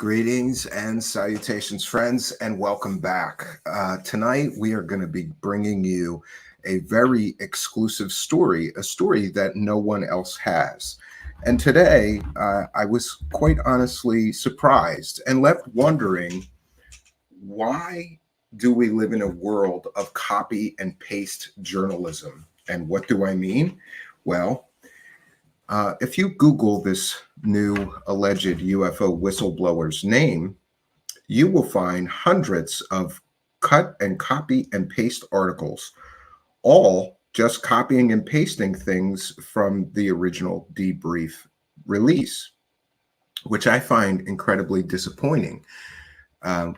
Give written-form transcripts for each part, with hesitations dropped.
Greetings and salutations, friends, and welcome back. Tonight, we are going to be bringing you a very exclusive story, a story that no one else has. And today, I was quite honestly surprised and left wondering, why do we live in a world of copy and paste journalism? And what do I mean? Well, if you Google this new alleged UFO whistleblower's name, you will find hundreds of cut and copy and paste articles, all just copying and pasting things from the original debrief release, which I find incredibly disappointing.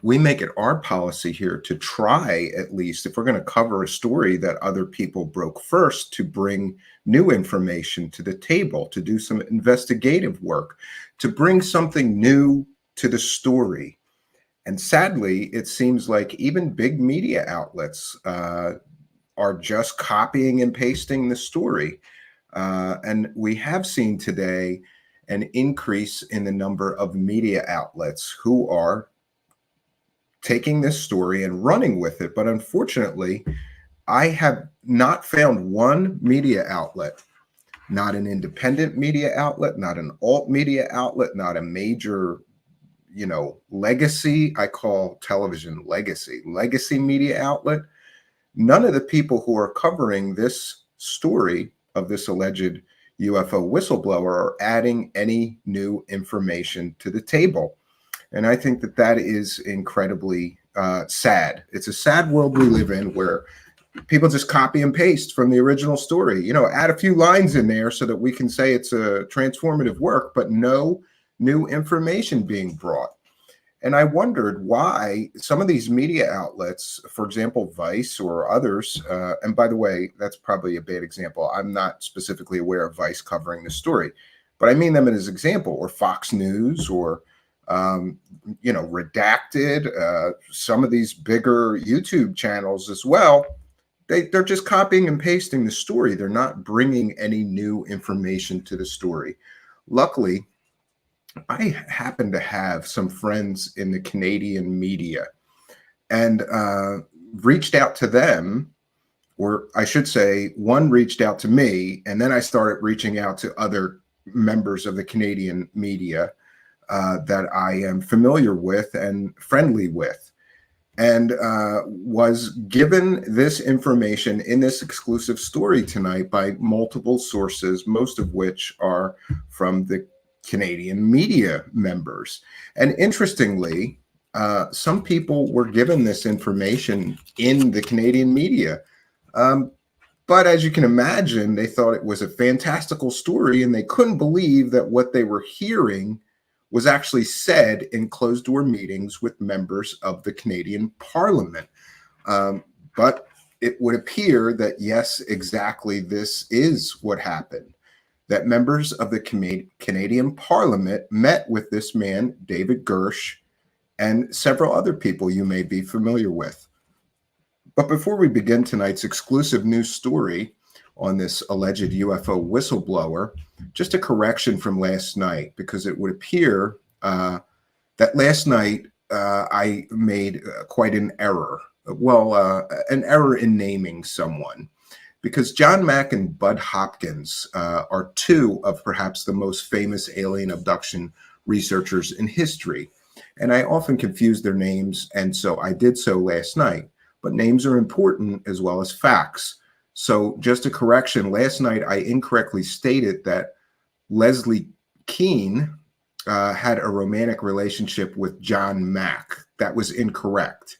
We make it our policy here to try, at least, if we're going to cover a story that other people broke first, to bring new information to the table, to do some investigative work, to bring something new to the story. And sadly, it seems like even big media outlets are just copying and pasting the story. And we have seen today an increase in the number of media outlets who are taking this story and running with it. But unfortunately, I have not found one media outlet, not an independent media outlet, not an alt media outlet, not a major, legacy. I call television legacy media outlet. None of the people who are covering this story of this alleged UFO whistleblower are adding any new information to the table. And I think that that is incredibly sad. It's a sad world we live in, where people just copy and paste from the original story, add a few lines in there so that we can say it's a transformative work, but no new information being brought. And I wondered why some of these media outlets, for example, Vice or others, and by the way, that's probably a bad example. I'm not specifically aware of Vice covering this story, but I mean them as an example, or Fox News, or Redacted, some of these bigger YouTube channels as well. They're just copying and pasting the story. They're not bringing any new information to the story. Luckily, I happen to have some friends in the Canadian media, and reached out to them, or I should say, one reached out to me, and then I started reaching out to other members of the Canadian media that I am familiar with and friendly with, and was given this information in this exclusive story tonight by multiple sources, most of which are from the Canadian media members. And interestingly, some people were given this information in the Canadian media. But as you can imagine, they thought it was a fantastical story, and they couldn't believe that what they were hearing was actually said in closed-door meetings with members of the Canadian Parliament. But it would appear that, yes, exactly this is what happened, that members of the Canadian Parliament met with this man, David Gersh, and several other people you may be familiar with. But before we begin tonight's exclusive news story on this alleged UFO whistleblower, just a correction from last night, because it would appear that last night I made quite an error. Well, an error in naming someone, because John Mack and Bud Hopkins are two of perhaps the most famous alien abduction researchers in history. And I often confuse their names, and so I did so last night. But names are important as well as facts. So just a correction, last night I incorrectly stated that Leslie Keene had a romantic relationship with John Mack. That was incorrect.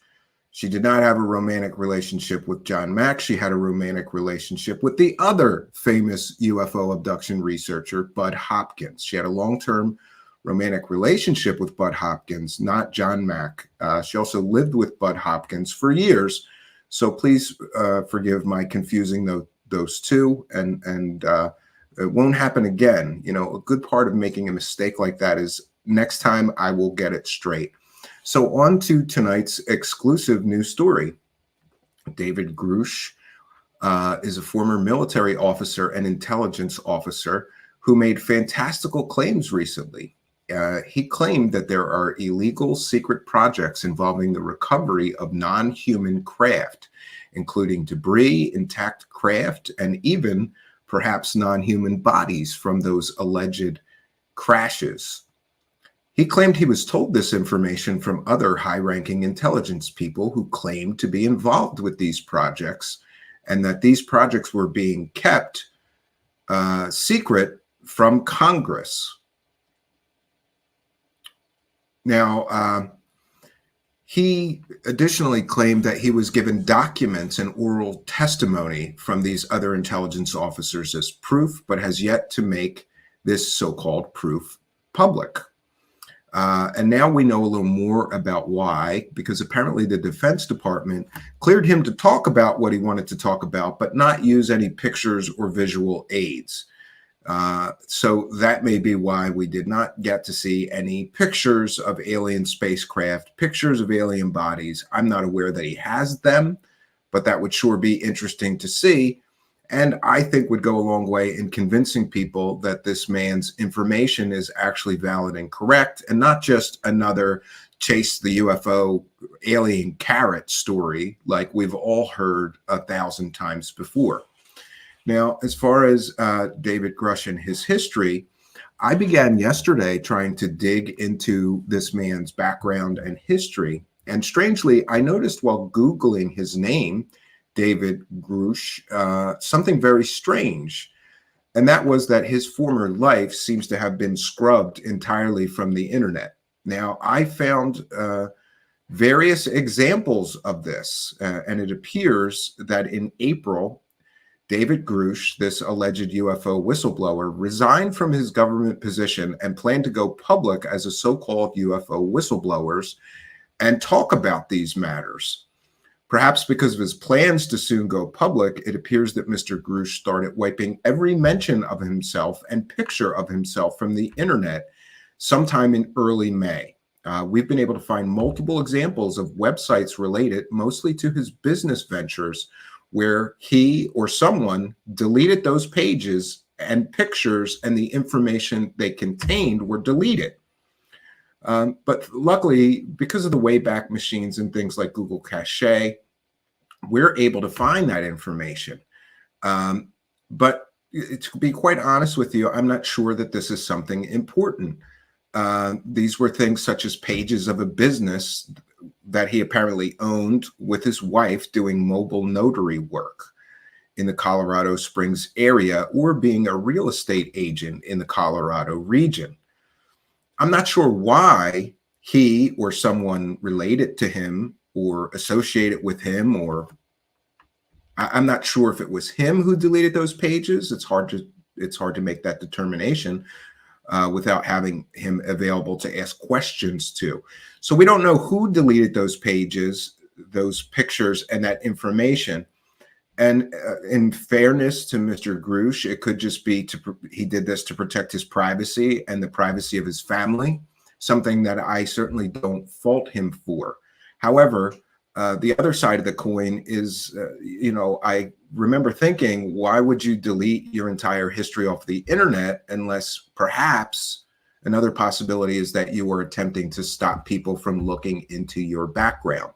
She did not have a romantic relationship with John Mack. She had a romantic relationship with the other famous UFO abduction researcher, Bud Hopkins. She had a long-term romantic relationship with Bud Hopkins, not John Mack. She also lived with Bud Hopkins for years. So please forgive my confusing those two, and it won't happen again. A good part of making a mistake like that is next time I will get it straight. So on to tonight's exclusive news story. David Grush is a former military officer and intelligence officer who made fantastical claims recently. He claimed that there are illegal secret projects involving the recovery of non-human craft, including debris, intact craft, and even perhaps non-human bodies from those alleged crashes. He claimed he was told this information from other high-ranking intelligence people who claimed to be involved with these projects, and that these projects were being kept secret from Congress. Now, he additionally claimed that he was given documents and oral testimony from these other intelligence officers as proof, but has yet to make this so-called proof public. And now we know a little more about why, because apparently the Defense Department cleared him to talk about what he wanted to talk about, but not use any pictures or visual aids. So that may be why we did not get to see any pictures of alien spacecraft, pictures of alien bodies. I'm not aware that he has them, but that would sure be interesting to see. And I think would go a long way in convincing people that this man's information is actually valid and correct, and not just another chase the UFO alien carrot story like we've all heard 1,000 times before. Now, as far as David Grush and his history, I began yesterday trying to dig into this man's background and history. And strangely, I noticed while Googling his name, David Grush, something very strange. And that was that his former life seems to have been scrubbed entirely from the internet. Now, I found various examples of this, and it appears that in April, David Grush, this alleged UFO whistleblower, resigned from his government position and planned to go public as a so-called UFO whistleblowers and talk about these matters. Perhaps because of his plans to soon go public, it appears that Mr. Grush started wiping every mention of himself and picture of himself from the internet sometime in early May. We've been able to find multiple examples of websites related mostly to his business ventures where he or someone deleted those pages and pictures, and the information they contained were deleted. But luckily, because of the Wayback Machines and things like Google Cache, we're able to find that information. But to be quite honest with you, I'm not sure that this is something important. These were things such as pages of a business that he apparently owned with his wife doing mobile notary work in the Colorado Springs area, or being a real estate agent in the Colorado region. I'm not sure why he or someone related to him or associated with him, or I'm not sure if it was him who deleted those pages. It's hard to make that determination without having him available to ask questions to. So we don't know who deleted those pages, those pictures, and that information. And in fairness to Mr. Grush, it could just be he did this to protect his privacy and the privacy of his family, something that I certainly don't fault him for. However, the other side of the coin is, I remember thinking, why would you delete your entire history off the internet unless perhaps another possibility is that you were attempting to stop people from looking into your background.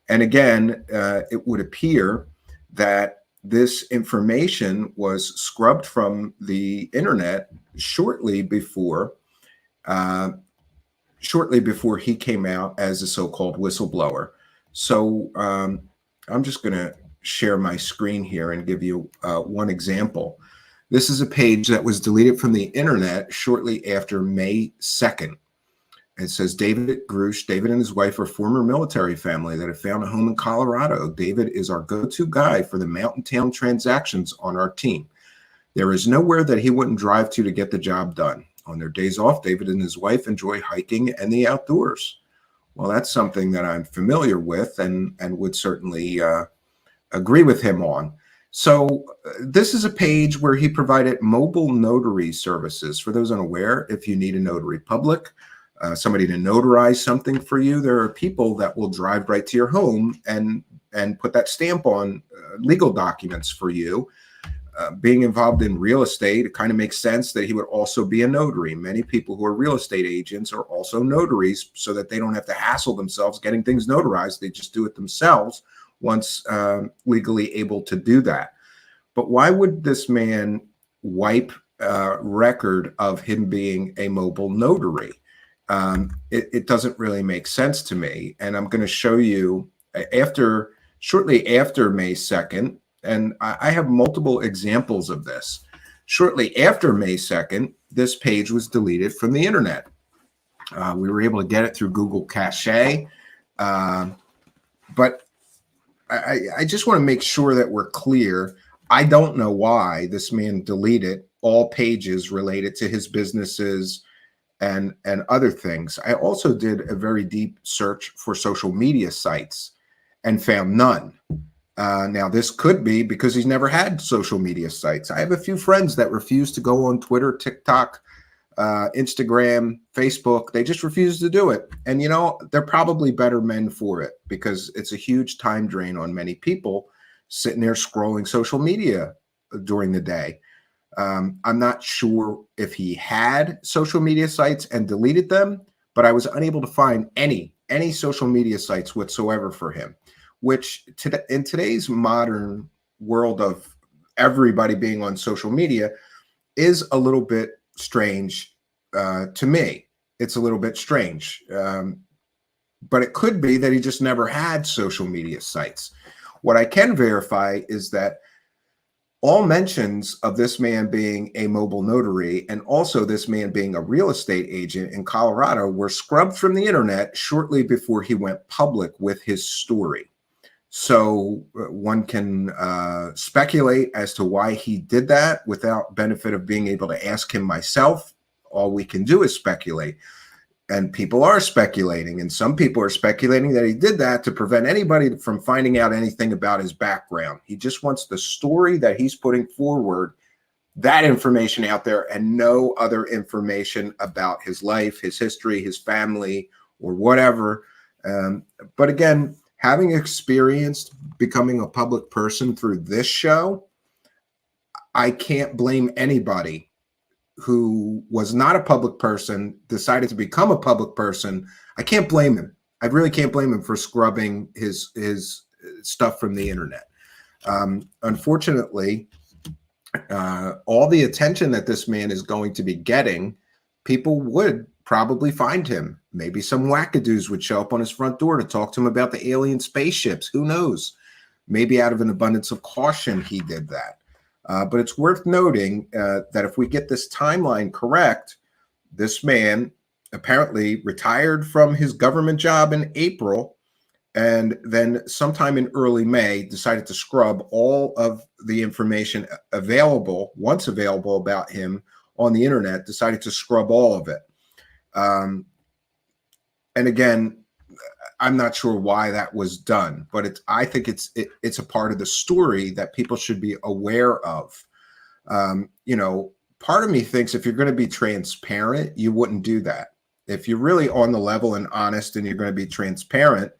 And again, it would appear that this information was scrubbed from the internet shortly before he came out as a so-called whistleblower. So I'm just going to share my screen here and give you one example. This is a page that was deleted from the internet shortly after May 2nd. It says, David Grush, David and his wife are former military family that have found a home in Colorado. David is our go-to guy for the mountain town transactions on our team. There is nowhere that he wouldn't drive to get the job done. On their days off, David and his wife enjoy hiking and the outdoors. Well, that's something that I'm familiar with and would certainly agree with him on. So this is a page where he provided mobile notary services. For those unaware, if you need a notary public, somebody to notarize something for you, there are people that will drive right to your home and put that stamp on legal documents for you. being involved in real estate, it kind of makes sense that he would also be a notary. Many people who are real estate agents are also notaries, so that they don't have to hassle themselves getting things notarized. They just do it themselves once legally able to do that. But why would this man wipe record of him being a mobile notary? It doesn't really make sense to me. And I'm going to show you shortly after May 2nd, and I have multiple examples of this. Shortly after May 2nd, this page was deleted from the internet. We were able to get it through Google Cache. But I just want to make sure that we're clear. I don't know why this man deleted all pages related to his businesses and other things. I also did a very deep search for social media sites and found none. Now, this could be because he's never had social media sites. I have a few friends that refuse to go on Twitter, TikTok, Instagram, Facebook. They just refuse to do it. And, you know, they're probably better men for it, because it's a huge time drain on many people sitting there scrolling social media during the day. I'm not sure if he had social media sites and deleted them, but I was unable to find any social media sites whatsoever for him, which in today's modern world of everybody being on social media is a little bit strange to me. It's a little bit strange, but it could be that he just never had social media sites. What I can verify is that all mentions of this man being a mobile notary and also this man being a real estate agent in Colorado were scrubbed from the internet shortly before he went public with his story. So one can speculate as to why he did that without benefit of being able to ask him myself. All we can do is speculate. And people are speculating, and some people are speculating that he did that to prevent anybody from finding out anything about his background. He just wants the story that he's putting forward, that information out there, and no other information about his life, his history, his family, or whatever. But again, having experienced becoming a public person through this show, I can't blame anybody who was not a public person, decided to become a public person. I can't blame him. I really can't blame him for scrubbing his stuff from the internet. Unfortunately, all the attention that this man is going to be getting, people would probably find him. Maybe some wackadoos would show up on his front door to talk to him about the alien spaceships. Who knows? Maybe out of an abundance of caution, he did that. But it's worth noting that if we get this timeline correct, this man apparently retired from his government job in April, and then sometime in early May decided to scrub all of the information available, once available about him on the internet, decided to scrub all of it. And again, I'm not sure why that was done, but I think it's a part of the story that people should be aware of. You know, part of me thinks if you're going to be transparent, you wouldn't do that. If you're really on the level and honest and you're going to be transparent,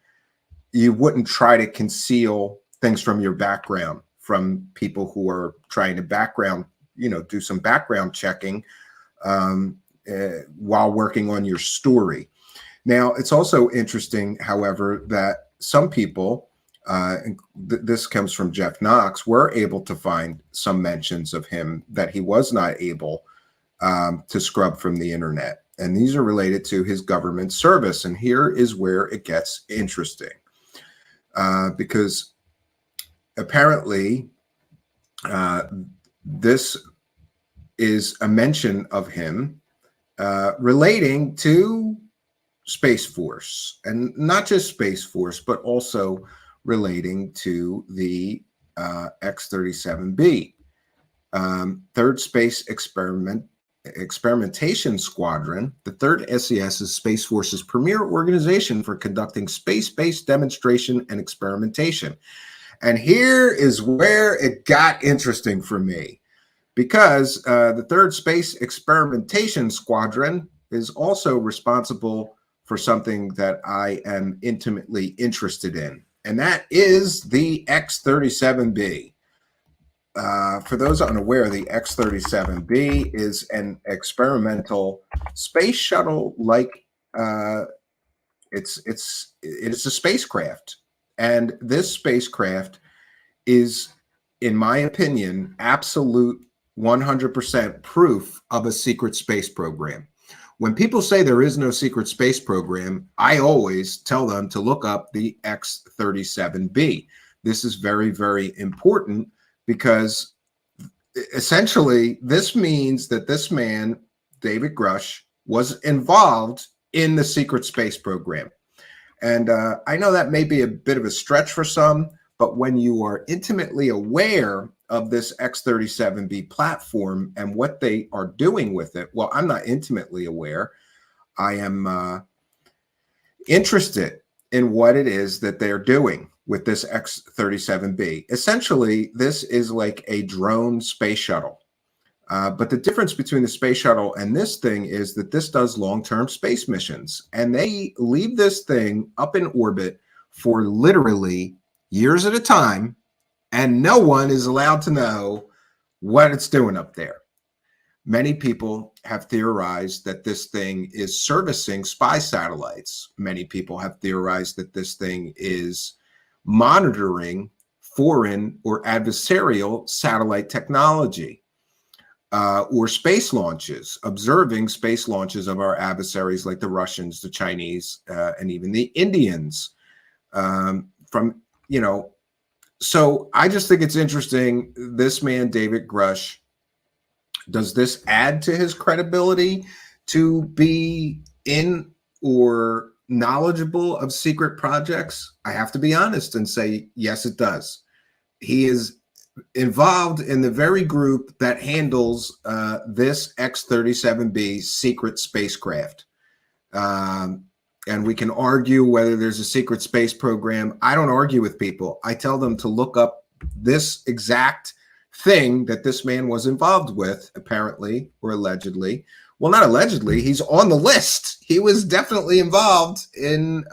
you wouldn't try to conceal things from your background from people who are trying to do some background checking while working on your story. Now, it's also interesting, however, that some people, this comes from Jeff Knox, were able to find some mentions of him that he was not able to scrub from the internet. And these are related to his government service. And here is where it gets interesting. Because apparently this is a mention of him relating to Space Force, and not just Space Force, but also relating to the X-37B, Third Space Experimentation Squadron. The Third SES is Space Force's premier organization for conducting space-based demonstration and experimentation. And here is where it got interesting for me, because the Third Space Experimentation Squadron is also responsible for something that I am intimately interested in, and that is the X-37B. for those unaware, the X-37B is an experimental space shuttle. It is a spacecraft, and this spacecraft is, in my opinion, absolute 100% proof of a secret space program. When people say there is no secret space program, I always tell them to look up the X-37B. This is very, very important because essentially this means that this man, David Grush, was involved in the secret space program. And I know that may be a bit of a stretch for some, but when you are intimately aware of this X-37B platform and what they are doing with it, well, I'm not intimately aware. I am interested in what it is that they're doing with this X-37B. Essentially, this is like a drone space shuttle. But the difference between the space shuttle and this thing is that this does long-term space missions, and they leave this thing up in orbit for literally years at a time, and no one is allowed to know what it's doing up there. Many people have theorized that this thing is servicing spy satellites. Many people have theorized that this thing is monitoring foreign or adversarial satellite technology. Or space launches, observing space launches of our adversaries like the Russians, the Chinese, and even the Indians. So I just think it's interesting. This man, David Grush, does this add to his credibility to be in or knowledgeable of secret projects? I have to be honest and say, yes, it does. He is involved in the very group that handles this X-37B secret spacecraft. And we can argue whether there's a secret space program. I don't argue with people. I tell them to look up this exact thing that this man was involved with, apparently, or allegedly. Well, not allegedly. He's on the list. He was definitely involved in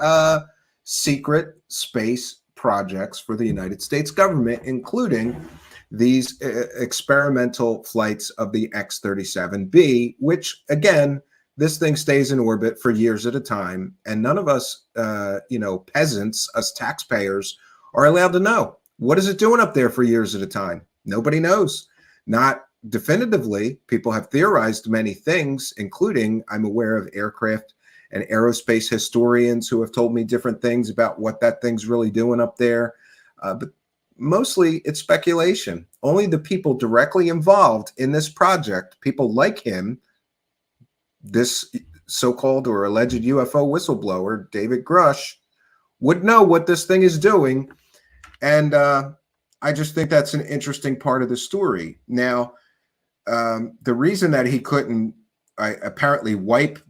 secret space projects for the United States government, including these experimental flights of the X-37B, which, again, this thing stays in orbit for years at a time, and none of us, peasants, us taxpayers, are allowed to know. What is it doing up there for years at a time? Nobody knows. Not definitively. People have theorized many things, including, I'm aware of aircraft and aerospace historians who have told me different things about what that thing's really doing up there. But mostly it's speculation. Only the people directly involved in this project, people like him, this so-called or alleged UFO whistleblower, David Grush, would know what this thing is doing. And I just think that's an interesting part of the story. Now, the reason that he couldn't apparently wipe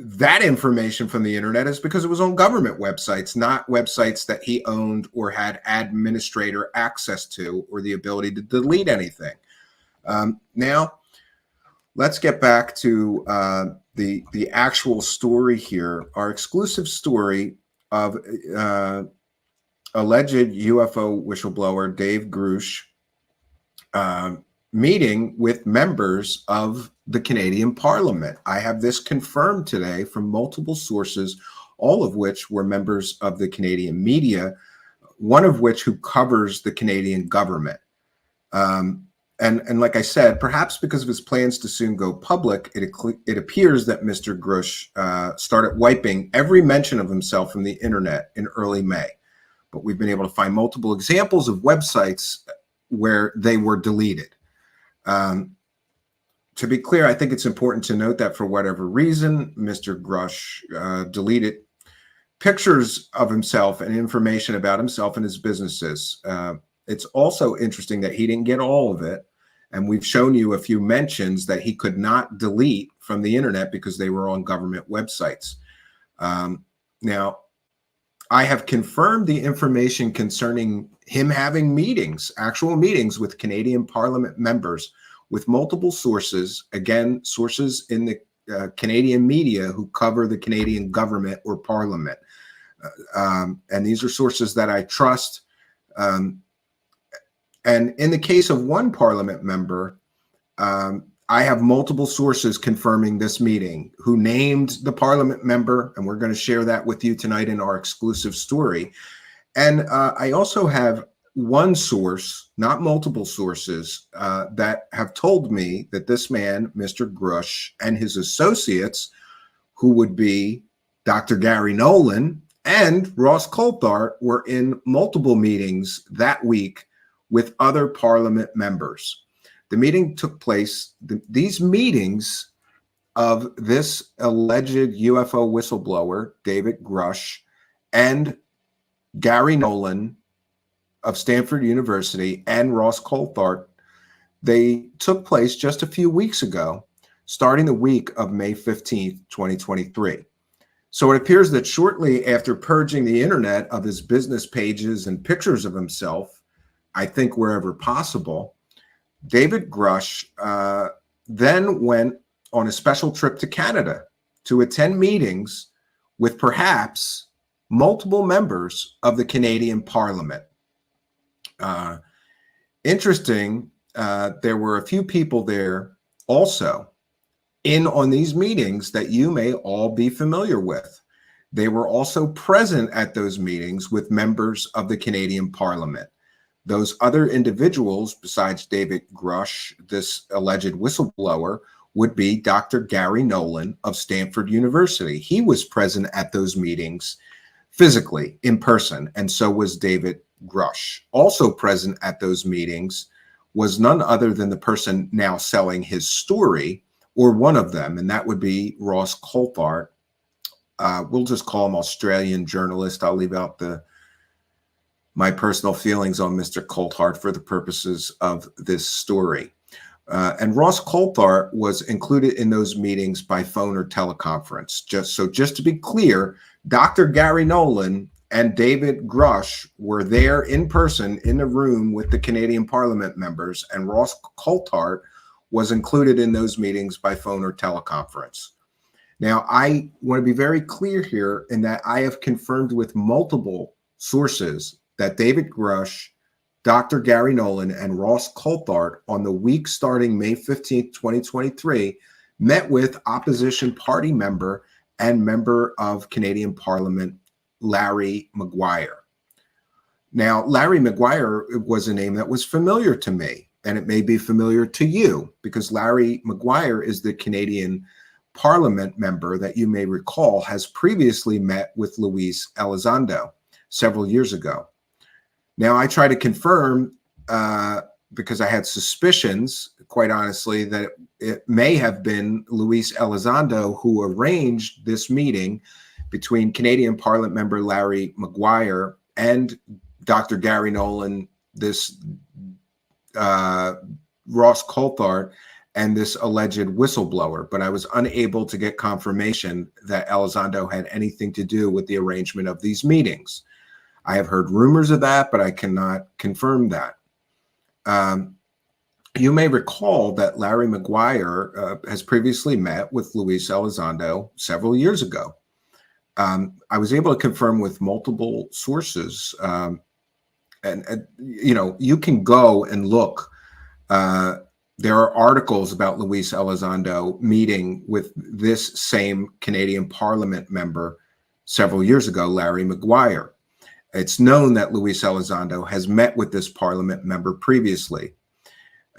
that information from the internet is because it was on government websites, not websites that he owned or had administrator access to or the ability to delete anything. Now, let's get back to the actual story here, our exclusive story of alleged UFO whistleblower Dave Grush meeting with members of the Canadian Parliament. I have this confirmed today from multiple sources, all of which were members of the Canadian media, one of which who covers the Canadian government. And like I said, perhaps because of his plans to soon go public, it appears that Mr. Grush started wiping every mention of himself from the internet in early May. But we've been able to find multiple examples of websites where they were deleted. To be clear, I think it's important to note that for whatever reason, Mr. Grush deleted pictures of himself and information about himself and his businesses. It's also interesting that he didn't get all of it. And we've shown you a few mentions that he could not delete from the internet because they were on government websites. Now, I have confirmed the information concerning him having meetings, actual meetings with Canadian Parliament members with multiple sources, again, sources in the Canadian media who cover the Canadian government or Parliament. And these are sources that I trust. And in the case of one Parliament member, I have multiple sources confirming this meeting who named the Parliament member, and we're going to share that with you tonight in our exclusive story. And I also have one source, not multiple sources, that have told me that this man, Mr. Grush, and his associates, who would be Dr. Gary Nolan and Ross Coulthart, were in multiple meetings that week with other Parliament members. The meeting took place, these meetings of this alleged UFO whistleblower, David Grush, and Gary Nolan of Stanford University and Ross Coulthart, they took place just a few weeks ago, starting the week of May 15th, 2023. So it appears that shortly after purging the internet of his business pages and pictures of himself, I think wherever possible, David Grush then went on a special trip to Canada to attend meetings with perhaps multiple members of the Canadian Parliament. Interesting, there were a few people there also in on these meetings that you may all be familiar with. They were also present at those meetings with members of the Canadian Parliament. Those other individuals, besides David Grush, this alleged whistleblower, would be Dr. Gary Nolan of Stanford University. He was present at those meetings physically, in person, and so was David Grush. Also present at those meetings was none other than the person now selling his story, or one of them, and that would be Ross Coulthart. We'll just call him Australian journalist. I'll leave out my personal feelings on Mr. Coulthart for the purposes of this story. And Ross Coulthart was included in those meetings by phone or teleconference. Just to be clear, Dr. Gary Nolan and David Grush were there in person in the room with the Canadian Parliament members, and Ross Coulthart was included in those meetings by phone or teleconference. Now, I want to be very clear here in that I have confirmed with multiple sources that David Grush, Dr. Gary Nolan, and Ross Coulthart on the week starting May 15th, 2023, met with opposition party member and member of Canadian Parliament, Larry Maguire. Now, Larry Maguire was a name that was familiar to me, and it may be familiar to you, because Larry Maguire is the Canadian Parliament member that you may recall has previously met with Luis Elizondo several years ago. Now, I try to confirm, because I had suspicions, quite honestly, that it may have been Luis Elizondo who arranged this meeting between Canadian Parliament member Larry Maguire and Dr. Gary Nolan, this Ross Coulthart, and this alleged whistleblower. But I was unable to get confirmation that Elizondo had anything to do with the arrangement of these meetings. I have heard rumors of that, but I cannot confirm that. You may recall that Larry Maguire has previously met with Luis Elizondo several years ago. I was able to confirm with multiple sources, and you know, you can go and look. There are articles about Luis Elizondo meeting with this same Canadian Parliament member several years ago, Larry Maguire. It's known that Luis Elizondo has met with this Parliament member previously.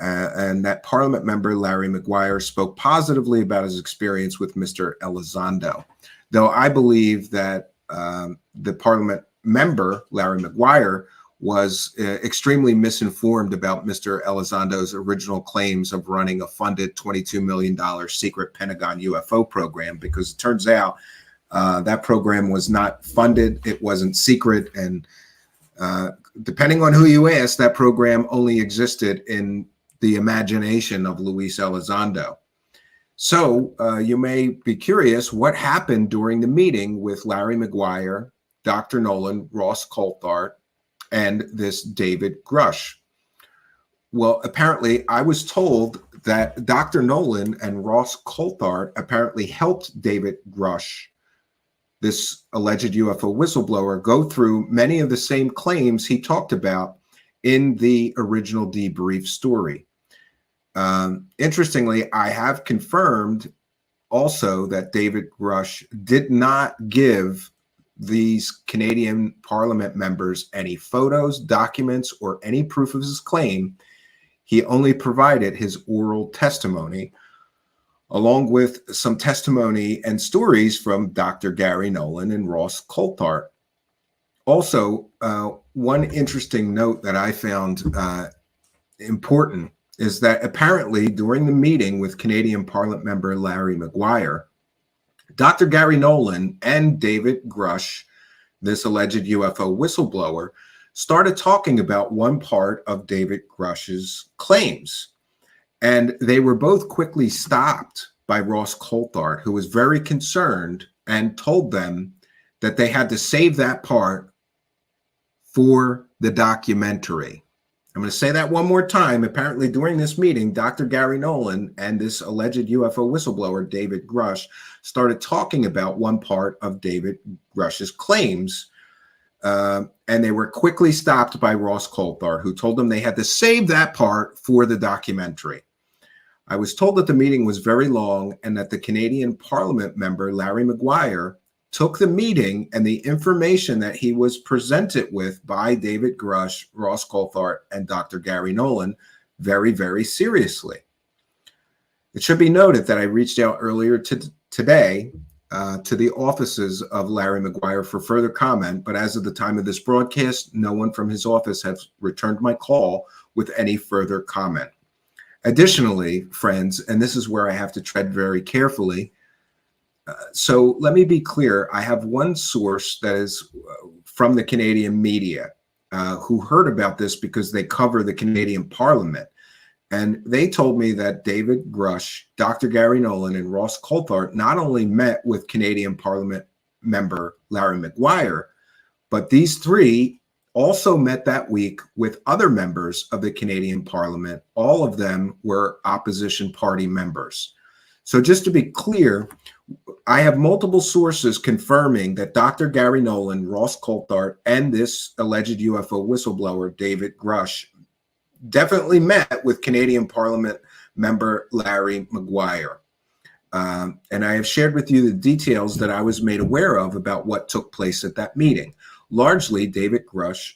And that Parliament member, Larry Maguire, spoke positively about his experience with Mr. Elizondo. Though I believe that the Parliament member, Larry Maguire, was extremely misinformed about Mr. Elizondo's original claims of running a funded $22 million secret Pentagon UFO program, because it turns out that program was not funded, it wasn't secret, and depending on who you ask, that program only existed in the imagination of Luis Elizondo. So you may be curious what happened during the meeting with Larry Maguire, Dr. Nolan, Ross Coulthart, and this David Grush. Well, apparently I was told that Dr. Nolan and Ross Coulthart apparently helped David Grush, this alleged UFO whistleblower, go through many of the same claims he talked about in the original debrief story. Interestingly, I have confirmed also that David Grush did not give these Canadian Parliament members any photos, documents, or any proof of his claim. He only provided his oral testimony, along with some testimony and stories from Dr. Gary Nolan and Ross Coulthart. Also, one interesting note that I found important is that apparently during the meeting with Canadian Parliament member Larry Maguire, Dr. Gary Nolan and David Grush, this alleged UFO whistleblower, started talking about one part of David Grush's claims. And they were both quickly stopped by Ross Coulthart, who was very concerned and told them that they had to save that part for the documentary. I'm going to say that one more time. Apparently, during this meeting, Dr. Gary Nolan and this alleged UFO whistleblower, David Grush, started talking about one part of David Grush's claims. And they were quickly stopped by Ross Coulthart, who told them they had to save that part for the documentary. I was told that the meeting was very long and that the Canadian Parliament member, Larry Maguire, took the meeting and the information that he was presented with by David Grush, Ross Coulthart, and Dr. Gary Nolan very, very seriously. It should be noted that I reached out earlier today to the offices of Larry Maguire for further comment, but as of the time of this broadcast, no one from his office has returned my call with any further comment. Additionally, friends, and this is where I have to tread very carefully, so let me be clear. I have one source that is from the Canadian media who heard about this because they cover the Canadian Parliament. And they told me that David Grush, Dr. Gary Nolan, and Ross Coulthart not only met with Canadian Parliament member Larry Maguire, but these three also met that week with other members of the Canadian Parliament. All of them were opposition party members. So just to be clear, I have multiple sources confirming that Dr. Gary Nolan, Ross Coulthart, and this alleged UFO whistleblower, David Grush, definitely met with Canadian Parliament member Larry Maguire. And I have shared with you the details that I was made aware of about what took place at that meeting. Largely, David Grush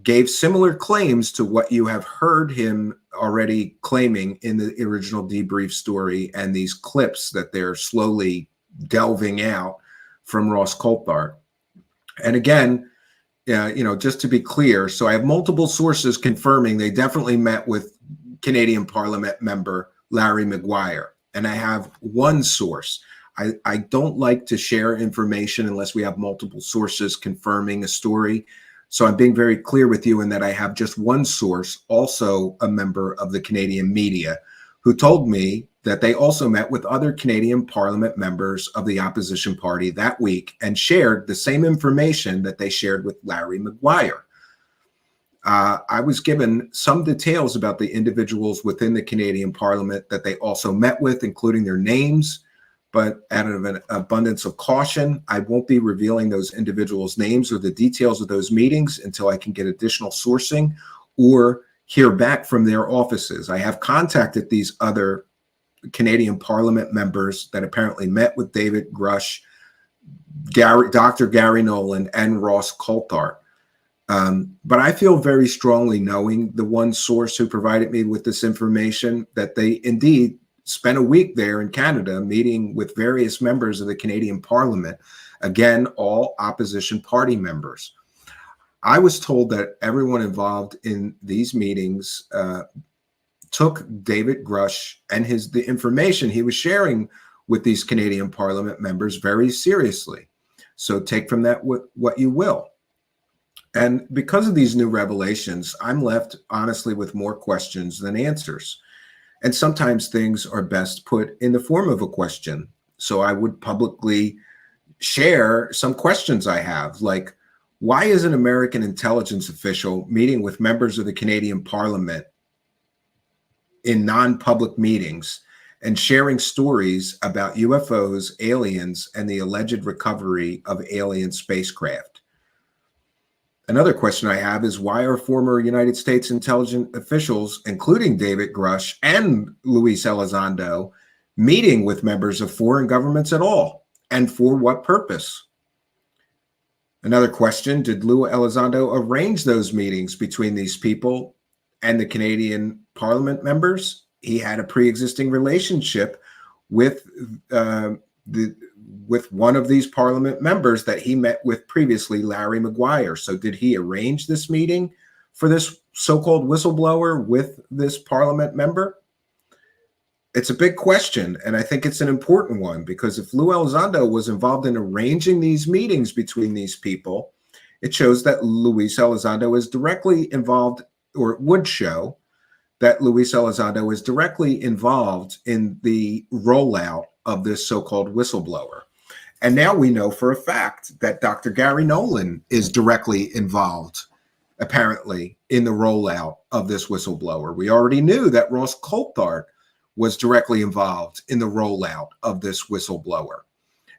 gave similar claims to what you have heard him already claiming in the original debrief story and these clips that they're slowly delving out from Ross Coulthart. And again, just to be clear, so I have multiple sources confirming they definitely met with Canadian Parliament member Larry Maguire. And I have one source. I don't like to share information unless we have multiple sources confirming a story. So I'm being very clear with you in that I have just one source, also a member of the Canadian media, who told me that they also met with other Canadian Parliament members of the opposition party that week and shared the same information that they shared with Larry Maguire. I was given some details about the individuals within the Canadian Parliament that they also met with, including their names. But out of an abundance of caution, I won't be revealing those individuals' names or the details of those meetings until I can get additional sourcing or hear back from their offices. I have contacted these other Canadian Parliament members that apparently met with David Grush, Dr. Gary Nolan, and Ross Coulthart. But I feel very strongly, knowing the one source who provided me with this information, that they indeed spent a week there in Canada meeting with various members of the Canadian Parliament, again, all opposition party members. I was told that everyone involved in these meetings took David Grush and the information he was sharing with these Canadian Parliament members very seriously. So take from that what you will. And because of these new revelations, I'm left honestly with more questions than answers. And sometimes things are best put in the form of a question. So I would publicly share some questions I have, like, why is an American intelligence official meeting with members of the Canadian Parliament in non-public meetings and sharing stories about UFOs, aliens, and the alleged recovery of alien spacecraft? Another question I have is, why are former United States intelligence officials, including David Grush and Luis Elizondo, meeting with members of foreign governments at all? And for what purpose? Another question, did Lou Elizondo arrange those meetings between these people and the Canadian Parliament members? He had a pre-existing relationship with with one of these Parliament members that he met with previously, Larry Maguire. So did he arrange this meeting for this so-called whistleblower with this Parliament member? It's a big question, and I think it's an important one, because if Lou Elizondo was involved in arranging these meetings between these people, it shows that Luis Elizondo is directly involved, or it would show that Luis Elizondo is directly involved in the rollout of this so-called whistleblower. And now we know for a fact that Dr. Gary Nolan is directly involved, apparently, in the rollout of this whistleblower. We already knew that Ross Coulthart was directly involved in the rollout of this whistleblower.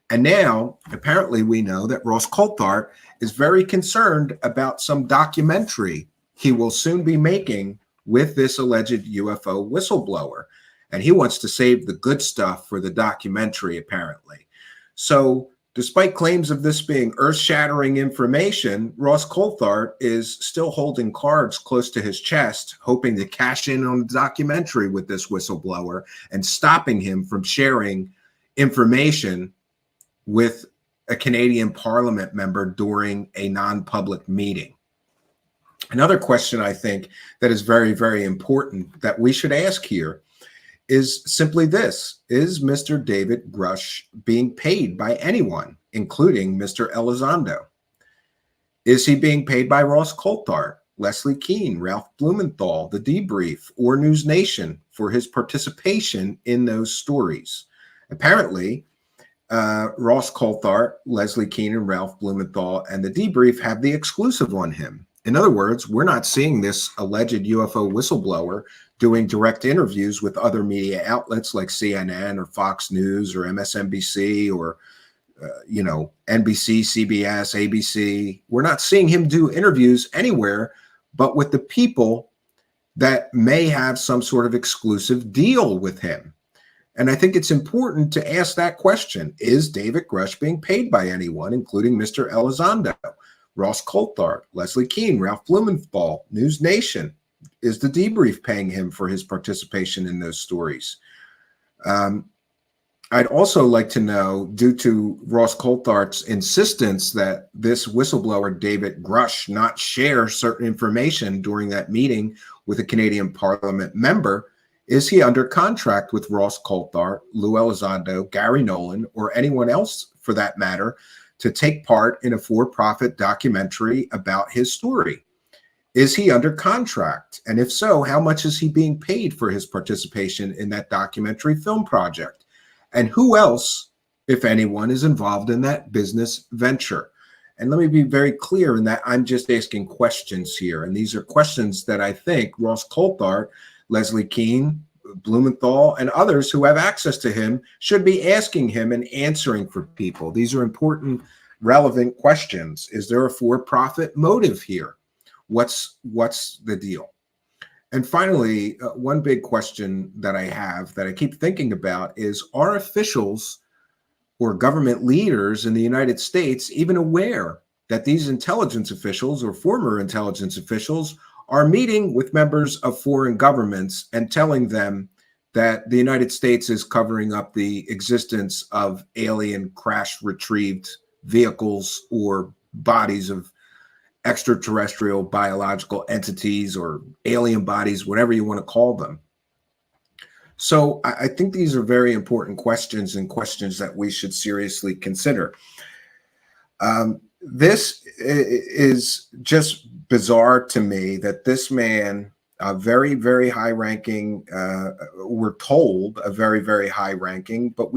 And now, apparently, we know that Ross Coulthart is very concerned about some documentary he will soon be making with this alleged UFO whistleblower. And he wants to save the good stuff for the documentary, apparently. So despite claims of this being earth-shattering information, Ross Coulthart is still holding cards close to his chest, hoping to cash in on the documentary with this whistleblower and stopping him from sharing information with a Canadian Parliament member during a non-public meeting. Another question I think that is very, very important that we should ask here is simply this: is Mr. David Grush being paid by anyone, including Mr. Elizondo? Is he being paid by Ross Coulthart, Leslie Kean, Ralph Blumenthal, The Debrief, or News Nation for his participation in those stories? Apparently, Ross Coulthart, Leslie Kean, and Ralph Blumenthal and The Debrief have the exclusive on him. In other words, we're not seeing this alleged UFO whistleblower doing direct interviews with other media outlets like CNN or Fox News or MSNBC or, NBC, CBS, ABC. We're not seeing him do interviews anywhere but with the people that may have some sort of exclusive deal with him. And I think it's important to ask that question. Is David Grush being paid by anyone, including Mr. Elizondo, Ross Coulthart, Leslie Kean, Ralph Blumenthal, News Nation? Is The Debrief paying him for his participation in those stories? I'd also like to know, due to Ross Coulthart's insistence that this whistleblower, David Grush, not share certain information during that meeting with a Canadian Parliament member, is he under contract with Ross Coulthart, Lou Elizondo, Gary Nolan, or anyone else for that matter to take part in a for-profit documentary about his story? Is he under contract? And if so, how much is he being paid for his participation in that documentary film project? And who else, if anyone, is involved in that business venture? And let me be very clear in that I'm just asking questions here. And these are questions that I think Ross Coulthart, Leslie Kean, Blumenthal, and others who have access to him should be asking him and answering for people. These are important, relevant questions. Is there a for-profit motive here? What's the deal? And finally, one big question that I have that I keep thinking about is, are officials or government leaders in the United States even aware that these intelligence officials or former intelligence officials are meeting with members of foreign governments and telling them that the United States is covering up the existence of alien crash retrieved vehicles or bodies of extraterrestrial biological entities or alien bodies, whatever you want to call them? So I think these are very important questions and questions that we should seriously consider. This is just bizarre to me that this man, a very, very high ranking, we're told a very, very high ranking, but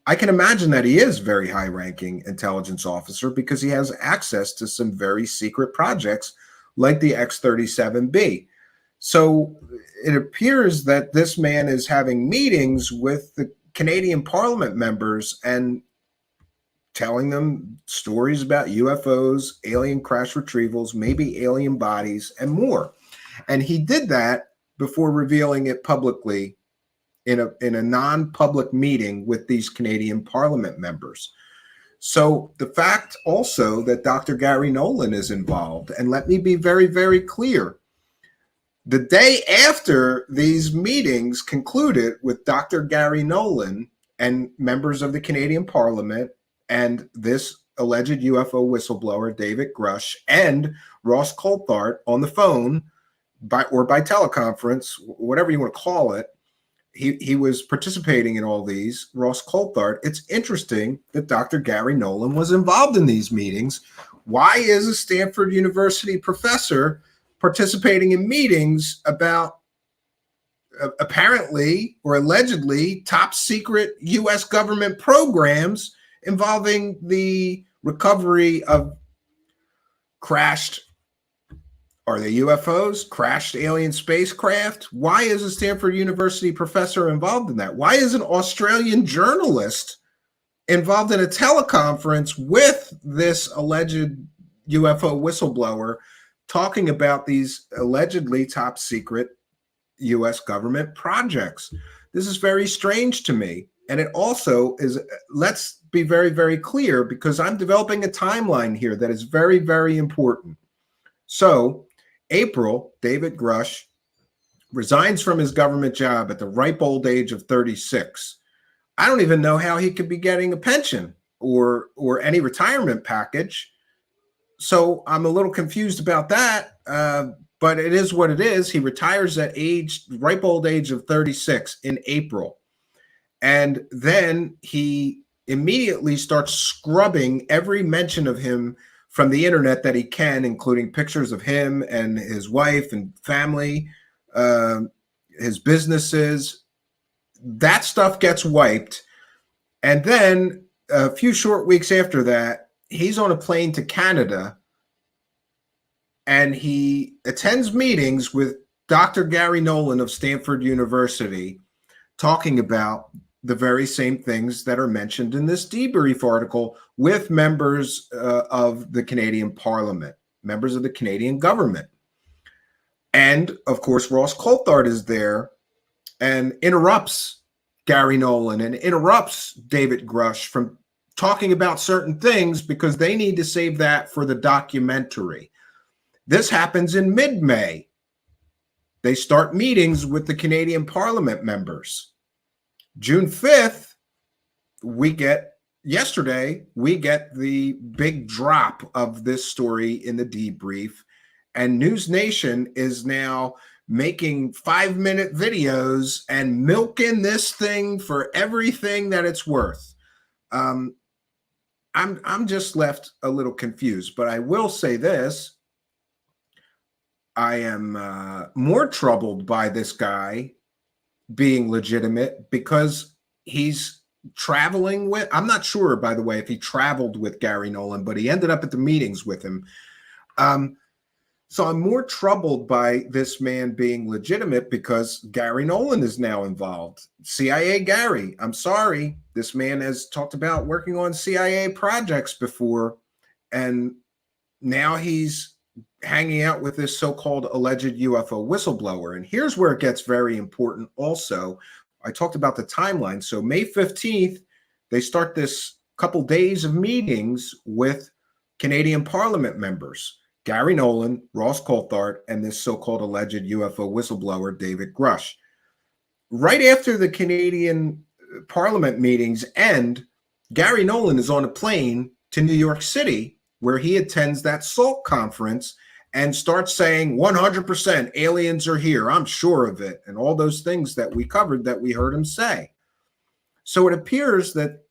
I can imagine that he is very high ranking intelligence officer because he has access to some very secret projects like the X-37B. So it appears that this man is having meetings with the Canadian Parliament members and telling them stories about UFOs, alien crash retrievals, maybe alien bodies, and more. And he did that before revealing it publicly in a non-public meeting with these Canadian Parliament members. So the fact also that Dr. Gary Nolan is involved, and let me be very, very clear, the day after these meetings concluded with Dr. Gary Nolan and members of the Canadian Parliament and this alleged UFO whistleblower, David Grush, and Ross Coulthart on the phone by teleconference, whatever you want to call it, he was participating in all these, Ross Coulthart. It's interesting that Dr. Gary Nolan was involved in these meetings. Why is a Stanford University professor participating in meetings about apparently or allegedly top secret U.S. government programs involving the recovery of crashed, are they UFOs, crashed alien spacecraft? Why is a Stanford University professor involved in that? Why is an Australian journalist involved in a teleconference with this alleged UFO whistleblower talking about these allegedly top secret U.S. government projects? This is very strange to me. And it also is, let's be very, very clear, because I'm developing a timeline here that is very, very important. So, April, David Grush resigns from his government job at the ripe old age of 36. I don't even know how he could be getting a pension or any retirement package. So I'm a little confused about that, but it is what it is. He retires at ripe old age of 36 in April. And then he immediately starts scrubbing every mention of him from the internet that he can, including pictures of him and his wife and family, his businesses. That stuff gets wiped. And then a few short weeks after that, he's on a plane to Canada and he attends meetings with Dr. Gary Nolan of Stanford University, talking about the very same things that are mentioned in this debrief article with members of the Canadian Parliament, members of the Canadian government. And of course, Ross Coulthart is there and interrupts Gary Nolan and interrupts David Grush from talking about certain things because they need to save that for the documentary. This happens in mid-May. They start meetings with the Canadian Parliament members. June 5th, yesterday, we get the big drop of this story in the debrief, and News Nation is now making 5-minute videos and milking this thing for everything that it's worth. I'm just left a little confused, but I will say this. I am more troubled by this guy being legitimate because he's traveling with, I'm not sure, by the way, if he traveled with Gary Nolan, but he ended up at the meetings with him. So I'm more troubled by this man being legitimate because Gary Nolan is now involved. CIA Gary, I'm sorry. This man has talked about working on CIA projects before, and now he's hanging out with this so-called alleged UFO whistleblower. And here's where it gets very important also. I talked about the timeline. So May 15th, they start this couple days of meetings with Canadian Parliament members, Gary Nolan, Ross Coulthart, and this so-called alleged UFO whistleblower, David Grush. Right after the Canadian Parliament meetings end, Gary Nolan is on a plane to New York City, where he attends that SALT conference and starts saying 100% aliens are here, I'm sure of it, and all those things that we covered that we heard him say. So it appears that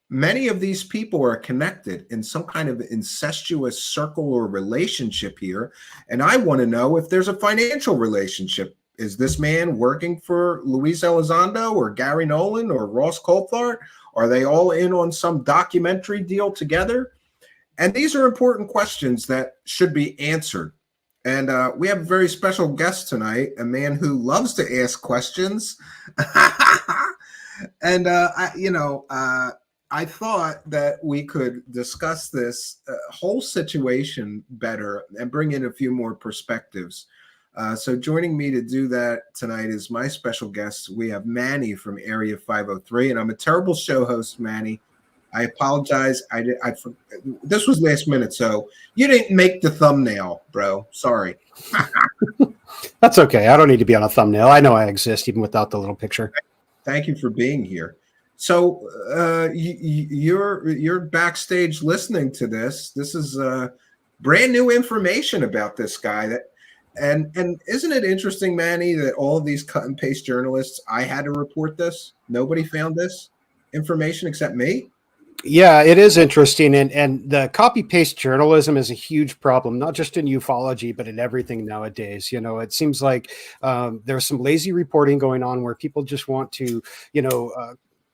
many of these people are connected in some kind of incestuous circle or relationship here, and I want to know if there's a financial relationship. Is this man working for Luis Elizondo or Gary Nolan or Ross Coulthart? Are they all in on some documentary deal together? And these are important questions that should be answered. And we have a very special guest tonight, a man who loves to ask questions. And, I thought that we could discuss this whole situation better and bring in a few more perspectives. So joining me to do that tonight is my special guest. We have Manny from Area 503, and I'm a terrible show host, Manny. I apologize. This was last minute, so you didn't make the thumbnail, bro. Sorry. That's okay. I don't need to be on a thumbnail. I know I exist even without the little picture. Thank you for being here. So you're backstage listening to this. This is brand new information about this guy. And isn't it interesting, Manny, that all of these cut and paste journalists, I had to report this. Nobody found this information except me. Yeah, it is interesting. And the copy paste journalism is a huge problem, not just in ufology, but in everything nowadays. You know, it seems like there's some lazy reporting going on where people just want to,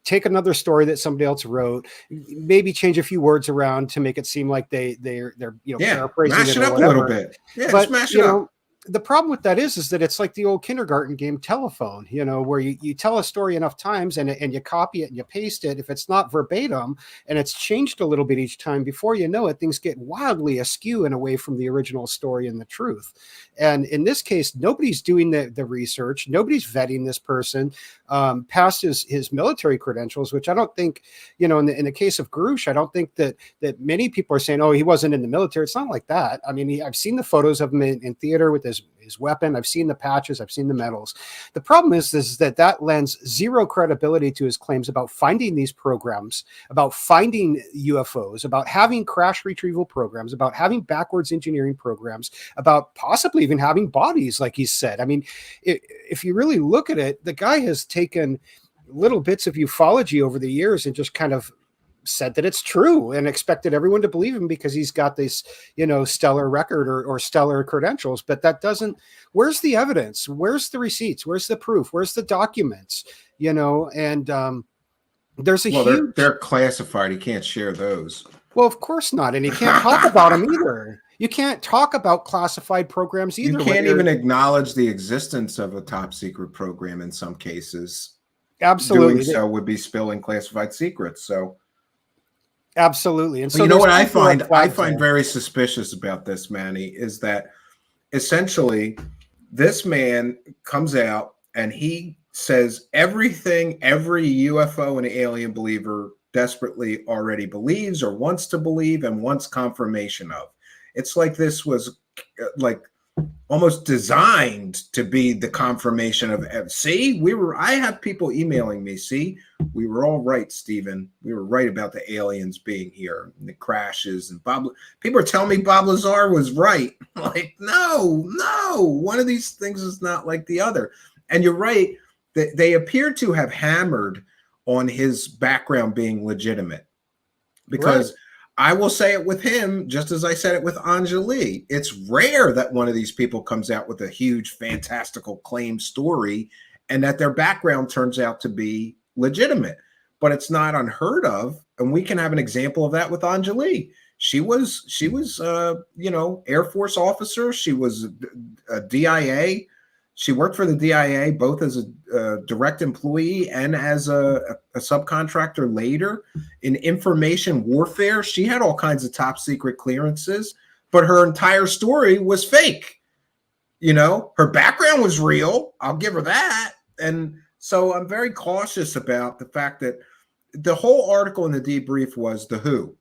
take another story that somebody else wrote, maybe change a few words around to make it seem like they're paraphrasing mash it up a little bit. Yeah, but smash it up. The problem with that is that it's like the old kindergarten game telephone, where you tell a story enough times and you copy it and you paste it. If it's not verbatim and it's changed a little bit each time, before you know it, things get wildly askew and away from the original story and the truth. And in this case, nobody's doing the research. Nobody's vetting this person past his military credentials, which I don't think, in the case of Grush, I don't think that many people are saying, oh, he wasn't in the military. It's not like that. I mean, I've seen the photos of him in theater with his weapon. I've seen the patches. I've seen the medals. The problem is that lends zero credibility to his claims about finding these programs, about finding UFOs, about having crash retrieval programs, about having backwards engineering programs, about possibly even having bodies, like he said. I mean, if you really look at it, the guy has taken little bits of ufology over the years and just kind of said that it's true and expected everyone to believe him because he's got this, stellar record or stellar credentials. But that doesn't, where's the evidence? Where's the receipts? Where's the proof? Where's the documents? And there's a huge... They're classified. He can't share those. Well, of course not. And he can't talk about them either. You can't talk about classified programs either. You can't even acknowledge the existence of a top secret program in some cases. Absolutely. Doing so would be spilling classified secrets. So absolutely. And so what I find very suspicious about this, Manny, is that essentially this man comes out and he says everything every UFO and alien believer desperately already believes or wants to believe and wants confirmation of. It's like this was like almost designed to be the confirmation of, see, I have people emailing me, see, we were all right, Stephen. We were right about the aliens being here and the crashes, and people are telling me Bob Lazar was right. Like, no, one of these things is not like the other. And you're right, that they appear to have hammered on his background being legitimate, because right. I will say it with him, just as I said it with Anjali. It's rare that one of these people comes out with a huge, fantastical claim story and that their background turns out to be legitimate. But it's not unheard of. And we can have an example of that with Anjali. She was Air Force officer. She was a DIA. She worked for the DIA, both as a direct employee and as a subcontractor later in information warfare. She had all kinds of top secret clearances, but her entire story was fake. Her background was real. I'll give her that. And so I'm very cautious about the fact that the whole article in the debrief was the who,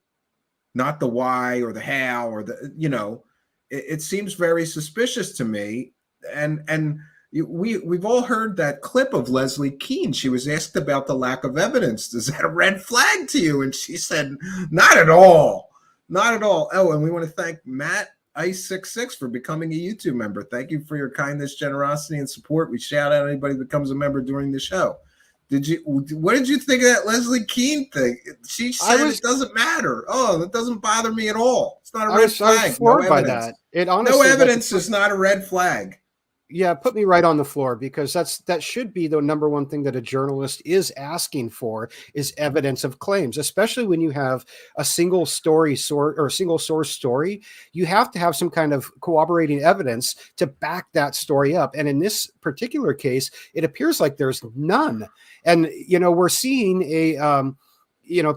not the why or the how or it seems very suspicious to me. And we've all heard that clip of Leslie Keene. She was asked about the lack of evidence. Is that a red flag to you? And she said, not at all. Not at all. Oh, and we want to thank Matt Ice66 for becoming a YouTube member. Thank you for your kindness, generosity, and support. We shout out anybody who becomes a member during the show. What did you think of that Leslie Keene thing? She said it doesn't matter. Oh, that doesn't bother me at all. It's not a red flag. I was floored by that. No evidence is not a red flag. Yeah, put me right on the floor, because that should be the number one thing that a journalist is asking for, is evidence of claims, especially when you have a single source story. You have to have some kind of corroborating evidence to back that story up. And in this particular case, it appears like there's none. And, we're seeing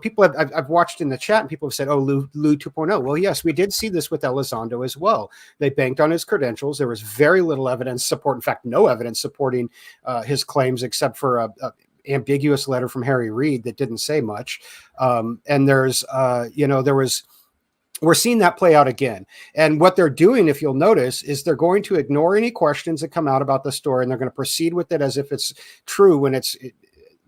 people I've watched in the chat, and people have said, oh, Lou 2.0. Well, yes, we did see this with Elizondo as well. They banked on his credentials. There was very little evidence in fact, no evidence supporting his claims, except for a ambiguous letter from Harry Reid that didn't say much. And there's, we're seeing that play out again. And what they're doing, if you'll notice, is they're going to ignore any questions that come out about the story, and they're going to proceed with it as if it's true when it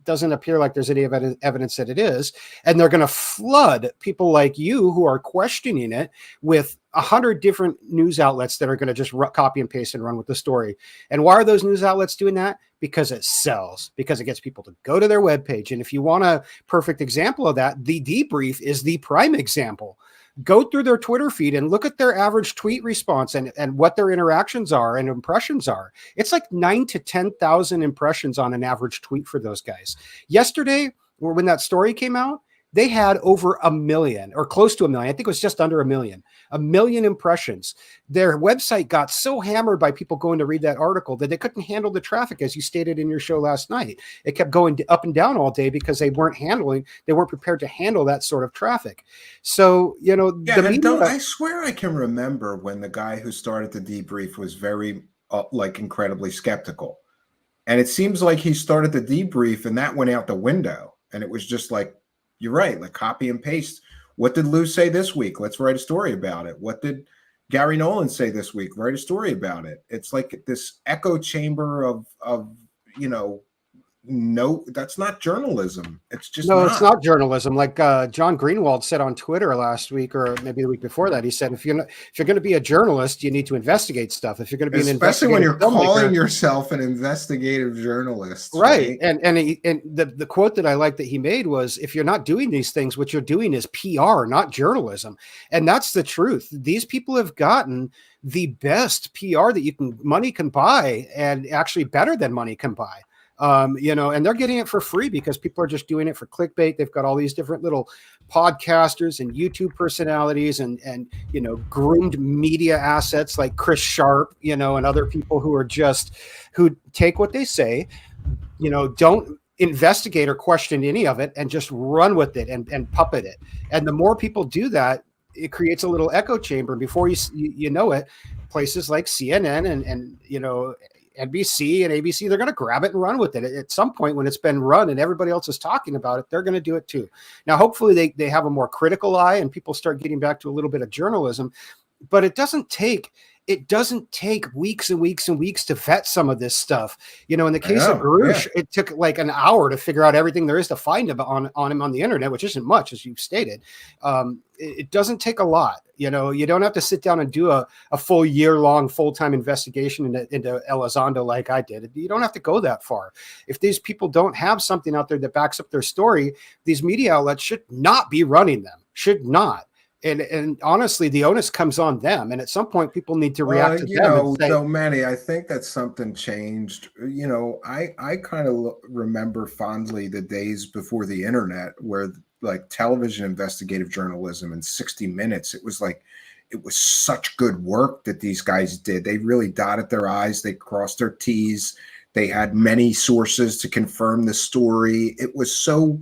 doesn't appear like there's any evidence that it is. And they're going to flood people like you who are questioning it with 100 different news outlets that are going to just copy and paste and run with the story. And why are those news outlets doing that? Because it sells, because it gets people to go to their webpage. And if you want a perfect example of that, the debrief is the prime example. Go through their Twitter feed and look at their average tweet response and what their interactions are and impressions are. It's like 9,000 to 10,000 impressions on an average tweet for those guys. Yesterday, or when that story came out, they had over 1 million, or close to 1 million. I think it was just under 1 million. 1 million impressions. Their website got so hammered by people going to read that article that they couldn't handle the traffic, as you stated in your show last night. It kept going up and down all day because they weren't prepared to handle that sort of traffic. So, I swear I can remember when the guy who started the debrief was very, incredibly skeptical. And it seems like he started the debrief and that went out the window. And it was just like, you're right, like copy and paste. What did Lou say this week? Let's write a story about it. What did Gary Nolan say this week? Write a story about it. It's like this echo chamber of no, that's not journalism. It's just it's not journalism. Like John Greenwald said on Twitter last week, or maybe the week before that, he said, if you're going to be a journalist, you need to investigate stuff. If you're going to be especially when you're calling yourself an investigative journalist, right? And the quote that I like that he made was, if you're not doing these things, what you're doing is PR, not journalism. And that's the truth. These people have gotten the best PR that money can buy, and actually better than money can buy. And they're getting it for free because people are just doing it for clickbait. They've got all these different little podcasters and YouTube personalities and groomed media assets like Chris Sharp, and other people who take what they say, don't investigate or question any of it and just run with it and puppet it. And the more people do that, it creates a little echo chamber. Before you know it, places like CNN and NBC and ABC, they're going to grab it and run with it. At some point, when it's been run and everybody else is talking about it, they're going to do it too. Now, hopefully they have a more critical eye and people start getting back to a little bit of journalism, but it doesn't take weeks and weeks and weeks to vet some of this stuff. In the case of Garouche, it took like an hour to figure out everything there is to find on him on the internet, which isn't much, as you've stated. It doesn't take a lot. You don't have to sit down and do a full year-long full-time investigation into Elizondo like I did. You don't have to go that far. If these people don't have something out there that backs up their story, these media outlets should not be running them. Should not. And honestly, the onus comes on them. And at some point, people need to react to them. So Manny, I think that something changed. I kind of remember fondly the days before the internet where like television investigative journalism in 60 Minutes, it was such good work that these guys did. They really dotted their I's. They crossed their T's. They had many sources to confirm the story. It was so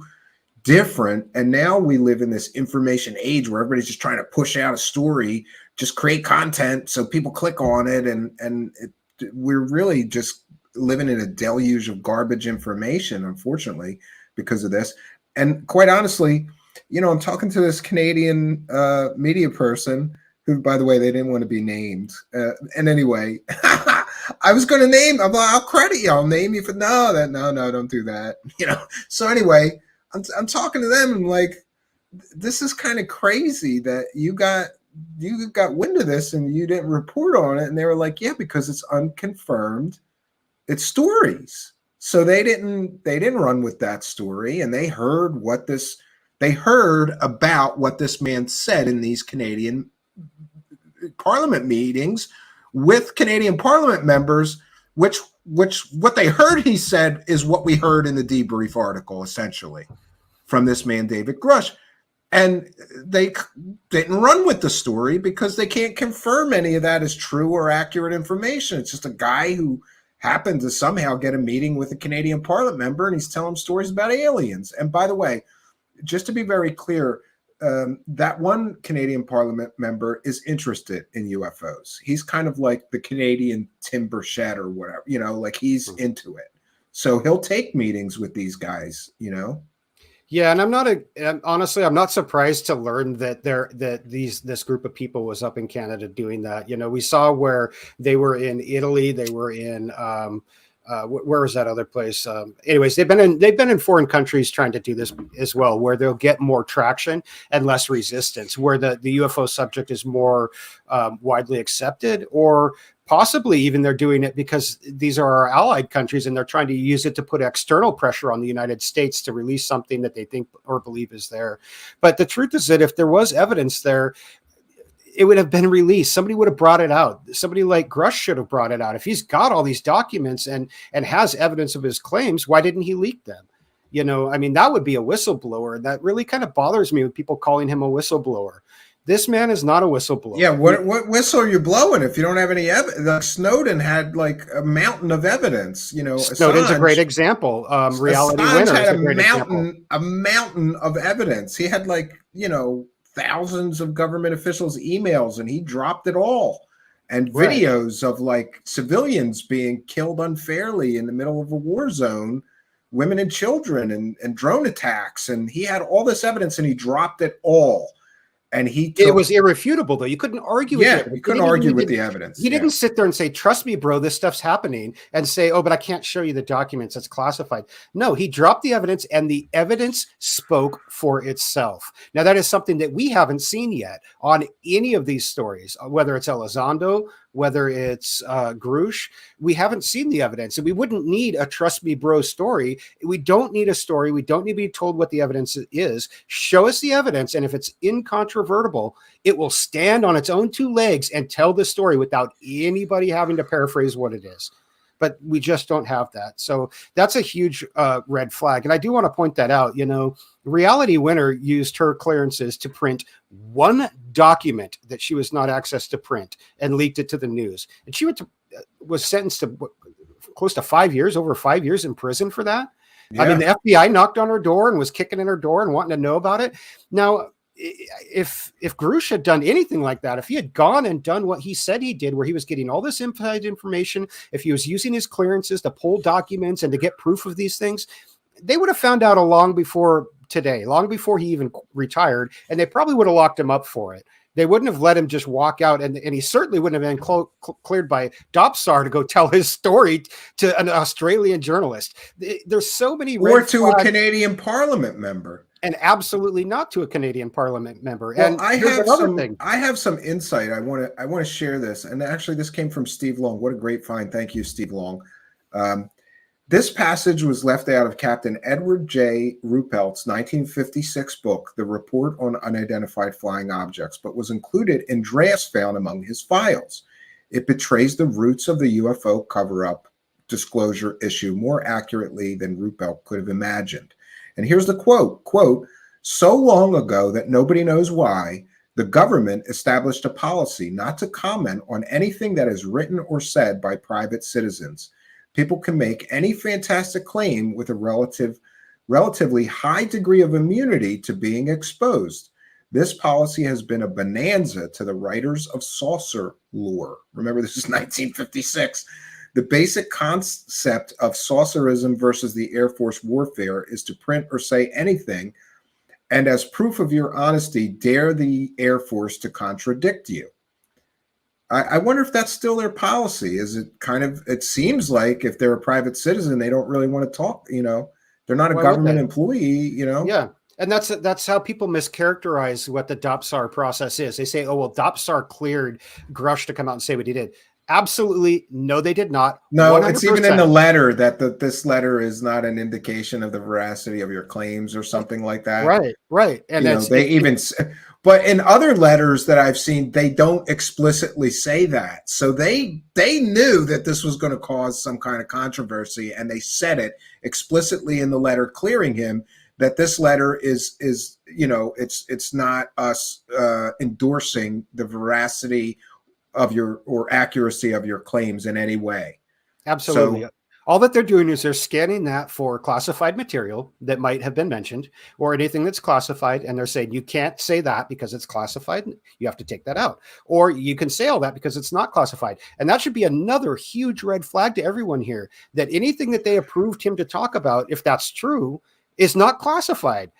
different. And now we live in this information age where everybody's just trying to push out a story, just create content so people click on it. We're really just living in a deluge of garbage information, unfortunately, because of this. And quite honestly, I'm talking to this Canadian media person who, by the way, they didn't want to be named. And anyway, I was going to name, I'll credit you. I'll name you for, no, don't do that. So anyway, I'm talking to them and like, this is kind of crazy that you got wind of this and you didn't report on it. And they were like, yeah, because it's unconfirmed. It's stories. So they didn't run with that story, and they heard about what this man said in these Canadian Parliament meetings with Canadian Parliament members, which what they heard he said is what we heard in the debrief article, essentially, from this man, David Grush. And they didn't run with the story because they can't confirm any of that as true or accurate information. It's just a guy who happened to somehow get a meeting with a Canadian Parliament member, and he's telling stories about aliens. And by the way, just to be very clear, that one Canadian Parliament member is interested in UFOs. He's kind of like the Canadian Tim Burchett or whatever, like he's into it. So he'll take meetings with these guys, Yeah, and honestly, I'm not surprised to learn that this group of people was up in Canada doing that. We saw where they were in Italy, they were in where was that other place? Anyways, they've been in foreign countries trying to do this as well, where they'll get more traction and less resistance, where the UFO subject is more widely accepted, or possibly even they're doing it because these are our allied countries and they're trying to use it to put external pressure on the United States to release something that they think or believe is there. But the truth is that if there was evidence there, it would have been released. Somebody would have brought it out. Somebody like Grush should have brought it out. If he's got all these documents and has evidence of his claims, why didn't he leak them? That would be a whistleblower. That really kind of bothers me with people calling him a whistleblower. This man is not a whistleblower. Yeah, what whistle are you blowing if you don't have any evidence? Like Snowden had like a mountain of evidence. Snowden's Assange, a great example. Reality Assange Winner had is a great example. A mountain of evidence. He had thousands of government officials' emails, and he dropped it all. And videos of like civilians being killed unfairly in the middle of a war zone, women and children, and drone attacks. And he had all this evidence, and he dropped it all. And it was irrefutable, though. You couldn't argue with it. You couldn't argue with the evidence. He didn't sit there and say, trust me, bro, this stuff's happening, and say, oh, but I can't show you the documents. It's classified. No, he dropped the evidence, and the evidence spoke for itself. Now, that is something that we haven't seen yet on any of these stories, whether it's Elizondo, whether it's Grush. We haven't seen the evidence, and we wouldn't need a trust me bro story. We don't need a story. We don't need to be told what the evidence is. Show us the evidence, and if it's incontrovertible, it will stand on its own two legs and tell the story without anybody having to paraphrase what it is. But we just don't have that. So that's a huge red flag. And I do want to point that out. Reality Winner used her clearances to print one document that she was not accessed to print and leaked it to the news. And she was sentenced to close to 5 years, over 5 years in prison for that. Yeah. The FBI knocked on her door and was kicking in her door and wanting to know about it. Now, if Grush had done anything like that, if he had gone and done what he said he did, where he was getting all this inside information, if he was using his clearances to pull documents and to get proof of these things, they would have found out long before today, long before he even retired, and they probably would have locked him up for it. They wouldn't have let him just walk out, and he certainly wouldn't have been cleared by Dopsar to go tell his story to an Australian journalist. There's so many or to a Canadian Parliament member. And absolutely not to a Canadian Parliament member. Well, and I have some insight. I want to share this. And actually, this came from Steve Long. What a great find! Thank you, Steve Long. This passage was left out of Captain Edward J. Ruppelt's 1956 book, The Report on Unidentified Flying Objects, but was included in drafts found among his files. It betrays the roots of the UFO cover-up disclosure issue more accurately than Ruppelt could have imagined. And here's the quote, so long ago that nobody knows why, the government established a policy not to comment on anything that is written or said by private citizens. People can make any fantastic claim with a relatively high degree of immunity to being exposed. This policy has been a bonanza to the writers of saucer lore. Remember, this is 1956. The basic concept of saucerism versus the Air Force warfare is to print or say anything, and as proof of your honesty, dare the Air Force to contradict you. I wonder if that's still their policy. Is it it seems like if they're a private citizen, they don't really want to talk, they're not a government employee, Yeah. And that's how people mischaracterize what the Dopsar process is. They say, oh, well, Dopsar cleared Grush to come out and say what he did. Absolutely. No, they did not. No, 100%. It's even in the letter that this letter is not an indication of the veracity of your claims or something like that. Right. And but in other letters that I've seen, they don't explicitly say that. So they knew that this was going to cause some kind of controversy, and they said it explicitly in the letter clearing him that this letter is it's not us endorsing the veracity of your or accuracy of your claims in any way. Absolutely. All that they're doing is they're scanning that for classified material that might have been mentioned or anything that's classified. And they're saying, you can't say that because it's classified. You have to take that out. Or you can say all that because it's not classified. And that should be another huge red flag to everyone here, that anything that they approved him to talk about, if that's true, is not classified.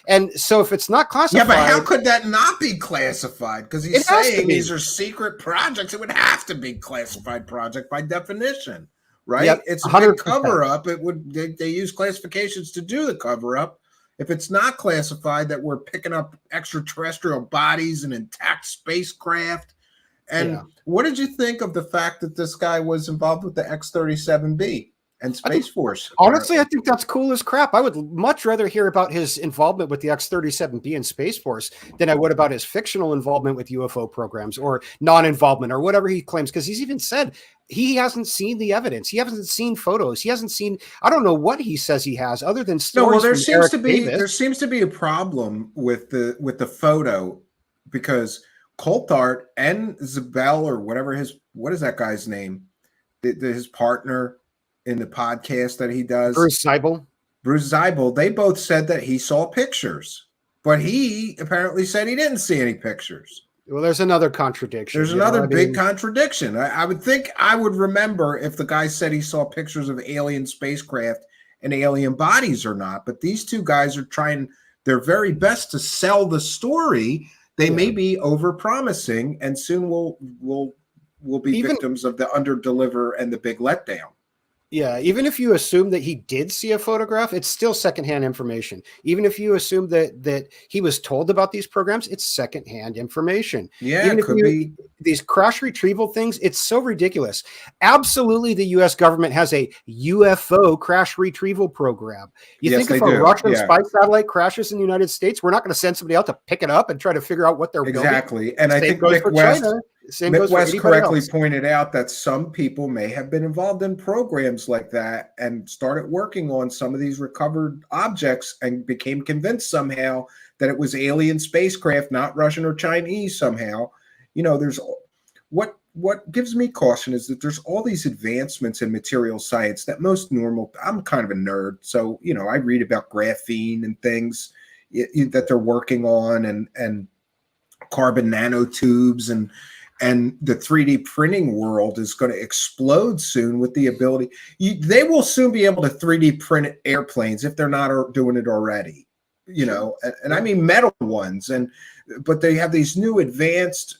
And so if it's not classified, yeah, but how could that not be classified? Because he's saying these are secret projects. It would have to be classified project by definition, right? Yep, it's a 100%. big cover up. It would they use classifications to do the cover up. If it's not classified, that we're picking up extraterrestrial bodies and intact spacecraft. And what did you think of the fact that this guy was involved with the X-37B? And Space Force. Honestly, I think that's cool as crap. I would much rather hear about his involvement with the X-37B and Space Force than I would about his fictional involvement with UFO programs or non-involvement or whatever he claims. Because he's even said he hasn't seen the evidence. He hasn't seen photos. He hasn't seen. I don't know what he says he has other than stories. No, well, there seems to be a problem with the photo, because Coulthard and Zabel, or what is that guy's name? His partner in the podcast that he does, Bruce Seibel, they both said that he saw pictures, but he apparently said he didn't see any pictures. Well, there's another contradiction. There's another big contradiction. I would think I would remember if the guy said he saw pictures of alien spacecraft and alien bodies or not, but these two guys are trying their very best to sell the story. They may be over-promising, and soon we'll be victims of the under-deliver and the big letdown. Yeah, even if you assume that he did see a photograph, it's still secondhand information. Even if you assume that he was told about these programs, it's secondhand information. Yeah, even it could be. These crash retrieval things, it's so ridiculous. Absolutely, the U.S. government has a UFO crash retrieval program. You think if a Russian spy satellite crashes in the United States, we're not going to send somebody out to pick it up and try to figure out what they're building? Exactly, and I think Mick West correctly pointed out that some people may have been involved in programs like that and started working on some of these recovered objects and became convinced somehow that it was alien spacecraft, not Russian or Chinese somehow. You know, there's what gives me caution is that there's all these advancements in material science that I'm kind of a nerd, so you know, I read about graphene and things that they're working on, and carbon nanotubes, and the 3D printing world is going to explode soon with the ability. They will soon be able to 3D print airplanes if they're not doing it already, you know, and I mean metal ones. But they have these new advanced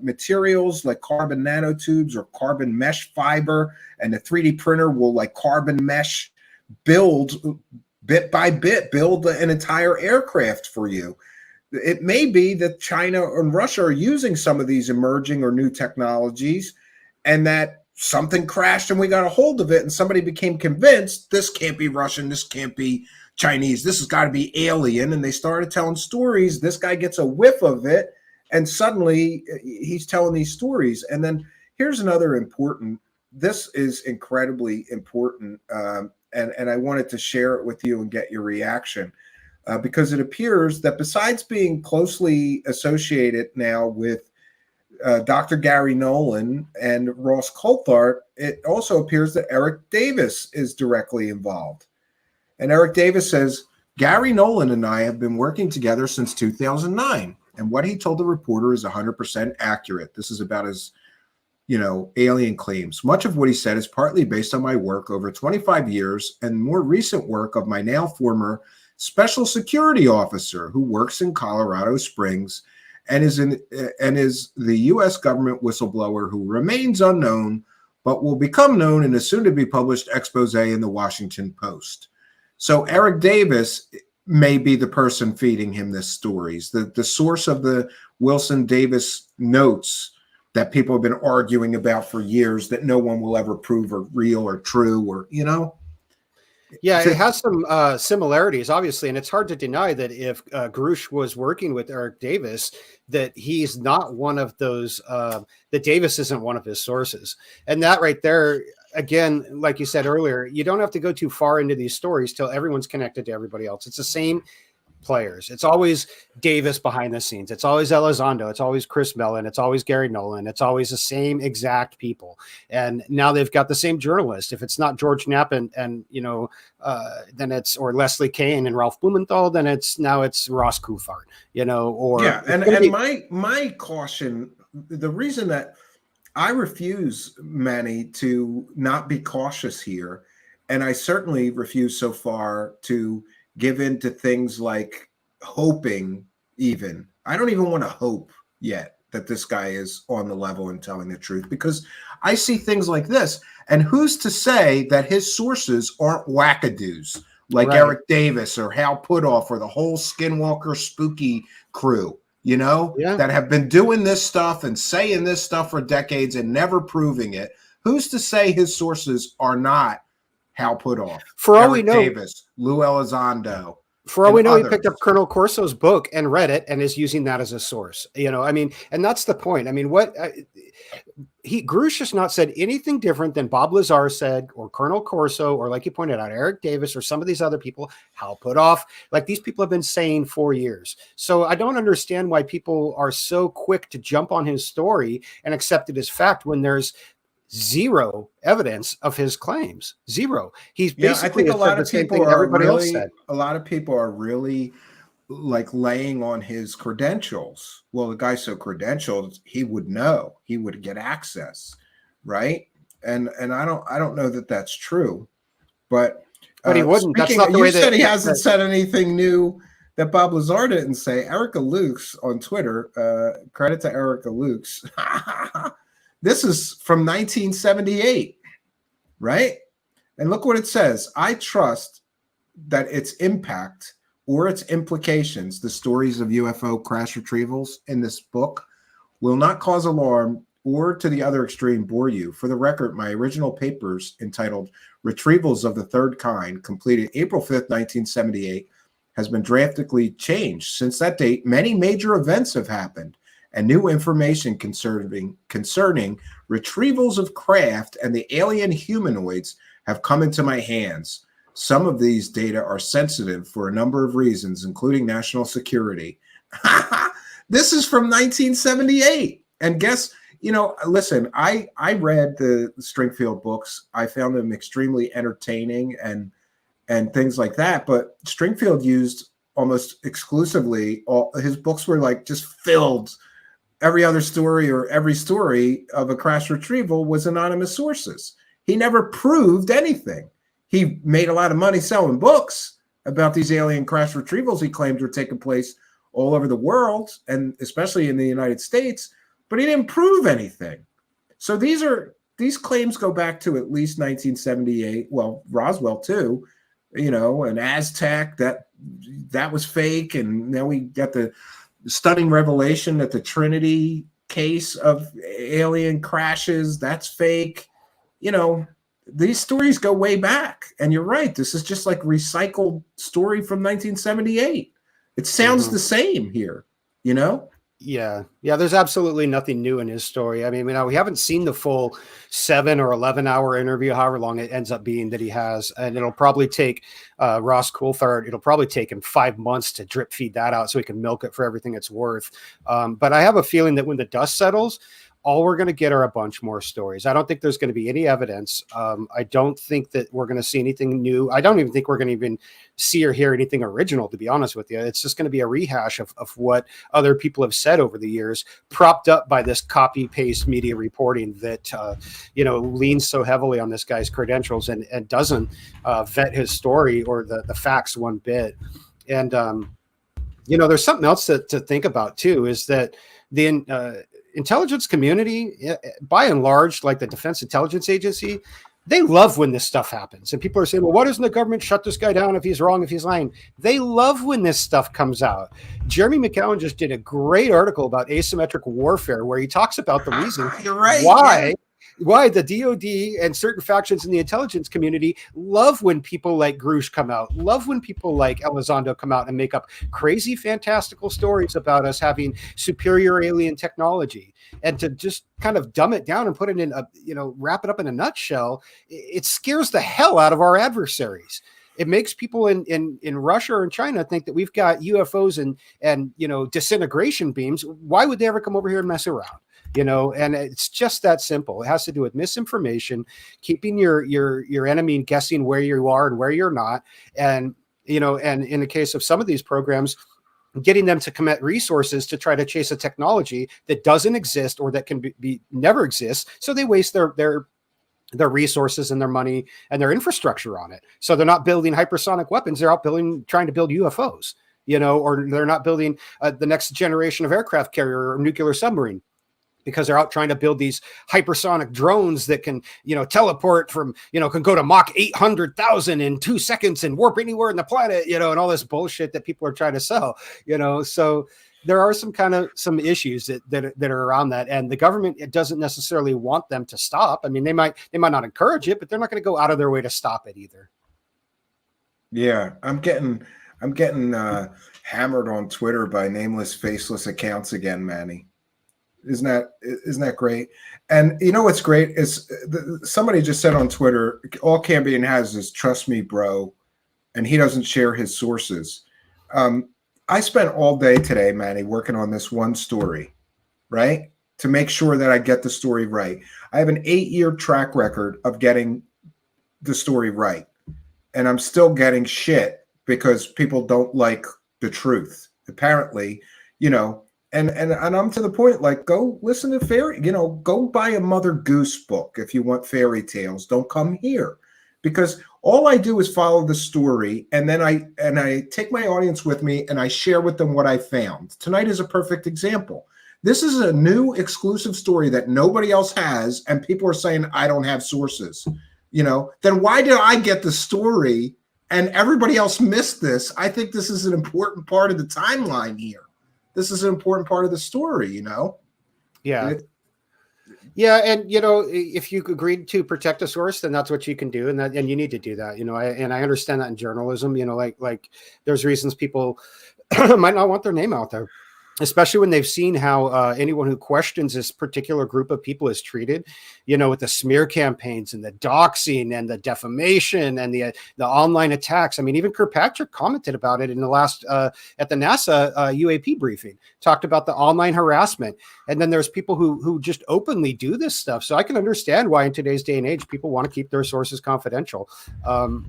materials like carbon nanotubes or carbon mesh fiber, and the 3D printer will, like carbon mesh, build bit by bit, build an entire aircraft for you. It may be that China and Russia are using some of these emerging or new technologies, and that something crashed and we got a hold of it, and somebody became convinced this can't be Russian, this can't be Chinese, this has got to be alien, and they started telling stories. This guy gets a whiff of it, and suddenly he's telling these stories. And then here's another important, this is incredibly important, and I wanted to share it with you and get your reaction. Because it appears that besides being closely associated now with Dr. Gary Nolan and Ross Coulthard, it also appears that Eric Davis is directly involved. And Eric Davis says, Gary Nolan and I have been working together since 2009. And what he told the reporter is 100% accurate. This is about his, alien claims. Much of what he said is partly based on my work over 25 years and more recent work of my now former special security officer who works in Colorado Springs and is the U.S. government whistleblower who remains unknown, but will become known in a soon-to-be-published expose in the Washington Post. So Eric Davis may be the person feeding him this stories, the source of the Wilson Davis notes that people have been arguing about for years that no one will ever prove are real or true, or, Yeah, it has some similarities, obviously, and it's hard to deny that if Grush was working with Eric Davis, that he's not one of those, that Davis isn't one of his sources. And that right there, again, like you said earlier, you don't have to go too far into these stories till everyone's connected to everybody else. It's the same players. It's always Davis behind the scenes. It's always Elizondo. It's always Chris Mellon. It's always Gary Nolan. It's always the same exact people. And now they've got the same journalist. If it's not George Knapp and then it's, or Leslie Kane and Ralph Blumenthal, then it's Ross Coulthard, or yeah. And my caution, the reason that I refuse, Manny, to not be cautious here, and I certainly refuse so far to give in to things like hoping even. I don't even want to hope yet that this guy is on the level and telling the truth, because I see things like this. And who's to say that his sources aren't wackadoos like right. Eric Davis or Hal Puthoff or the whole Skinwalker spooky crew, that have been doing this stuff and saying this stuff for decades and never proving it. Who's to say his sources are not Hal Puthoff, for all Eric we know, Davis, Lou Elizondo? For all we know, he picked up Colonel Corso's book and read it and is using that as a source. And that's the point. Grush has not said anything different than Bob Lazar said, or Colonel Corso, or like you pointed out, Eric Davis, or some of these other people, Hal Puthoff, like these people have been saying for years. So I don't understand why people are so quick to jump on his story and accept it as fact when there's zero evidence of his claims. Zero. He's basically I think a lot of people are really like laying on his credentials. Well, the guy's so credentialed, he would know, he would get access, right? And I don't know that that's true, but he wouldn't. That's not the way that he hasn't said anything new that Bob Lazar didn't say. Erica Lukes on Twitter, credit to Erica Lukes. This is from 1978, right? And look what it says. I trust that its impact or its implications, the stories of UFO crash retrievals in this book, will not cause alarm or, to the other extreme, bore you. For the record, my original papers entitled Retrievals of the Third Kind, completed April 5th, 1978, has been drastically changed. Since that date, many major events have happened, and new information concerning retrievals of craft and the alien humanoids have come into my hands. Some of these data are sensitive for a number of reasons, including national security. This is from 1978. And guess, listen, I read the Stringfield books. I found them extremely entertaining and things like that. But Stringfield used almost exclusively, his books were like just filled. Every other story or every story of a crash retrieval was anonymous sources. He never proved anything. He made a lot of money selling books about these alien crash retrievals he claimed were taking place all over the world, and especially in the United States, but he didn't prove anything. So these claims go back to at least 1978. Well, Roswell too, and Aztec, that was fake. And now we got the stunning revelation that the Trinity case of alien crashes, that's fake. These stories go way back. And you're right. This is just like recycled story from 1978. It sounds the same here, Yeah. There's absolutely nothing new in his story. We haven't seen the full 7 or 11 hour interview, however long it ends up being that he has. And it'll probably take Ross Coulthard, it'll probably take him 5 months to drip feed that out so he can milk it for everything it's worth. But I have a feeling that when the dust settles, all we're going to get are a bunch more stories. I don't think there's going to be any evidence. I don't think that we're going to see anything new. I don't even think we're going to even see or hear anything original, to be honest with you. It's just going to be a rehash of what other people have said over the years, propped up by this copy-paste media reporting that, leans so heavily on this guy's credentials and doesn't vet his story or the facts one bit. And, there's something else to think about, too, is that the intelligence community, by and large, like the Defense Intelligence Agency, they love when this stuff happens. And people are saying, well, why doesn't the government shut this guy down if he's wrong, if he's lying? They love when this stuff comes out. Jeremy McCowan just did a great article about asymmetric warfare where he talks about the reason why the DOD and certain factions in the intelligence community love when people like Grush come out, love when people like Elizondo come out and make up crazy, fantastical stories about us having superior alien technology. And to just kind of dumb it down and put it in wrap it up in a nutshell, it scares the hell out of our adversaries. it makes people in Russia or in China think that we've got UFOs and disintegration beams. Why would they ever come over here and mess around? And it's just that simple. It has to do with misinformation, keeping your enemy guessing where you are and where you're not. And, and in the case of some of these programs, getting them to commit resources to try to chase a technology that doesn't exist or that can be never exists. So they waste their resources and their money and their infrastructure on it. So they're not building hypersonic weapons. They're out trying to build UFOs, or they're not building the next generation of aircraft carrier or nuclear submarine, because they're out trying to build these hypersonic drones that can, teleport from, can go to Mach 800,000 in 2 seconds and warp anywhere in the planet, and all this bullshit that people are trying to sell, so there are some issues that are around that. And the government, it doesn't necessarily want them to stop. I mean, they might not encourage it, but they're not going to go out of their way to stop it either. Yeah. I'm getting hammered on Twitter by nameless, faceless accounts again, Manny. Isn't that great? And what's great is somebody just said on Twitter, all Cambion has is trust me, bro. And he doesn't share his sources. I spent all day today, Manny, working on this one story, right? To make sure that I get the story right. I have an 8-year track record of getting the story right. And I'm still getting shit because people don't like the truth. Apparently, and I'm to the point, like, go listen to go buy a Mother Goose book if you want fairy tales. Don't come here, because all I do is follow the story, and then I take my audience with me and I share with them what I found. Tonight is a perfect example. This is a new exclusive story that nobody else has, and people are saying I don't have sources. Then why did I get the story and everybody else missed this? I think this is an important part of the timeline here. This is an important part of the story, Yeah. Yeah. And, if you agreed to protect a source, then that's what you can do. And you need to do that, I understand that in journalism, like there's reasons people might not want their name out there, especially when they've seen how anyone who questions this particular group of people is treated, with the smear campaigns and the doxing and the defamation and the online attacks. I mean, even Kirkpatrick commented about it in the last at the NASA UAP briefing, talked about the online harassment. And then there's people who just openly do this stuff. So I can understand why in today's day and age, people want to keep their sources confidential, and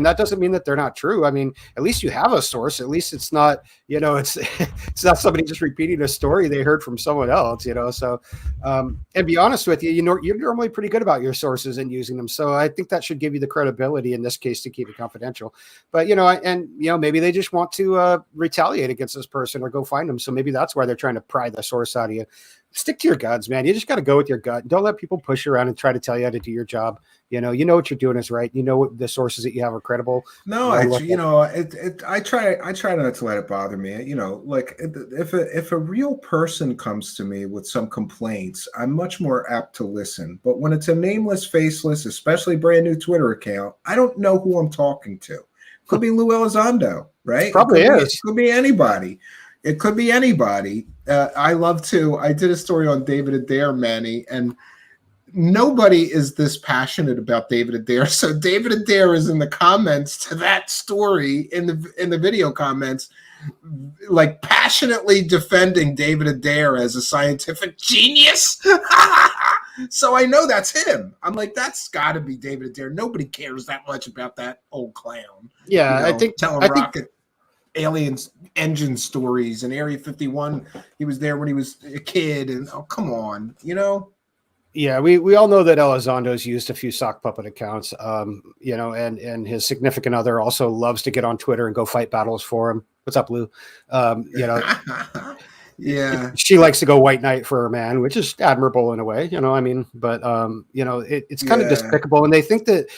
that doesn't mean that they're not true. I mean, at least you have a source. At least it's not, it's not somebody just repeating a story they heard from someone else, so and be honest with you, you're normally pretty good about your sources and using them, so I think that should give you the credibility in this case to keep it confidential. But maybe they just want to retaliate against this person or go find them, so maybe that's why they're trying to pry the source out of you. Stick to your guns, man. You just got to go with your gut. Don't let people push you around and try to tell you how to do your job. You know what you're doing is right. What the sources that you have are credible. No, I try not to let it bother me. Like if a real person comes to me with some complaints, I'm much more apt to listen. But when it's a nameless, faceless, especially brand new Twitter account, I don't know who I'm talking to. Could be Lou Elizondo, right? Probably is. It could be anybody. It could be anybody. I did a story on David Adair, Manny, and nobody is this passionate about David Adair. So David Adair is in the comments to that story in the video comments, like passionately defending David Adair as a scientific genius. So I know that's him. I'm like, that's got to be David Adair. Nobody cares that much about that old clown. Yeah, I think aliens engine stories and Area 51. He was there when he was a kid, and come on, Yeah, we all know that Elizondo's used a few sock puppet accounts, and his significant other also loves to get on Twitter and go fight battles for him. What's up, Lou? Yeah, she likes to go white knight for her man, which is admirable in a way, but it's kind of despicable. And they think that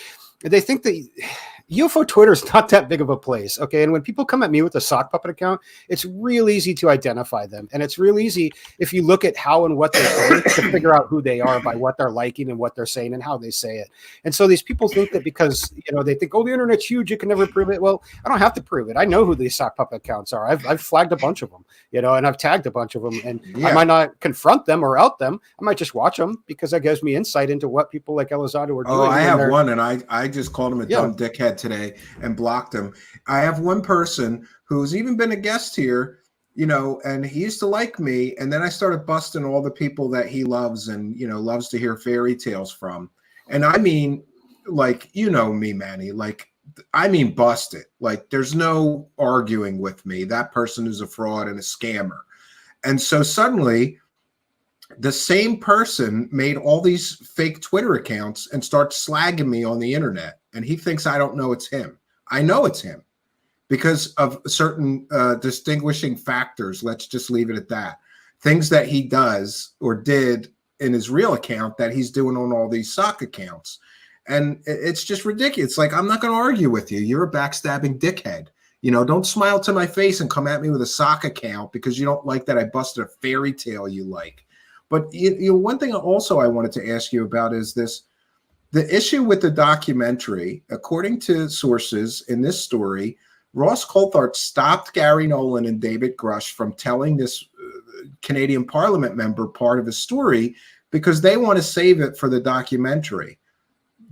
UFO Twitter is not that big of a place, okay? And when people come at me with a sock puppet account, it's real easy to identify them. And it's real easy, if you look at how and what they say, to figure out who they are by what they're liking and what they're saying and how they say it. And so these people think that because, they think, oh, the internet's huge, you can never prove it. Well, I don't have to prove it. I know who these sock puppet accounts are. I've flagged a bunch of them, and I've tagged a bunch of them. And I might not confront them or out them. I might just watch them because that gives me insight into what people like Elizondo are doing. Oh, I have one, and I just called him a dumb dickhead dickhead today and blocked him. I have one person who's even been a guest here, you know, and he used to like me. And then I started busting all the people that he loves and, you know, loves to hear fairy tales from. And I mean, like, you know me, Manny, like, I mean, bust it. Like, there's no arguing with me. That person is a fraud and a scammer. And so suddenly the same person made all these fake Twitter accounts and starts slagging me on the internet. And he thinks I don't know it's him. I know it's him because of certain distinguishing factors. Let's just leave it at that. Things that he does or did in his real account that he's doing on all these sock accounts. And it's just ridiculous. Like, I'm not going to argue with you. You're a backstabbing dickhead. You know, don't smile to my face and come at me with a sock account because you don't like that I busted a fairy tale you like. But you know, one thing also I wanted to ask you about is this. The issue with the documentary, according to sources in this story, Ross Coulthart stopped Gary Nolan and David Grush from telling this Canadian Parliament member part of his story because they want to save it for the documentary.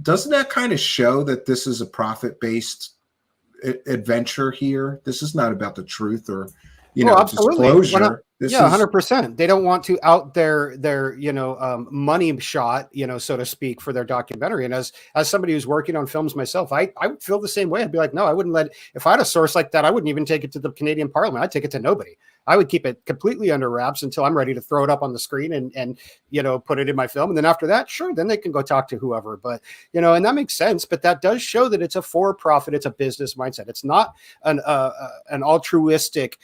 Doesn't that kind of show that this is a profit-based adventure here? This is not about the truth or, you know, disclosure. This yeah, 100%. They don't want to out their money shot, you know, so to speak, for their documentary. And as somebody who's working on films myself, I would feel the same way. I'd be like, no, I wouldn't if I had a source like that, I wouldn't even take it to the Canadian Parliament. I'd take it to nobody. I would keep it completely under wraps until I'm ready to throw it up on the screen and you know, put it in my film. And then after that, sure, then they can go talk to whoever. But, you know, and that makes sense. But that does show that it's a for-profit, it's a business mindset. It's not an altruistic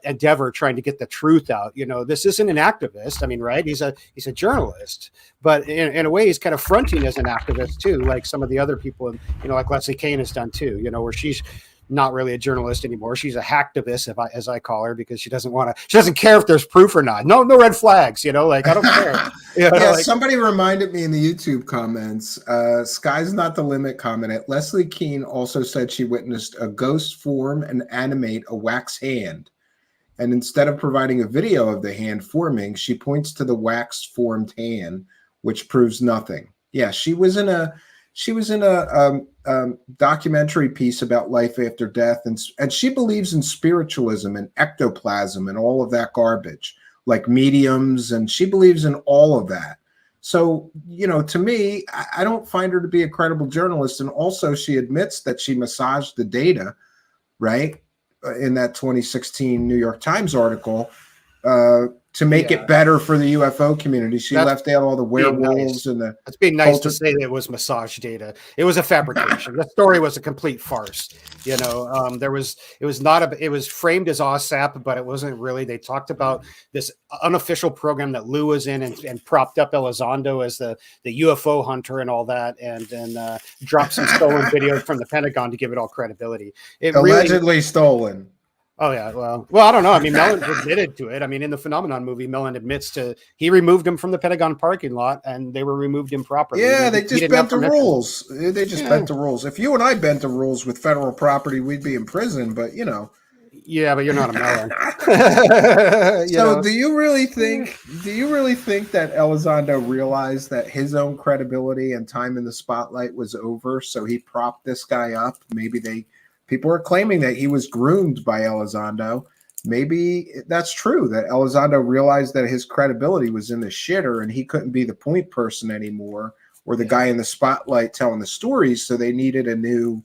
endeavor trying to get the truth out. You know, this isn't an activist. I mean, right? He's a journalist, but in a way, he's kind of fronting as an activist too, like some of the other people, you know, like Leslie Kane has done too. You know, where she's not really a journalist anymore. She's a hacktivist, as I call her, because she doesn't care if there's proof or not. No red flags, you know, like I don't care. You know, yeah, like, somebody reminded me in the YouTube comments, Sky's Not the Limit commented, Leslie Keane also said she witnessed a ghost form and animate a wax hand. And instead of providing a video of the hand forming, she points to the wax formed hand, which proves nothing. Yeah, she was in a documentary piece about life after death, and she believes in spiritualism and ectoplasm and all of that garbage, like mediums, and she believes in all of that. So, you know, to me, I don't find her to be a credible journalist. And also, she admits that she massaged the data, right, in that 2016 New York Times article to make it better for the UFO community. She left out all the werewolves and the. It's being nice to say that it was massage data. It was a fabrication. The story was a complete farce. You know, it was framed as OSAP, but it wasn't really. They talked about this unofficial program that Lou was in and propped up Elizondo as the UFO hunter and all that, and then dropped some stolen video from the Pentagon to give it all credibility. It allegedly stolen. Oh yeah, well, I don't know. I mean, Mellon admitted to it. I mean, in the Phenomenon movie, Mellon admits he removed him from the Pentagon parking lot, and they were removed improperly. Yeah, they just bent the rules. They just bent the rules. If you and I bent the rules with federal property, we'd be in prison. But you know. Yeah, but you're not a Mellon. So, do you really think that Elizondo realized that his own credibility and time in the spotlight was over? So he propped this guy up. People are claiming that he was groomed by Elizondo. Maybe that's true, that Elizondo realized that his credibility was in the shitter and he couldn't be the point person anymore or the guy in the spotlight telling the stories. So they needed a new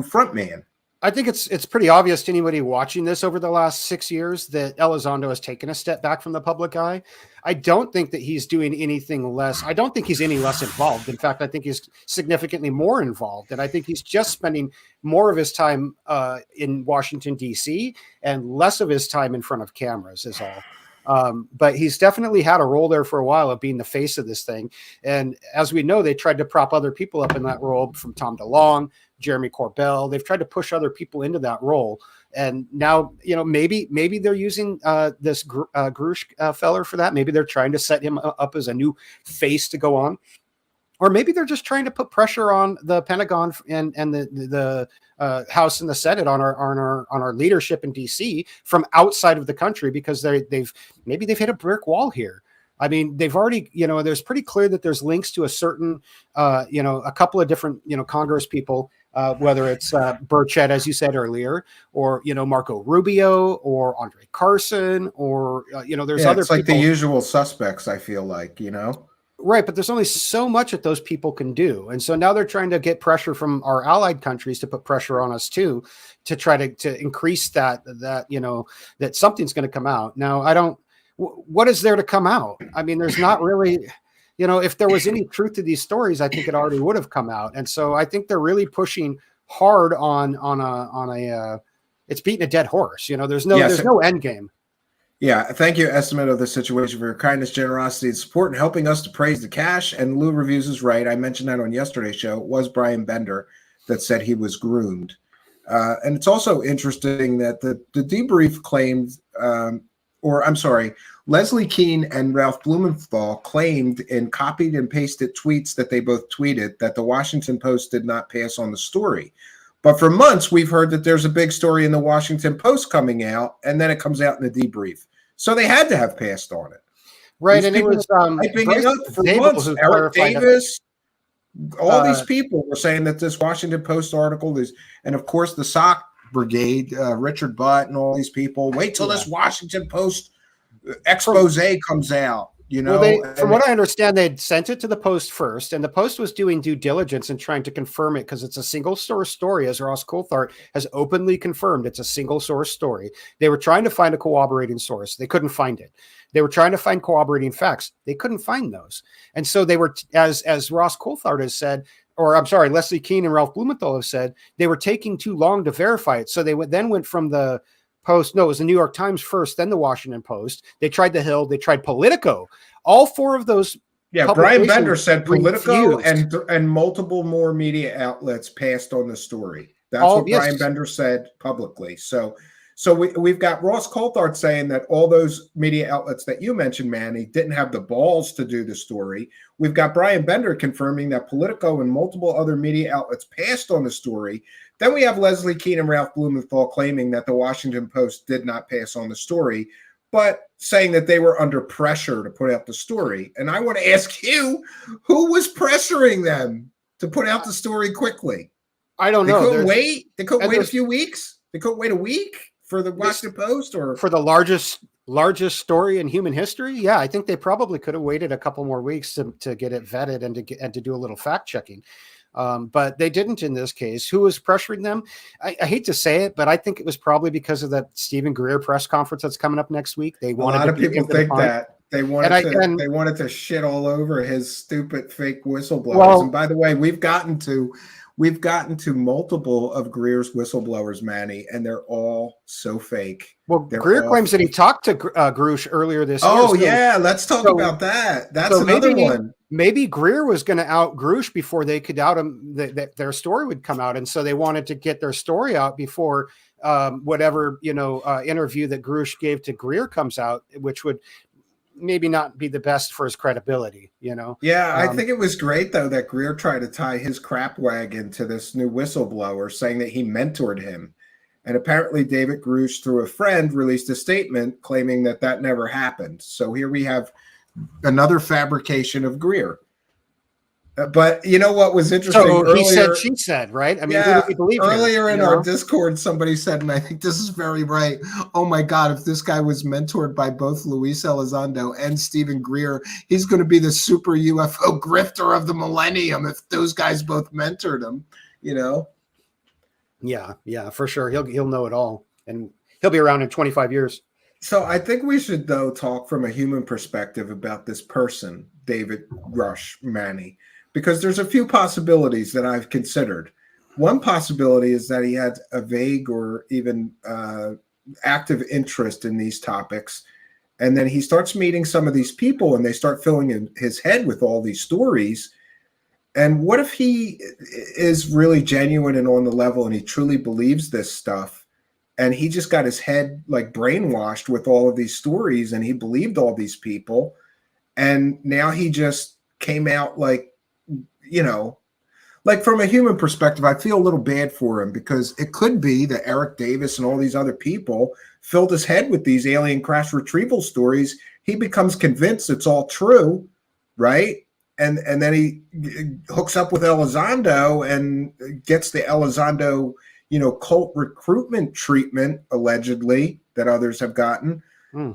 front man. I think it's pretty obvious to anybody watching this over the last 6 years that Elizondo has taken a step back from the public eye. I don't think that he's doing anything less. I don't think he's any less involved. In fact, I think he's significantly more involved. And I think he's just spending more of his time in Washington, D.C. and less of his time in front of cameras is all. But he's definitely had a role there for a while of being the face of this thing. And as we know, they tried to prop other people up in that role, from Tom DeLonge, Jeremy Corbell. They've tried to push other people into that role. And now, you know, maybe they're using this Grush feller for that. Maybe they're trying to set him up as a new face to go on. Or maybe they're just trying to put pressure on the Pentagon and the House and the Senate on our leadership in DC from outside of the country, because they've hit a brick wall here. I mean, they've already, there's pretty clear that there's links to a certain, a couple of different, Congress people, whether it's Burchett, as you said earlier, or, Marco Rubio or Andre Carson, or, there's other it's like people. the usual suspects, I feel like, Right, but there's only so much that those people can do. And so now they're trying to get pressure from our allied countries to put pressure on us too, to try to increase that something's going to come out. Now, what is there to come out? I mean, there's not really, if there was any truth to these stories, I think it already would have come out. And so I think they're really pushing hard on a it's beating a dead horse. There's no end game. Yeah, thank you, Estimate of the Situation, for your kindness, generosity, and support in helping us to praise the cash. And Lou Reviews is right. I mentioned that on yesterday's show. It was Brian Bender that said he was groomed. And it's also interesting that the debrief claimed, Leslie Keene and Ralph Blumenthal claimed in copied and pasted tweets that they both tweeted that the Washington Post did not pass on the story. But for months, we've heard that there's a big story in the Washington Post coming out, and then it comes out in the debrief. So they had to have passed on it. Right, These and it was it up for months. Eric Davis, all these people were saying that this Washington Post article is, and of course the Sock Brigade, Richard Butt, and all these people. Wait till this Washington Post expose comes out. From what I understand, they'd sent it to the Post first, and the Post was doing due diligence and trying to confirm it because it's a single source story, as Ross Coulthart has openly confirmed. It's a single source story. They were trying to find a corroborating source. They couldn't find it. They were trying to find corroborating facts. They couldn't find those. And so they were, as Ross Coulthart has said, Leslie Keene and Ralph Blumenthal have said, they were taking too long to verify it. So they then went from the Post. No, it was the New York Times first, then the Washington Post. They tried The Hill. They tried Politico. All four of those. Yeah, Brian Bender said Politico and multiple more media outlets passed on the story. That's what Brian Bender said publicly. So we've got Ross Coulthart saying that all those media outlets that you mentioned, Manny, didn't have the balls to do the story. We've got Brian Bender confirming that Politico and multiple other media outlets passed on the story. Then we have Leslie Keene and Ralph Blumenthal claiming that the Washington Post did not pass on the story, but saying that they were under pressure to put out the story. And I want to ask you, who was pressuring them to put out the story quickly? I don't know. They couldn't wait. They couldn't wait a few weeks. They couldn't wait a week for the Washington Post, or for the largest story in human history. Yeah, I think they probably could have waited a couple more weeks to get it vetted and to do a little fact checking. But they didn't in this case. Who was pressuring them? I hate to say it, but I think it was probably because of that Stephen Greer press conference that's coming up next week. They wanted a lot of people think that they wanted to shit all over his stupid fake whistleblowers. Well, and by the way, we've gotten to multiple of Greer's whistleblowers, Manny, and they're all so fake. Well, Greer claims that he talked to Grush earlier this year. Oh, yeah. Let's talk about that. That's another one. Maybe Greer was going to out Grush before they could out him, that their story would come out. And so they wanted to get their story out before whatever, interview that Grush gave to Greer comes out, which would maybe not be the best for his credibility, Yeah, I think it was great, though, that Greer tried to tie his crap wagon to this new whistleblower, saying that he mentored him. And apparently David Grush, through a friend, released a statement claiming that never happened. So here we have another fabrication of Greer. But you know what was interesting? So he said, she said, right? I mean, who do we believe earlier in our Discord, somebody said, and I think this is very right. Oh my God, if this guy was mentored by both Luis Elizondo and Stephen Greer, he's going to be the super UFO grifter of the millennium if those guys both mentored him, Yeah, for sure. He'll know it all, and he'll be around in 25 years. So I think we should, though, talk from a human perspective about this person, David Grush, Manny, because there's a few possibilities that I've considered. One possibility is that he had a vague or even active interest in these topics, and then he starts meeting some of these people, and they start filling in his head with all these stories. And what if he is really genuine and on the level, and he truly believes this stuff? And he just got his head like brainwashed with all of these stories, and he believed all these people. And now he just came out like from a human perspective, I feel a little bad for him, because it could be that Eric Davis and all these other people filled his head with these alien crash retrieval stories. he becomes convinced it's all true, right? And then he hooks up with Elizondo and gets the Elizondo, cult recruitment treatment, allegedly, that others have gotten.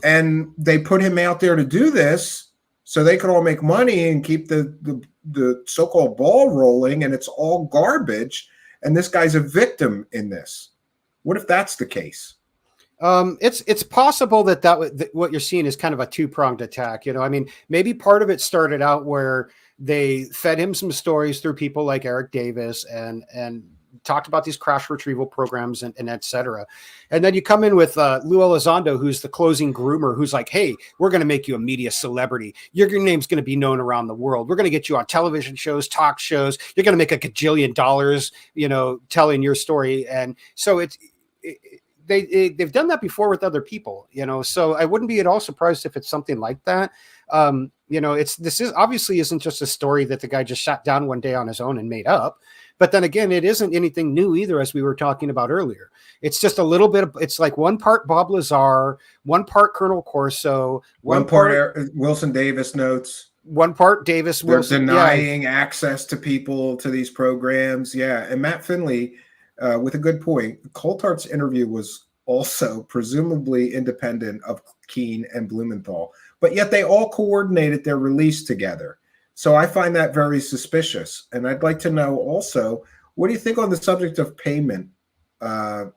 And they put him out there to do this so they could all make money and keep the so-called ball rolling, and it's all garbage. And this guy's a victim in this. What if that's the case? It's possible that what you're seeing is kind of a two-pronged attack. I mean, maybe part of it started out where they fed him some stories through people like Eric Davis and talked about these crash retrieval programs and et cetera. And then you come in with Lou Elizondo, who's the closing groomer, who's like, hey, we're going to make you a media celebrity. Your name's going to be known around the world. We're going to get you on television shows, talk shows. You're going to make a gajillion dollars, telling your story. And so they've done that before with other people, so I wouldn't be at all surprised if it's something like that. This obviously isn't just a story that the guy just sat down one day on his own and made up. But then again, it isn't anything new either, as we were talking about earlier. It's just a little bit it's like one part Bob Lazar, one part Colonel Corso, one part Wilson Davis notes, one part Davis Wilson. They're denying access to people to these programs. Yeah. And Matt Finley, with a good point, Coulthard's interview was also presumably independent of Keene and Blumenthal, but yet they all coordinated their release together. So I find that very suspicious. And I'd like to know also, what do you think on the subject of payment? Does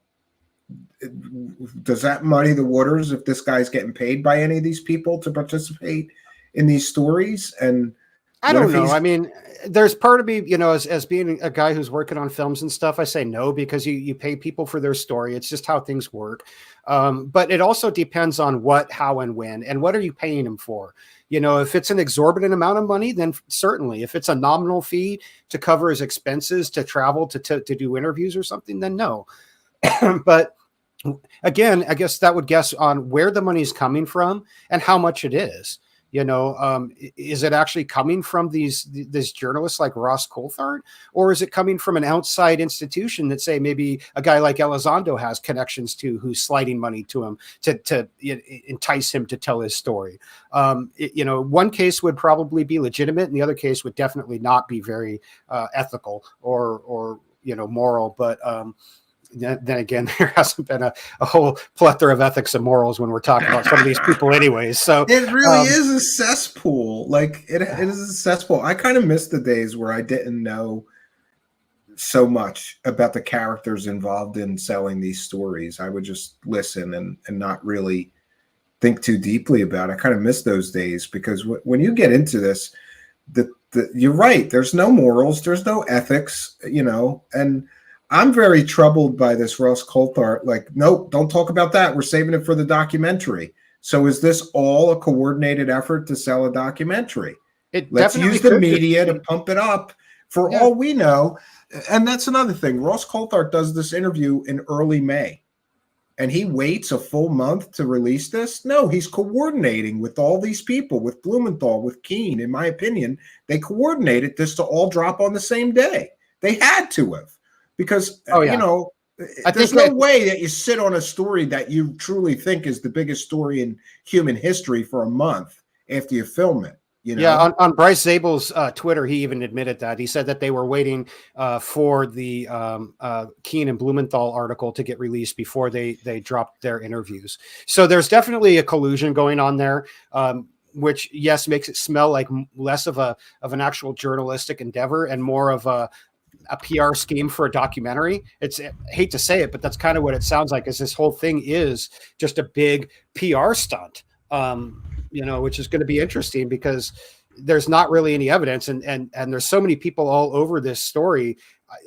that muddy the waters if this guy's getting paid by any of these people to participate in these stories? And I don't know. I mean, there's part of me, as being a guy who's working on films and stuff, I say no, because you pay people for their story. It's just how things work. But it also depends on what, how, and when, and what are you paying them for? If it's an exorbitant amount of money, then certainly. If it's a nominal fee to cover his expenses, to travel, to do interviews or something, then no. But again, I guess that would guess on where the money is coming from and how much it is. Is it actually coming from these journalists like Ross Coulthard, or is it coming from an outside institution that, say, maybe a guy like Elizondo has connections to, who's sliding money to him to entice him to tell his story? One case would probably be legitimate, and the other case would definitely not be very ethical or moral. But then again, there hasn't been a whole plethora of ethics and morals when we're talking about some of these people anyways. So it really is a cesspool. Like it is a cesspool. I kind of miss the days where I didn't know so much about the characters involved in selling these stories. I would just listen and not really think too deeply about it. I kind of miss those days, because when you get into this, you're right. There's no morals. There's no ethics, and I'm very troubled by this Ross Coulthard. Like, nope, don't talk about that. We're saving it for the documentary. So is this all a coordinated effort to sell a documentary? Let's use the media to pump it up for all we know. And that's another thing. Ross Coulthard does this interview in early May, and he waits a full month to release this. No, he's coordinating with all these people, with Blumenthal, with Keene. In my opinion, they coordinated this to all drop on the same day. They had to have. Because, there's no way that you sit on a story that you truly think is the biggest story in human history for a month after you film it. Yeah, on Bryce Zabel's Twitter, he even admitted that. He said that they were waiting for the Keene and Blumenthal article to get released before they dropped their interviews. So there's definitely a collusion going on there. Which, yes, makes it smell like less of an actual journalistic endeavor and more of a PR scheme for a documentary. I hate to say it, but that's kind of what it sounds like, is this whole thing is just a big PR stunt, which is going to be interesting because there's not really any evidence. And there's so many people all over this story.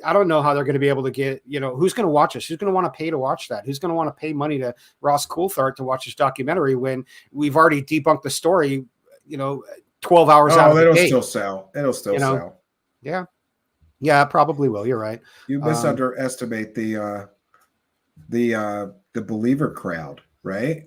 I don't know how they're going to be able to get, who's going to watch this? Who's going to want to pay to watch that? Who's going to want to pay money to Ross Coulthard to watch this documentary when we've already debunked the story, 12 hours out of the gate? It'll still sell. It'll still sell. Yeah. Yeah, it probably will. You're right. You misunderestimate the believer crowd, right?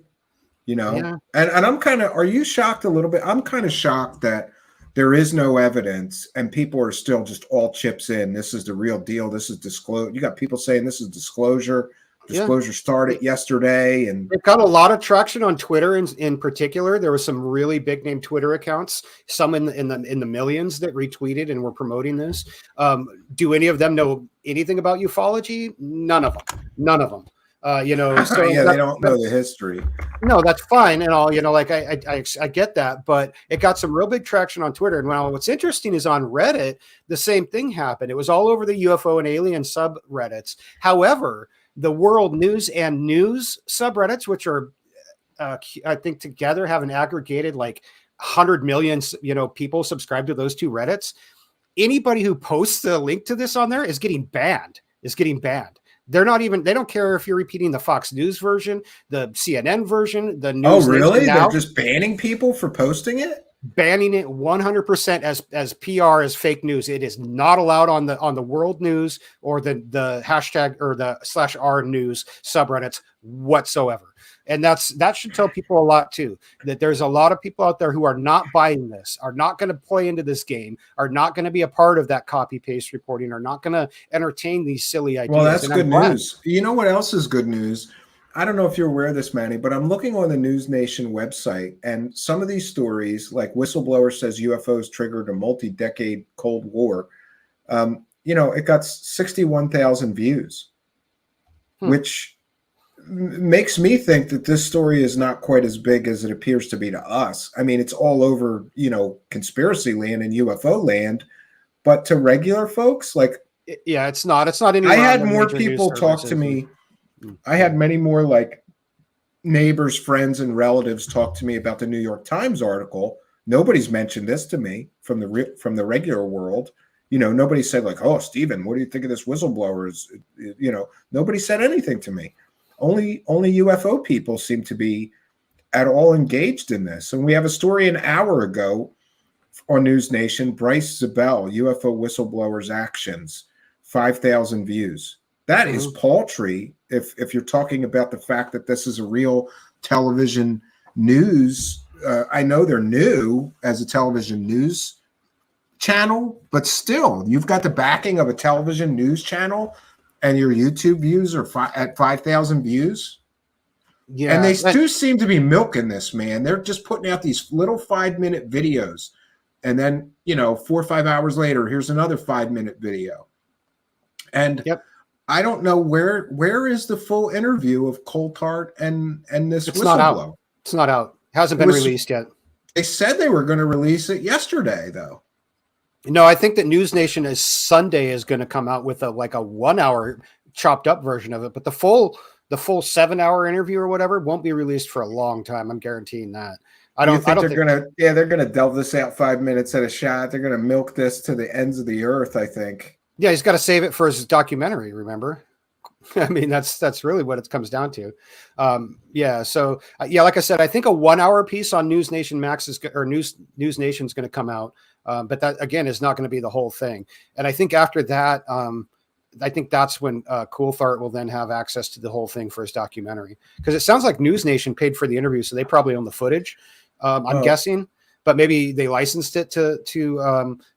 Yeah. And I'm are you shocked a little bit? I'm kind of shocked that there is no evidence and people are still just all chips in. This is the real deal. This is disclosure. You got people saying this is disclosure. disclosure started yesterday, and it got a lot of traction on Twitter in particular. There was some really big name Twitter accounts, some in the millions that retweeted and were promoting this. Do any of them know anything about ufology? None of them. So yeah, they don't know the history. No, that's fine and all. Like I get that, but it got some real big traction on Twitter. And what's interesting is on Reddit, the same thing happened. It was all over the UFO and alien subreddits. However, the world news and news subreddits, which are, I think together have an aggregated like 100 million, people subscribe to those two Reddits. Anybody who posts a link to this on there is getting banned. They don't care if you're repeating the Fox News version, the CNN version, the news. Oh, really? They're just banning people for posting it? Banning it 100% as PR, as fake news. It is not allowed on the world news or the hashtag or the /r news subreddits whatsoever. And that should tell people a lot too, that there's a lot of people out there who are not buying this, are not going to play into this game, are not going to be a part of that copy paste reporting, are not going to entertain these silly ideas. Well, that's good news. You know what else is good news? I don't know if you're aware of this, Manny, but I'm looking on the News Nation website, and some of these stories, like Whistleblower says UFOs triggered a multi-decade Cold War, it got 61,000 views, which makes me think that this story is not quite as big as it appears to be to us. I mean, it's all over, conspiracy land and UFO land, but to regular folks, like, yeah, it's not any. I had more people talk to me. I had many more like neighbors, friends, and relatives talk to me about the New York Times article. Nobody's mentioned this to me from the regular world. Nobody said like, "Oh, Stephen, what do you think of this whistleblower?" Nobody said anything to me. Only UFO people seem to be at all engaged in this. And we have a story an hour ago on News Nation. Bryce Zabel, UFO whistleblowers actions, 5,000 views. That is paltry if you're talking about the fact that this is a real television news. I know they're new as a television news channel, but still, you've got the backing of a television news channel and your YouTube views are at 5,000 views. Yeah. And they do seem to be milking this, man. They're just putting out these little 5-minute videos. And then, 4 or 5 hours later, here's another 5-minute video. And I don't know where is the full interview of Coulthard and this whistleblower. Not out. It's not out. Hasn't been released yet. They said they were going to release it yesterday, though. No, I think that News Nation Sunday is going to come out with a 1 hour chopped up version of it, but the full 7-hour interview or whatever won't be released for a long time. I'm guaranteeing that. I don't think they're gonna delve this out 5 minutes at a shot. They're gonna milk this to the ends of the earth, I think. Yeah, he's got to save it for his documentary. Remember, I mean that's really what it comes down to. So like I said, I think a 1 hour piece on News Nation Max News Nation is going to come out. But that, again, is not going to be the whole thing. And I think after that, I think that's when Coulthard will then have access to the whole thing for his documentary. Because it sounds like News Nation paid for the interview, so they probably own the footage, I'm guessing. But maybe they licensed it to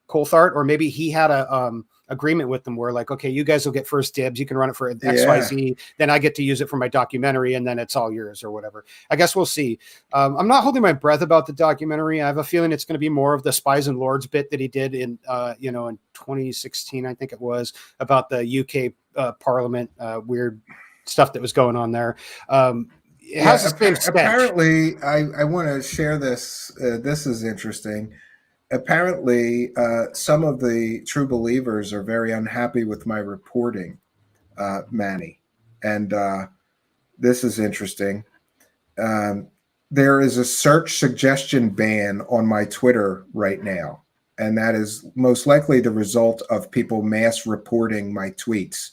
Coulthard, or maybe he had a agreement with them where, like, okay, you guys will get first dibs. You can run it for XYZ. Then I get to use it for my documentary, and then it's all yours or whatever. I guess we'll see. I'm not holding my breath about the documentary. I have a feeling it's going to be more of the Spies and Lords bit that he did in 2016, I think it was, about the UK Parliament weird stuff that was going on there. It has the same sketch. Apparently, I want to share this. This is interesting. Apparently, some of the true believers are very unhappy with my reporting, Manny. And this is interesting. There is a search suggestion ban on my Twitter right now. And that is most likely the result of people mass reporting my tweets.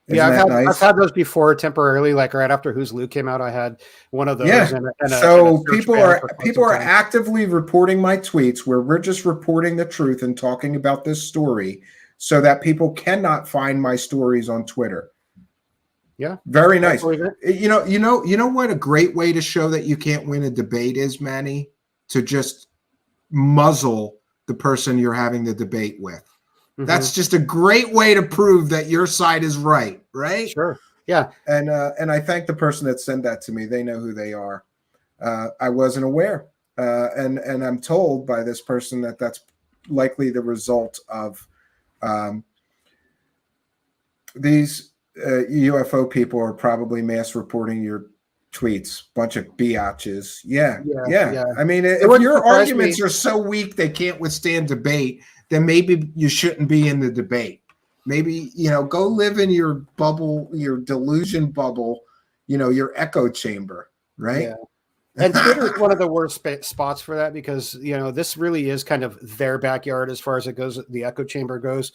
I've had those before temporarily, like right after Who's Lou came out. I had one of those. Yeah. So people are actively reporting my tweets where we're just reporting the truth and talking about this story so that people cannot find my stories on Twitter. Yeah. Very nice. You know what a great way to show that you can't win a debate is, Manny? To just muzzle the person you're having the debate with. Mm-hmm. That's just a great way to prove that your side is right, right? Sure. Yeah. And I thank the person that sent that to me. They know who they are. I wasn't aware, and I'm told by this person that that's likely the result of these UFO people are probably mass reporting your tweets. Bunch of biatches. Yeah, Yeah. yeah. Yeah. I mean, It if wouldn't your surprise me. arguments are so weak they can't withstand debate, then maybe you shouldn't be in the debate. Maybe, go live in your bubble, your delusion bubble, your echo chamber, right? Yeah. And Twitter is one of the worst spots for that, because, this really is kind of their backyard as far as it goes, the echo chamber goes.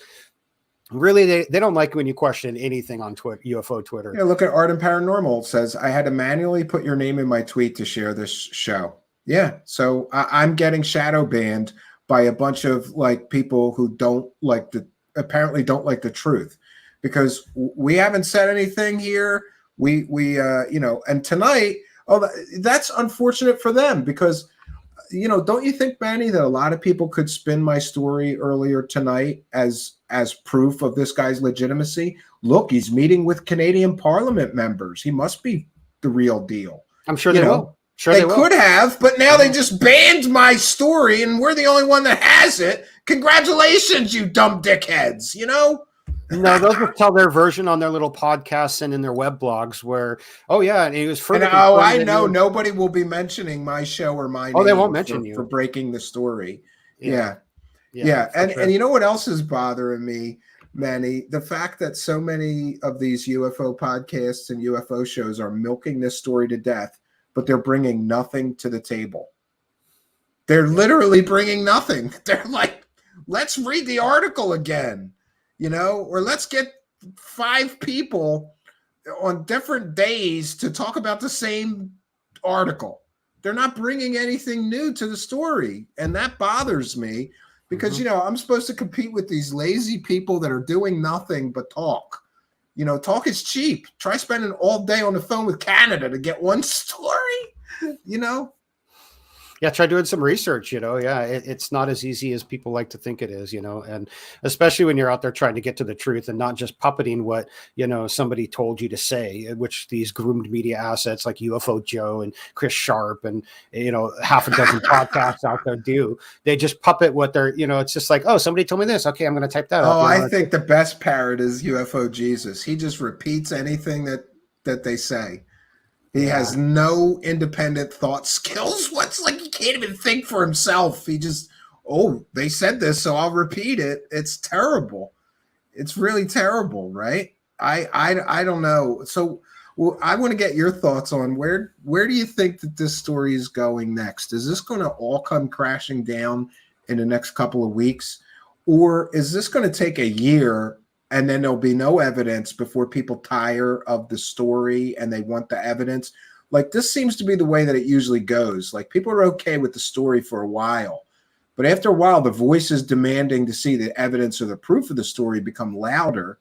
Really, they don't like when you question anything on UFO Twitter. Yeah, look at Art and Paranormal. It says, I had to manually put your name in my tweet to share this show. Yeah, so I'm getting shadow banned by a bunch of people who apparently don't like the truth, because we haven't said anything here. And tonight, that's unfortunate for them, because don't you think, Manny, that a lot of people could spin my story earlier tonight as proof of this guy's legitimacy? Look, he's meeting with Canadian Parliament members. He must be the real deal. I'm sure they will. Sure they could have, but now they just banned my story, and we're the only one that has it. Congratulations, you dumb dickheads, No, they'll just tell their version on their little podcasts and in their web blogs where, oh yeah, and he was further. I know nobody will be mentioning my show or my name. They won't mention you for breaking the story. Yeah. And sure. And you know what else is bothering me, Manny? The fact that so many of these UFO podcasts and UFO shows are milking this story to death, but they're bringing nothing to the table. They're literally bringing nothing. They're like, let's read the article again, or let's get 5 people on different days to talk about the same article. They're not bringing anything new to the story, and that bothers me, because I'm supposed to compete with these lazy people that are doing nothing but talk. Talk is cheap. Try spending all day on the phone with Canada to get one story. Yeah, try doing some research, Yeah, it's not as easy as people like to think it is, and especially when you're out there trying to get to the truth and not just puppeting what, somebody told you to say, which these groomed media assets like UFO Joe and Chris Sharp and, half a dozen podcasts out there do. They just puppet what they're, it's just like, oh, somebody told me this. Okay, I'm going to type that up. I think the best parrot is UFO Jesus. He just repeats anything that they say. He has no independent thought skills. He can't even think for himself. He just, they said this, so I'll repeat it. It's terrible. It's really terrible, right? I don't know. So I want to get your thoughts on where do you think that this story is going next? Is this going to all come crashing down in the next couple of weeks? Or is this going to take a year and then there'll be no evidence before people tire of the story and they want the evidence? This seems to be the way that it usually goes. People are okay with the story for a while, but after a while, the voices demanding to see the evidence or the proof of the story become louder,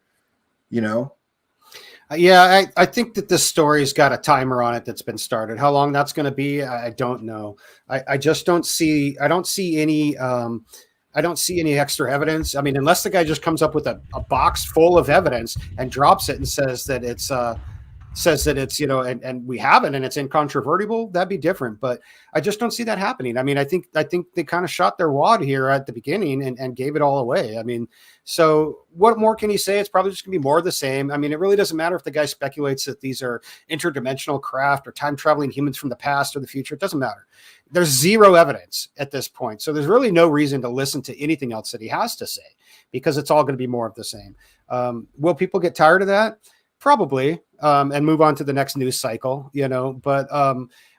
Yeah, I think that this story's got a timer on it that's been started. How long that's going to be, I don't know. I just don't see any extra evidence. I mean, unless the guy just comes up with a box full of evidence and drops it and says that it's and we have it and it's incontrovertible, that'd be different. But I just don't see that happening. I mean, I think they kind of shot their wad here at the beginning and gave it all away. I mean, so what more can you say? It's probably just gonna be more of the same. I mean, it really doesn't matter if the guy speculates that these are interdimensional craft or time traveling humans from the past or the future. It doesn't matter. There's zero evidence at this point. So there's really no reason to listen to anything else that he has to say, because it's all going to be more of the same. Will people get tired of that? Probably, and move on to the next news cycle, but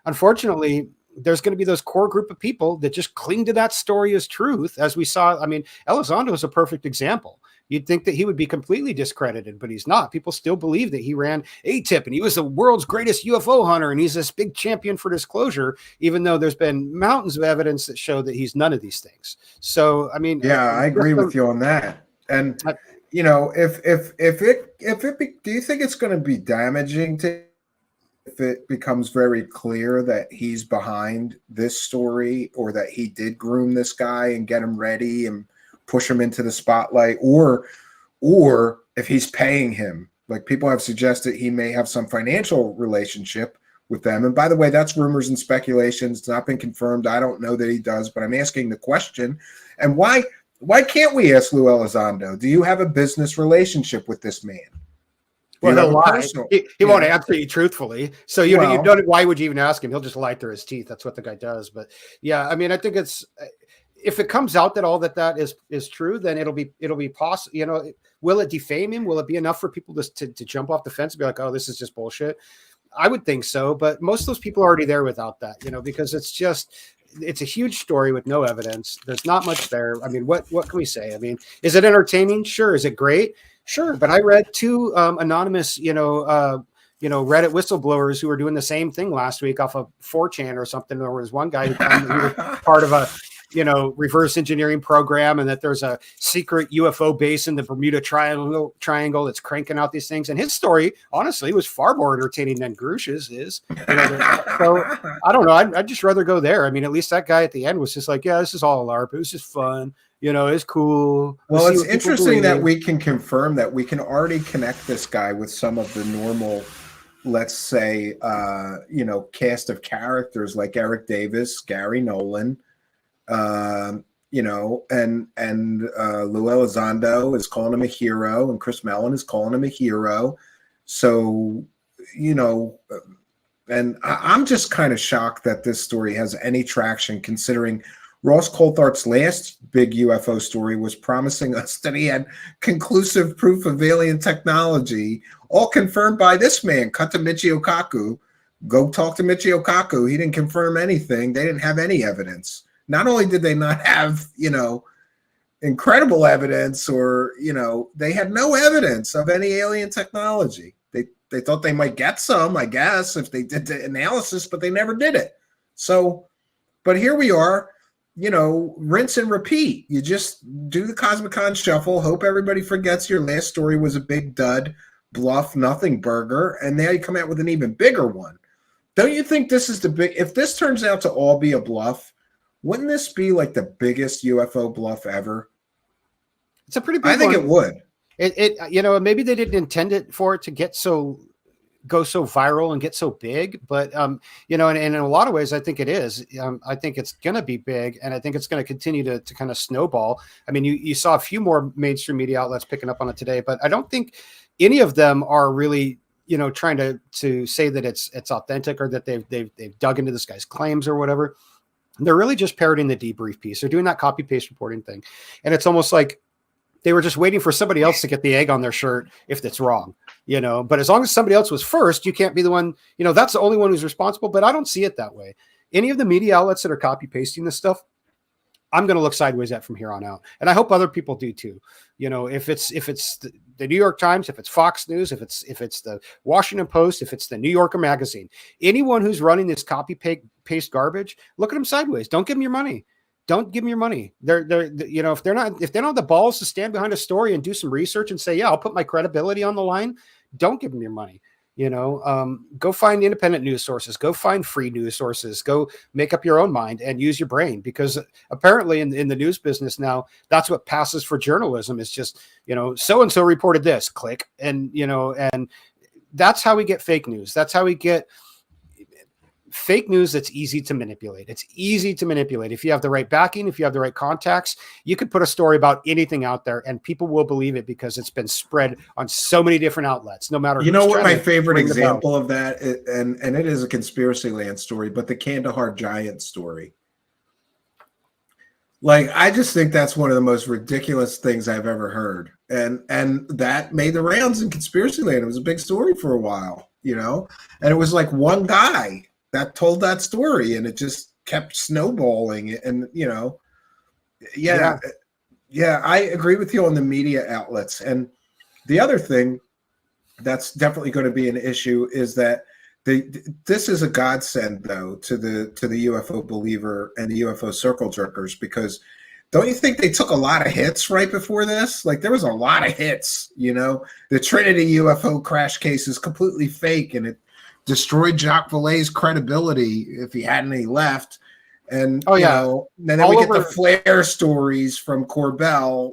unfortunately, there's going to be those core group of people that just cling to that story as truth, as we saw. I mean, Elizondo is a perfect example. You'd think that he would be completely discredited, but he's not. People still believe that he ran ATIP and he was the world's greatest UFO hunter and he's this big champion for disclosure, even though there's been mountains of evidence that show that he's none of these things. So, I mean, I agree with you on that. And do you think it's going to be damaging to if it becomes very clear that he's behind this story, or that he did groom this guy and get him ready and push him into the spotlight, or if he's paying him, Like people have suggested he may have some financial relationship with them. And by the way, that's rumors and speculations. It's not been confirmed. I don't know that he does, but I'm asking the question. And why can't we ask Lou Elizondo? Do you have a business relationship with this man? Well, he'll lie. He won't answer you truthfully. So you don't. Why would you even ask him? He'll just lie through his teeth. That's what the guy does. But yeah, I mean, I think it's, if it comes out that all that is true, then it'll be possible. You know, will it defame him? Will it be enough for people to jump off the fence and be like, oh, this is just bullshit? I would think so. But most of those people are already there without that. You know, because it's a huge story with no evidence. There's not much there. I mean, what can we say? I mean, is it entertaining? Sure. Is it great? Sure. But I read two anonymous, Reddit whistleblowers who were doing the same thing last week off of 4chan or something. There was one guy who was part of a, reverse engineering program, and that there's a secret UFO base in the Bermuda Triangle that's cranking out these things. And his story, honestly, was far more entertaining than Grush's is. So I don't know. I'd just rather go there. I mean, at least that guy at the end was just like, yeah, this is all a LARP. It was just fun. It's cool. Well, it's interesting that we can confirm that we can already connect this guy with some of the normal, let's say, cast of characters like Eric Davis, Gary Nolan, and Lou Elizondo is calling him a hero, and Chris Mellon is calling him a hero. So, and I'm just kind of shocked that this story has any traction, considering Ross Coulthardt's last big UFO story was promising us that he had conclusive proof of alien technology, all confirmed by this man. Cut to Michio Kaku. Go talk to Michio Kaku. He didn't confirm anything. They didn't have any evidence. Not only did they not have, incredible evidence, or, they had no evidence of any alien technology. They thought they might get some, I guess, if they did the analysis, but they never did it. So, but here we are. Rinse and repeat. You just do the Cosmicon shuffle, hope everybody forgets your last story was a big dud, bluff, nothing burger, and now you come out with an even bigger one. Don't you think this is if this turns out to all be a bluff, wouldn't this be like the biggest UFO bluff ever? It's a pretty big one. I think it would. Maybe they didn't intend it for it to go so viral and get so big, but and in a lot of ways I think it is. I think it's going to be big, and I think it's going to continue to kind of snowball. I mean, you saw a few more mainstream media outlets picking up on it today, but I don't think any of them are really trying to say that it's authentic, or that they've dug into this guy's claims or whatever. They're really just parroting the debrief piece. They're doing that copy paste reporting thing, and it's almost like they were just waiting for somebody else to get the egg on their shirt if it's wrong, but as long as somebody else was first, you can't be the one, that's the only one who's responsible. But I don't see it that way. Any of the media outlets that are copy pasting this stuff, I'm going to look sideways at from here on out. And I hope other people do too. If it's the New York Times, if it's Fox News, if it's the Washington Post, if it's the New Yorker magazine, anyone who's running this copy paste garbage, look at them sideways. Don't give them your money. Don't give them your money. If they don't have the balls to stand behind a story and do some research and say, yeah, I'll put my credibility on the line, don't give them your money. Go find independent news sources, go find free news sources, go make up your own mind and use your brain, because apparently in the news business now, that's what passes for journalism. Is just, so-and-so reported this, click. And that's how we get fake news. That's how we get fake news that's easy to manipulate. It's easy to manipulate. If you have the right backing, if you have the right contacts, you could put a story about anything out there and people will believe it, because it's been spread on so many different outlets, no matter. What my favorite example of that is, and it is a conspiracy land story, but the Kandahar Giant story. Like, I just think that's one of the most ridiculous things I've ever heard. And that made the rounds in conspiracy land. It was a big story for a while, and it was like one guy that told that story, and it just kept snowballing. And, I agree with you on the media outlets. And the other thing that's definitely going to be an issue is that this is a godsend, though, to the UFO believer and the UFO circle jerkers, because don't you think they took a lot of hits right before this? Like, there was a lot of hits, the Trinity UFO crash case is completely fake, and it destroyed Jacques Vallée's credibility if he had any left. And, and then we get the flare stories from Corbell.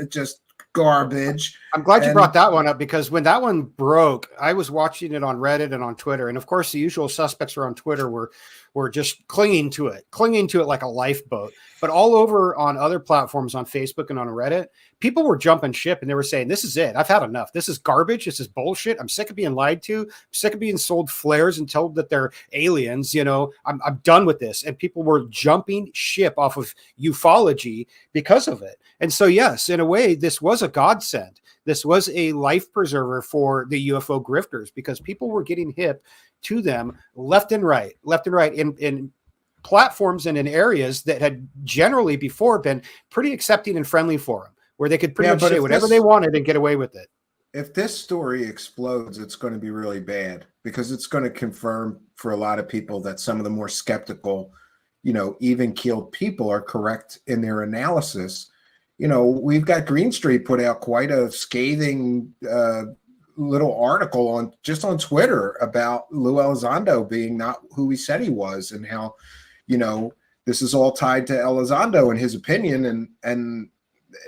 It just garbage. I'm glad you And brought that one up, because when that one broke, I was watching it on Reddit and on Twitter. And of course, the usual suspects are on Twitter were just clinging to it like a lifeboat. But all over on other platforms, on Facebook and on Reddit, people were jumping ship and they were saying, this is it. I've had enough. This is garbage. This is bullshit. I'm sick of being lied to. I'm sick of being sold flares and told that they're aliens. I'm done with this. And people were jumping ship off of ufology because of it. And so, yes, in a way, this was a godsend. This was a life preserver for the UFO grifters, because people were getting hip to them left and right in platforms and in areas that had generally before been pretty accepting and friendly for them, where they could pretty much say whatever they wanted and get away with it. If this story explodes, it's going to be really bad, because it's going to confirm for a lot of people that some of the more skeptical, even-keeled people are correct in their analysis. We've got Green Street put out quite a scathing little article on Twitter about Lou Elizondo being not who he said he was, and how, this is all tied to Elizondo and his opinion. And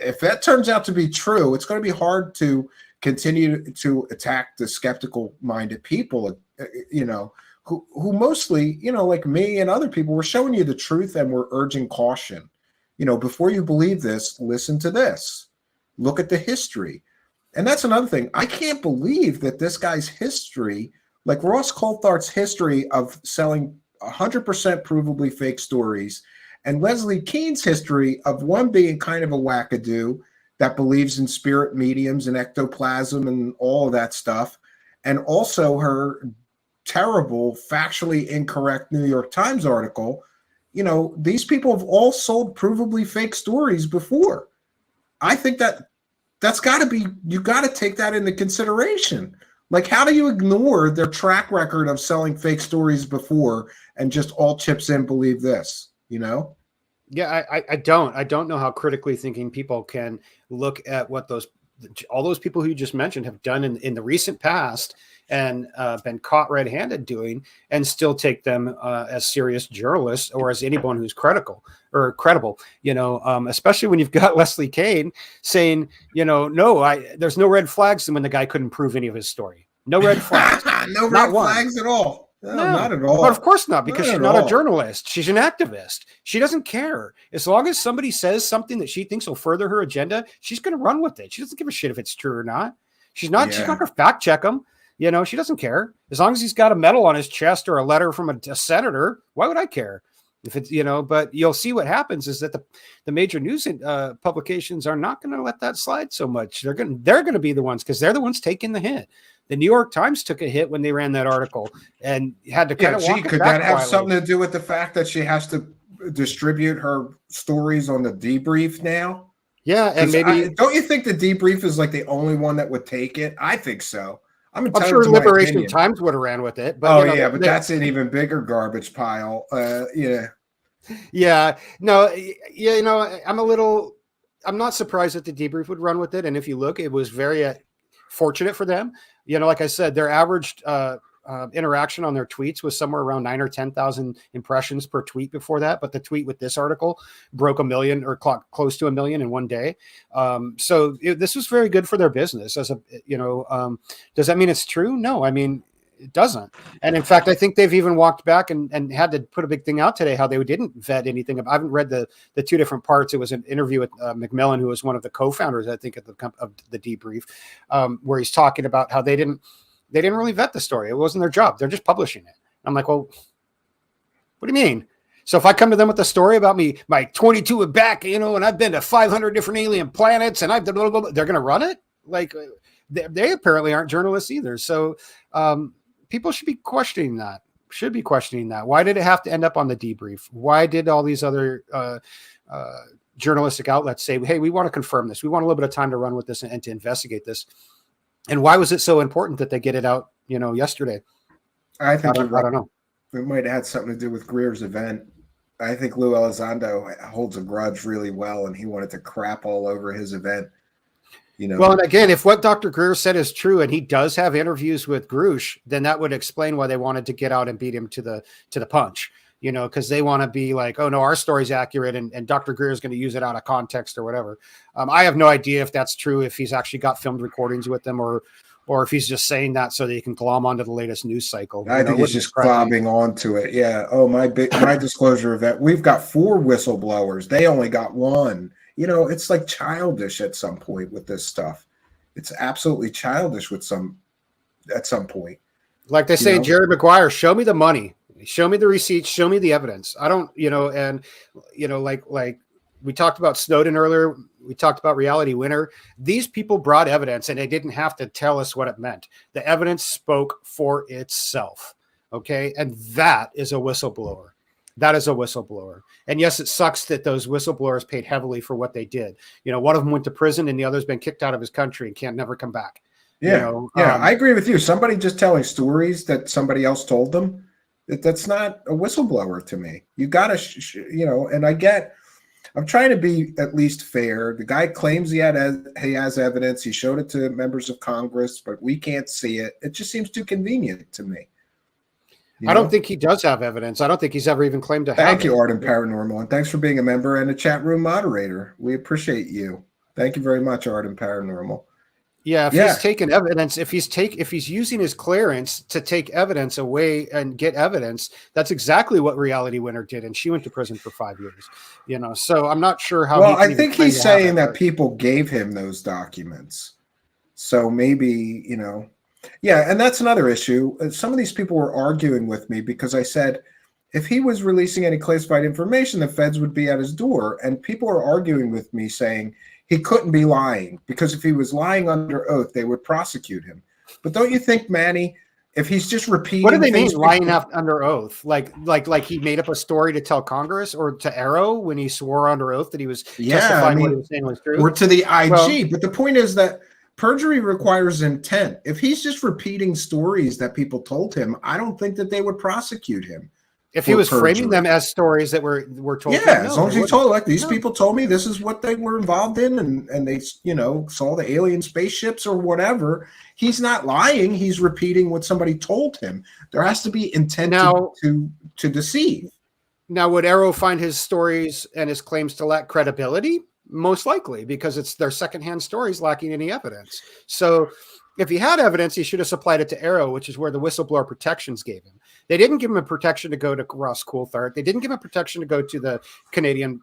if that turns out to be true, it's going to be hard to continue to attack the skeptical-minded people, who mostly, like me and other people, we're showing you the truth and we're urging caution. Before you believe this, listen to this. Look at the history. And that's another thing. I can't believe that this guy's history, like Ross Coulthard's history of selling 100% provably fake stories, and Leslie Kean's history of one being kind of a wackadoo that believes in spirit mediums and ectoplasm and all of that stuff, and also her terrible, factually incorrect New York Times article. These people have all sold provably fake stories before. I think that's got to be, you got to take that into consideration. Like, how do you ignore their track record of selling fake stories before and just all chips in believe this, Yeah, I don't know how critically thinking people can look at what all those people who you just mentioned have done in the recent past and been caught red-handed doing, and still take them as serious journalists or as anyone who's credible, especially when you've got Leslie Kean saying, there's no red flags when the guy couldn't prove any of his story. No red flags. No red flags at all. No, not at all. But of course not, because she's not a journalist. She's an activist. She doesn't care. As long as somebody says something that she thinks will further her agenda, she's going to run with it. She doesn't give a shit if it's true or not. She's not going to fact check them. She doesn't care. As long as he's got a medal on his chest or a letter from a senator, why would I care? If it's, but you'll see what happens is that the major news publications are not going to let that slide so much. They're going to be the ones, because they're the ones taking the hit. The New York Times took a hit when they ran that article and had to kind of walk it back. Could that have something to do with the fact that she has to distribute her stories on the debrief now? Yeah, and maybe don't you think the debrief is like the only one that would take it? I think so. I'm sure Liberation Times would have ran with it. But but that's an even bigger garbage pile. Yeah. No, I'm not surprised that the debrief would run with it. And if you look, it was very fortunate for them. Like I said, their average interaction on their tweets was somewhere around 9,000 or 10,000 impressions per tweet before that. But the tweet with this article broke 1 million or close to 1 million in one day. So this was very good for their business. Does that mean it's true? No, I mean, it doesn't. And in fact, I think they've even walked back and had to put a big thing out today, how they didn't vet anything. I haven't read the two different parts. It was an interview with McMillan, who was one of the co-founders, I think, of the debrief, where he's talking about how they didn't really vet the story. It wasn't their job. They're just publishing it. I'm like, well, what do you mean? So if I come to them with a story about my 22 and back, and I've been to 500 different alien planets and I've done blah, blah, blah, they're going to run it? Like, they apparently aren't journalists either. So people should be questioning that. Why did it have to end up on the debrief? Why did all these other journalistic outlets say, hey, we want to confirm this. We want a little bit of time to run with this and to investigate this. And why was it so important that they get it out, yesterday? I think I don't know. It might have had something to do with Greer's event. I think Lou Elizondo holds a grudge really well, and he wanted to crap all over his event. Well, and again, if what Dr. Greer said is true, and he does have interviews with Grush, then that would explain why they wanted to get out and beat him to the punch. because they want to be like, oh no, our story's accurate, and Dr. Greer is going to use it out of context or whatever. I have no idea if that's true, if he's actually got filmed recordings with them, or if he's just saying that so that he can glom onto the latest news cycle. I think he's just glomming onto it. Yeah. Oh, my disclosure event. We've got 4 whistleblowers. They only got 1. It's like childish at some point with this stuff. It's absolutely childish at some point. Like they say in Jerry Maguire, show me the money, show me the receipts, show me the evidence. I don't, like we talked about Snowden earlier. We talked about Reality Winner. These people brought evidence, and they didn't have to tell us what it meant. The evidence spoke for itself. Okay. And that is a whistleblower. That is a whistleblower. And yes, it sucks that those whistleblowers paid heavily for what they did. One of them went to prison, and the other's been kicked out of his country and can't never come back. Yeah. I agree with you. Somebody just telling stories that somebody else told them, that's not a whistleblower to me. You got to, and I'm trying to be at least fair. The guy claims he has evidence. He showed it to members of Congress, but we can't see it. It just seems too convenient to me. I don't think he does have evidence. I don't think he's ever even claimed to have it. Thank you, Arden Paranormal, and thanks for being a member and a chat room moderator. We appreciate you. Thank you very much, Arden Paranormal. Yeah, he's taking evidence, if he's using his clearance to take evidence away and get evidence, that's exactly what Reality Winner did, and she went to prison for 5 years. So I'm not sure how. Well, I think he's saying that people gave him those documents, so maybe yeah, and that's another issue. Some of these people were arguing with me because I said if he was releasing any classified information, the feds would be at his door, and people are arguing with me saying he couldn't be lying because if he was lying under oath, they would prosecute him. But don't you think, Manny, if he's just repeating, what do they mean lying under oath? Like he made up a story to tell Congress or to Arrow when he swore under oath that he was justifying what he was saying was true, or to the IG? But the point is that perjury requires intent. If he's just repeating stories that people told him, I don't think that they would prosecute him. If he was framing them as stories that were told, as long as he told, like, these people told me this is what they were involved in, and they saw the alien spaceships or whatever. He's not lying. He's repeating what somebody told him. There has to be intent to deceive. Now, would Arrow find his stories and his claims to lack credibility? Most likely, because it's their secondhand stories lacking any evidence. So if he had evidence, he should have supplied it to Arrow, which is where the whistleblower protections gave him. They didn't give him a protection to go to Ross Coulthard. They didn't give him protection to go to the Canadian,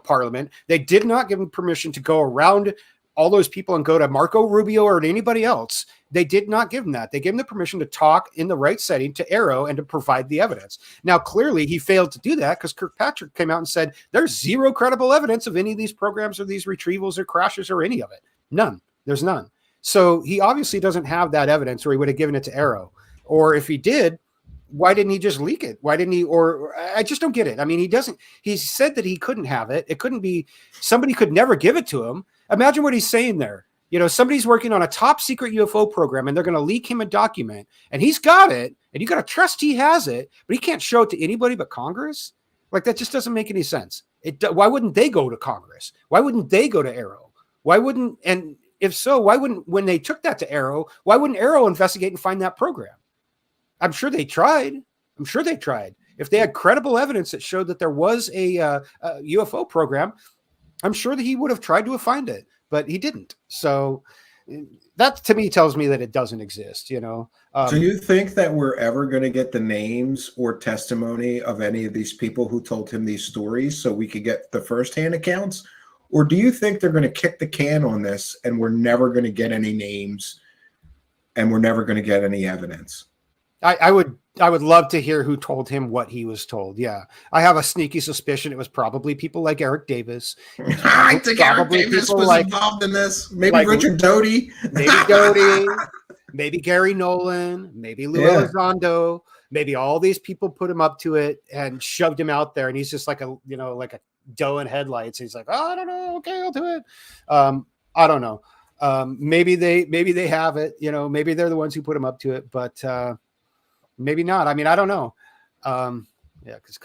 Parliament. They did not give him permission to go around all those people and go to Marco Rubio or to anybody else. They did not give him that. They gave him the permission to talk in the right setting to Arrow and to provide the evidence. Now, clearly, he failed to do that because Kirkpatrick came out and said there's zero credible evidence of any of these programs or these retrievals or crashes or any of it. None. There's none. So he obviously doesn't have that evidence, or he would have given it to Arrow. Or if he did, why didn't he just leak it? Why didn't he? Or I just don't get it. I mean, he said that he couldn't have it. It couldn't be, somebody could never give it to him. Imagine what he's saying there. Somebody's working on a top secret UFO program and they're going to leak him a document and he's got it and you got to trust he has it, but he can't show it to anybody but Congress. Like, that just doesn't make any sense. Why wouldn't they go to Congress? Why wouldn't they go to Arrow? Why wouldn't, and if so, why wouldn't, when they took that to Arrow, why wouldn't Arrow investigate and find that program? I'm sure they tried. If they had credible evidence that showed that there was a UFO program, I'm sure that he would have tried to find it, but he didn't. So that to me tells me that it doesn't exist, Do you think that we're ever going to get the names or testimony of any of these people who told him these stories so we could get the firsthand accounts? Or do you think they're going to kick the can on this and we're never going to get any names and we're never going to get any evidence? I would love to hear who told him what he was told. Yeah. I have a sneaky suspicion it was probably people like Eric Davis. I think Eric Davis was involved in this. Maybe Richard Doty. Maybe Gary Nolan, maybe Lou Elizondo, maybe all these people put him up to it and shoved him out there. And he's just like a doe in headlights. He's like, oh, I don't know. Okay, I'll do it. I don't know. Maybe they have it, maybe they're the ones who put him up to it, but maybe not. I mean, I don't know. Because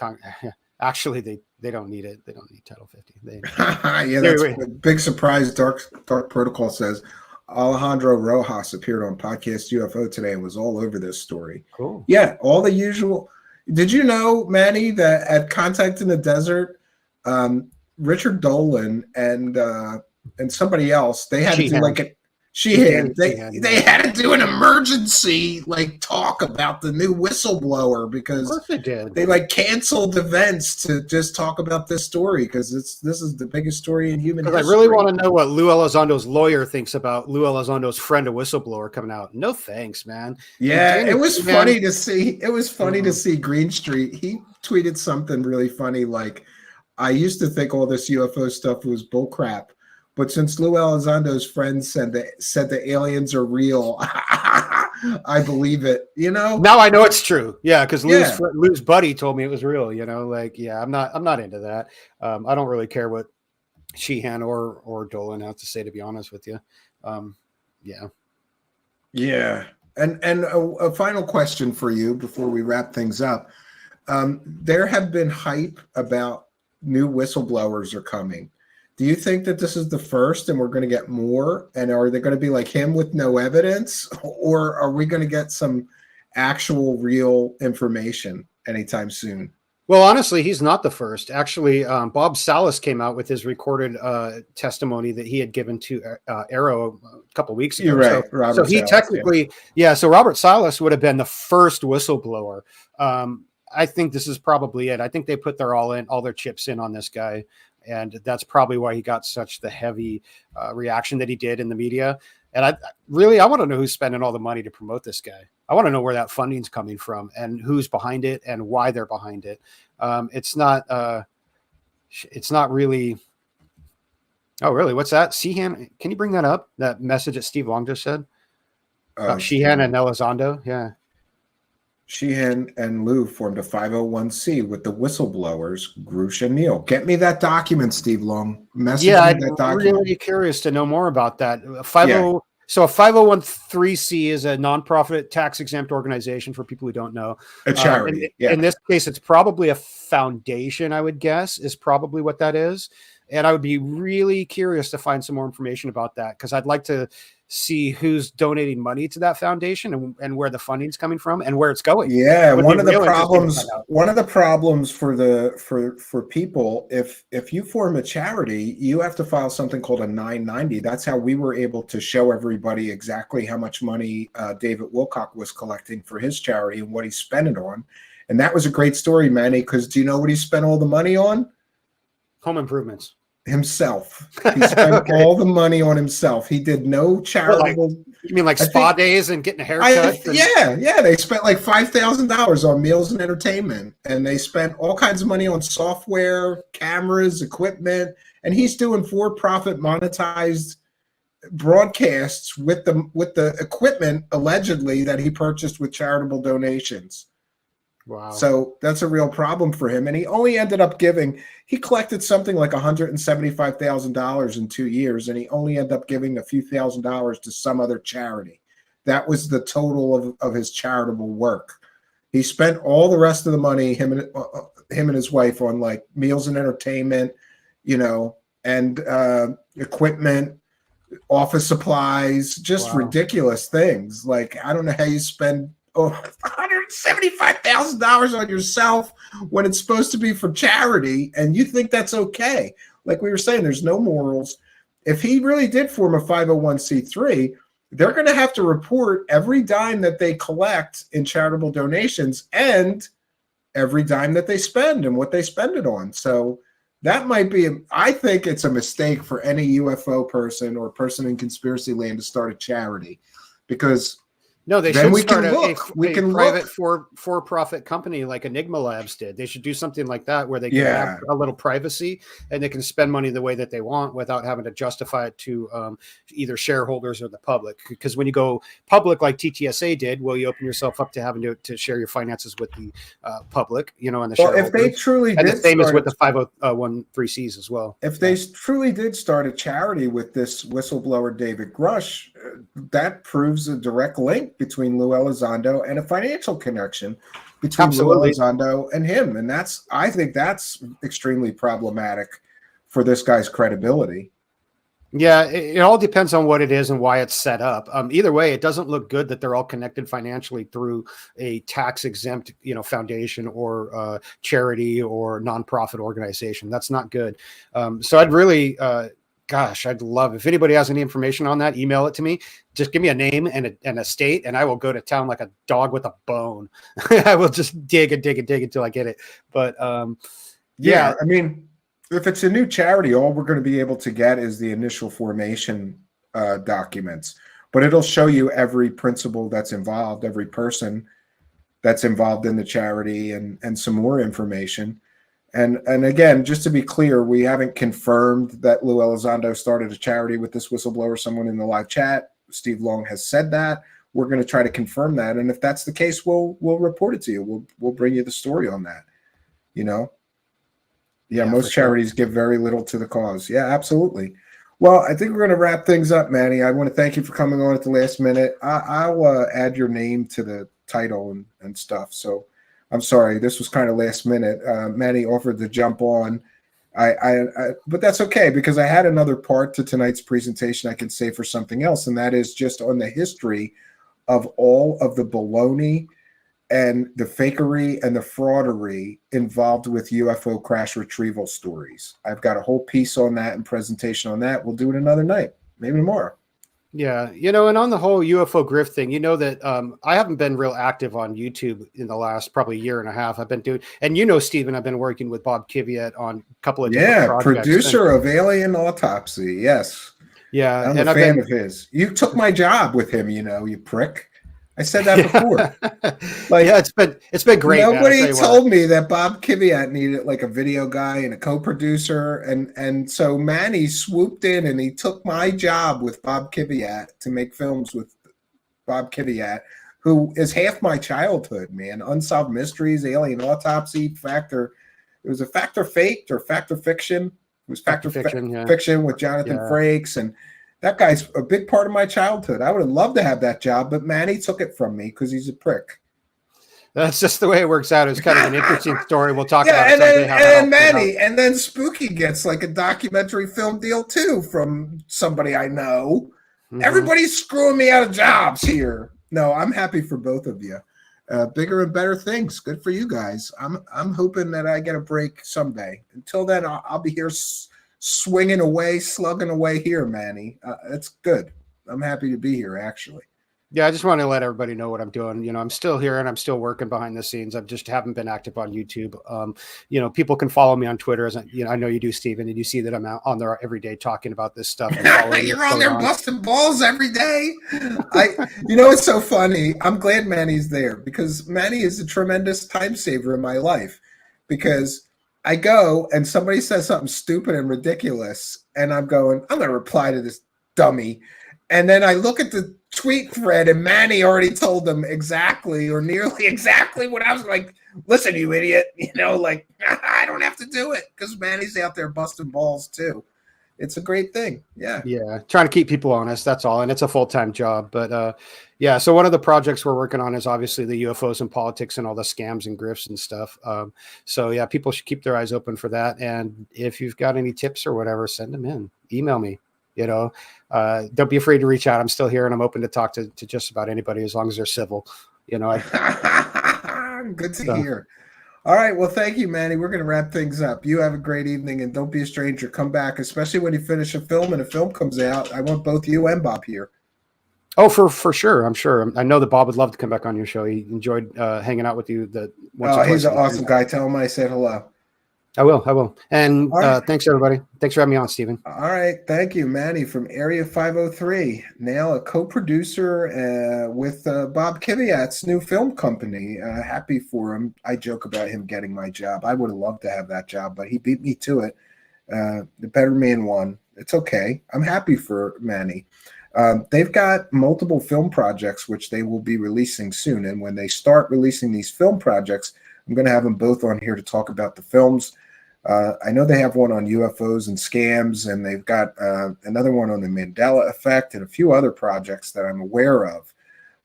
actually they don't need it. They don't need Title 50. That's a big surprise. Dark Protocol says Alejandro Rojas appeared on Podcast UFO today and was all over this story. Cool. Yeah, all the usual. Did you know, Manny, that at Contact in the Desert, Richard Dolan and somebody else, they had to do Sheehan. like a Danny Sheehan. Sheehan, They yeah. had to do an emergency like talk about the new whistleblower Of because course they did. they like canceled events to just talk about this story because this is the biggest story in human Because I really history. want to know what Lou Elizondo's lawyer thinks about Lou Elizondo's friend, a whistleblower, coming out. No thanks, man. And Yeah, Danny it was Sheehan, funny to see. It was funny to see Green Street. He tweeted something really funny like, I used to think all this UFO stuff was bullcrap, but since Lou Elizondo's friends said the aliens are real, I believe it. You know? now I know it's true. Yeah, because Yeah. Lou's buddy told me it was real. Like, yeah, I'm not into that. I don't really care what Sheehan or Dolan have to say, to be honest with you. Yeah. Yeah. And a final question for you before we wrap things up. There have been hype about new whistleblowers are coming. Do you think that this is the first and we're going to get more? And are they going to be like him with no evidence? Or are we going to get some actual real information anytime soon? Well, honestly, he's not the first. Actually, Bob Salas came out with his recorded testimony that he had given to Arrow a couple weeks ago. You're right, So Robert he Salas, technically, yeah. So Robert Salas would have been the first whistleblower. I think this is probably it. I think they put all their chips in on this guy, and that's probably why he got such the heavy reaction that he did in the media. And I want to know who's spending all the money to promote this guy. I want to know where that funding's coming from and who's behind it and why they're behind it. It's not really. Oh, really? What's that? Sheehan? Can you bring that up? That message that Steve Long just said about Sheehan and Elizondo? Yeah. Sheehan and Lou formed a 501c with the whistleblowers, Grush and Neal. Get me that document, Steve Long. Message Yeah, me I'm that document. really curious to know more about that. So a 501c is a nonprofit tax-exempt organization for people who don't know. A charity. In this case, it's probably a foundation, I would guess, is probably what that is. And I would be really curious to find some more information about that because I'd like to see who's donating money to that foundation and where the funding's coming from and where it's going. Yeah, one of the problems for people, if you form a charity, you have to file something called a 990. That's how we were able to show everybody exactly how much money David Wilcock was collecting for his charity and what he spent it on. And that was a great story, Manny, because do you know what he spent all the money on? Home improvements. Himself. He spent all the money on himself. He did no charitable. You mean like spa days and getting a haircut? Yeah. They spent like $5,000 on meals and entertainment, and they spent all kinds of money on software, cameras, equipment, and he's doing for-profit monetized broadcasts with the equipment allegedly that he purchased with charitable donations. Wow. So that's a real problem for him. And he only ended up he collected something like $175,000 in 2 years, and he only ended up giving a few $1,000s to some other charity. That was the total of his charitable work. He spent all the rest of the money, him and his wife, on like meals and entertainment, and equipment, office supplies, just ridiculous things. Like, I don't know how you spend $175,000 on yourself when it's supposed to be for charity, and you think that's okay. Like we were saying, there's no morals. If he really did form a 501c3, they're going to have to report every dime that they collect in charitable donations and every dime that they spend and what they spend it on. So that might be, I think it's a mistake for any UFO person or person in conspiracy land to start a charity, because no, they should start a private for-profit company like Enigma Labs did. They should do something like that where they can have a little privacy and they can spend money the way that they want without having to justify it to either shareholders or the public. Because when you go public like TTSA did, well, you open yourself up to having to share your finances with the public, and the shareholders. If they truly and the same as with the 501(c)(3)s as well. If they truly did start a charity with this whistleblower David Grush, that proves a direct link between Lou Elizondo and a financial connection between Lou Elizondo and him. And I think that's extremely problematic for this guy's credibility. Yeah, it all depends on what it is and why it's set up. Either way, it doesn't look good that they're all connected financially through a tax exempt, foundation or charity or nonprofit organization. That's not good. So I'd really, gosh, I'd love if anybody has any information on that, email it to me. Just give me a name and a state, and I will go to town like a dog with a bone. I will just dig and dig and dig until I get it. But Yeah, yeah, I mean, if it's a new charity, all we're going to be able to get is the initial formation documents, but it'll show you every principal that's involved, every person that's involved in the charity, and some more information. And again, just to be clear, we haven't confirmed that Lou Elizondo started a charity with this whistleblower. Someone in the live chat, Steve Long, has said that. We're going to try to confirm that, and if that's the case, we'll report it to you. We'll bring you the story on that. Yeah, yeah, for most sure. charities give very little to the cause. Yeah, absolutely. Well, I think we're going to wrap things up, Manny. I want to thank you for coming on at the last minute. I'll add your name to the title and stuff. So I'm sorry, this was kind of last minute. Manny offered to jump on. But that's okay, because I had another part to tonight's presentation I can say for something else, and that is just on the history of all of the baloney and the fakery and the fraudery involved with UFO crash retrieval stories. I've got a whole piece on that and presentation on that. We'll do it another night, maybe tomorrow. Yeah, and on the whole UFO grift thing, that I haven't been real active on YouTube in the last probably year and a half. I've been doing, and Stephen, I've been working with Bob Kiviat on a couple of different Yeah, projects. producer of Alien Autopsy. Yes, Yeah, I'm a and I've fan been. of his. You took my job with him, you prick. I said that before. Yeah, Like, it's been great, man. I tell nobody you what. told me that Bob Kiviat needed like a video guy and a co-producer, and so Manny swooped in and he took my job with Bob Kiviat to make films with Bob Kiviat, who is half my childhood, man. Unsolved Mysteries, Alien Autopsy, Factor. It was a Factor Faked or Factor Fiction. It was Fact or fiction, yeah. Fiction with Jonathan Yeah. Frakes, and that guy's a big part of my childhood. I would have loved to have that job, but Manny took it from me because he's a prick. That's just the way it works out. It's kind of an interesting story. We'll talk Yeah, about it someday, how that all and played out. Manny, and then Spooky gets like a documentary film deal too from somebody I know. Hmm. Everybody's screwing me out of jobs here. No, I'm happy for both of you. Bigger and better things. Good for you guys. I'm hoping that I get a break someday. Until then, I'll be here swinging away, slugging away here, Manny. It's good. I'm happy to be here, actually. Yeah, I just want to let everybody know what I'm doing. I'm still here and I'm still working behind the scenes. I just haven't been active on YouTube. People can follow me on Twitter, as I know you do, Stephen, and you see that I'm out on there every day talking about this stuff and following You're what's on going there on. busting balls every day. It's so funny. I'm glad Manny's there because Manny is a tremendous time saver in my life. Because I go and somebody says something stupid and ridiculous, and I'm going, I'm going to reply to this dummy. And then I look at the tweet thread, and Manny already told them exactly or nearly exactly what I was like. Listen, you idiot! I don't have to do it because Manny's out there busting balls too. It's a great thing. Yeah. Yeah, trying to keep people honest. That's all, and it's a full-time job. But yeah, so one of the projects we're working on is obviously the UFOs and politics and all the scams and grifts and stuff. So yeah, people should keep their eyes open for that. And if you've got any tips or whatever, send them in. Email me. Don't be afraid to reach out. I'm still here and I'm open to talk to just about anybody as long as they're civil. Good to So, hear. All right. Well, thank you, Manny. We're going to wrap things up. You have a great evening, and don't be a stranger. Come back, especially when you finish a film and a film comes out. I want both you and Bob here. oh, for sure. I'm sure. I know that Bob would love to come back on your show. He enjoyed hanging out with you once or He's twice. an awesome guy. Tell him I said hello. I will. And All right. thanks everybody. Thanks for having me on, Stephen. All right. Thank you, Manny from Area 503. Now a co-producer with Bob Kiviat's new film company. Happy for him. I joke about him getting my job. I would have loved to have that job, but he beat me to it. The better man won. It's okay. I'm happy for Manny. They've got multiple film projects, which they will be releasing soon. And when they start releasing these film projects, I'm going to have them both on here to talk about the films. I know they have one on UFOs and scams, and they've got another one on the Mandela effect and a few other projects that I'm aware of.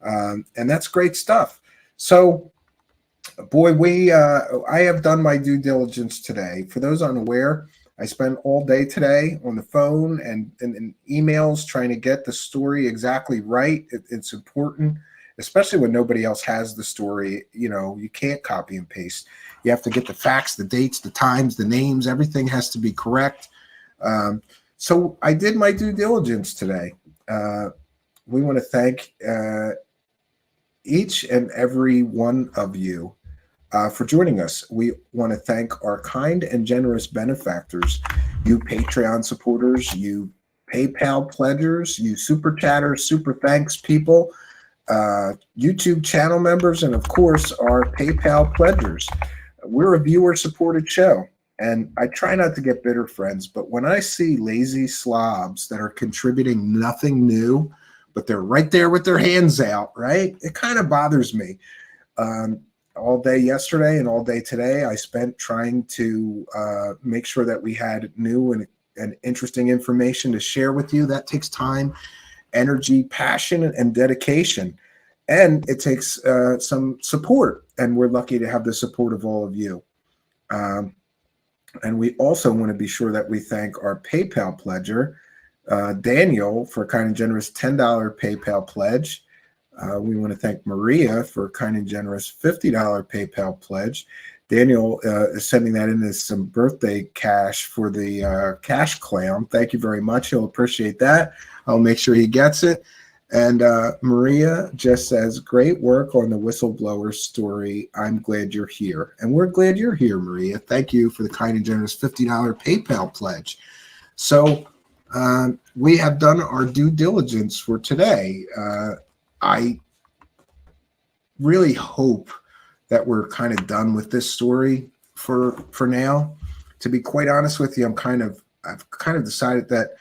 And that's great stuff. So, boy, I have done my due diligence today. For those unaware, I spent all day today on the phone and emails trying to get the story exactly right. It's important, especially when nobody else has the story. You know, you can't copy and paste. You have to get the facts, the dates, the times, the names. Everything has to be correct. So I did my due diligence today. We want to thank each and every one of you for joining us. We want to thank our kind and generous benefactors, you Patreon supporters, you PayPal pledgers, you super chatters, super thanks people, YouTube channel members, and of course our PayPal pledgers. We're a viewer supported show, and I try not to get bitter, friends, but when I see lazy slobs that are contributing nothing new, but they're right there with their hands out, right? It kind of bothers me. All day yesterday and all day today, I spent trying to make sure that we had new and interesting information to share with you. That takes time, energy, passion, and dedication. And it takes some support. And we're lucky to have the support of all of you. And we also want to be sure that we thank our PayPal pledger, Daniel, for a kind and generous $10 PayPal pledge. We want to thank Maria for a kind and generous $50 PayPal pledge. Daniel is sending that in as some birthday cash for the cash clown. Thank you very much. He'll appreciate that. I'll make sure he gets it. And Maria just says, great work on the whistleblower story. I'm glad you're here. And we're glad you're here, Maria. Thank you for the kind and generous $50 PayPal pledge. So we have done our due diligence for today. I really hope that we're kind of done with this story for now. To be quite honest with you, I've kind of decided that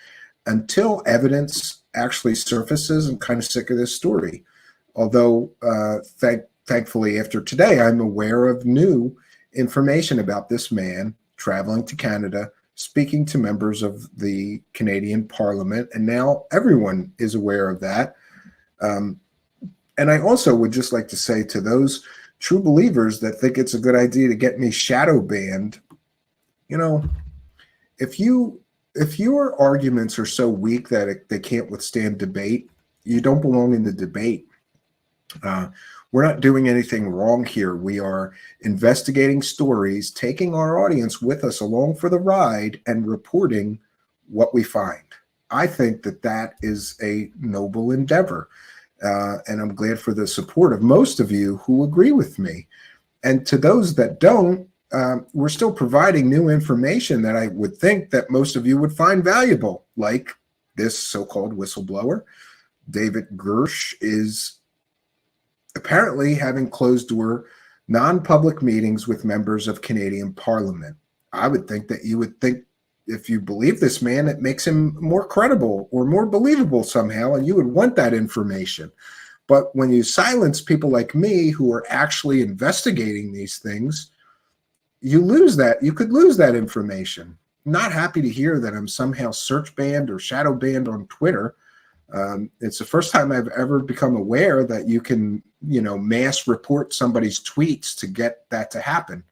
until evidence actually surfaces, I'm kind of sick of this story. Although, thankfully, after today, I'm aware of new information about this man traveling to Canada, speaking to members of the Canadian Parliament, and now everyone is aware of that. And I also would just like to say to those true believers that think it's a good idea to get me shadow banned, you know, if your arguments are so weak that they can't withstand debate, you don't belong in the debate. We're not doing anything wrong here. We are investigating stories, taking our audience with us along for the ride, and reporting what we find. I think that is a noble endeavor. And I'm glad for the support of most of you who agree with me. And to those that don't, we're still providing new information that I would think that most of you would find valuable, like this so-called whistleblower. David Gersh is apparently having closed-door, non-public meetings with members of Canadian Parliament. I would think that you would think, if you believe this man, it makes him more credible or more believable somehow, and you would want that information. But when you silence people like me who are actually investigating these things, you lose that. You could lose that information. Not happy to hear that I'm somehow search banned or shadow banned on Twitter. It's the first time I've ever become aware that you can, mass report somebody's tweets to get that to happen.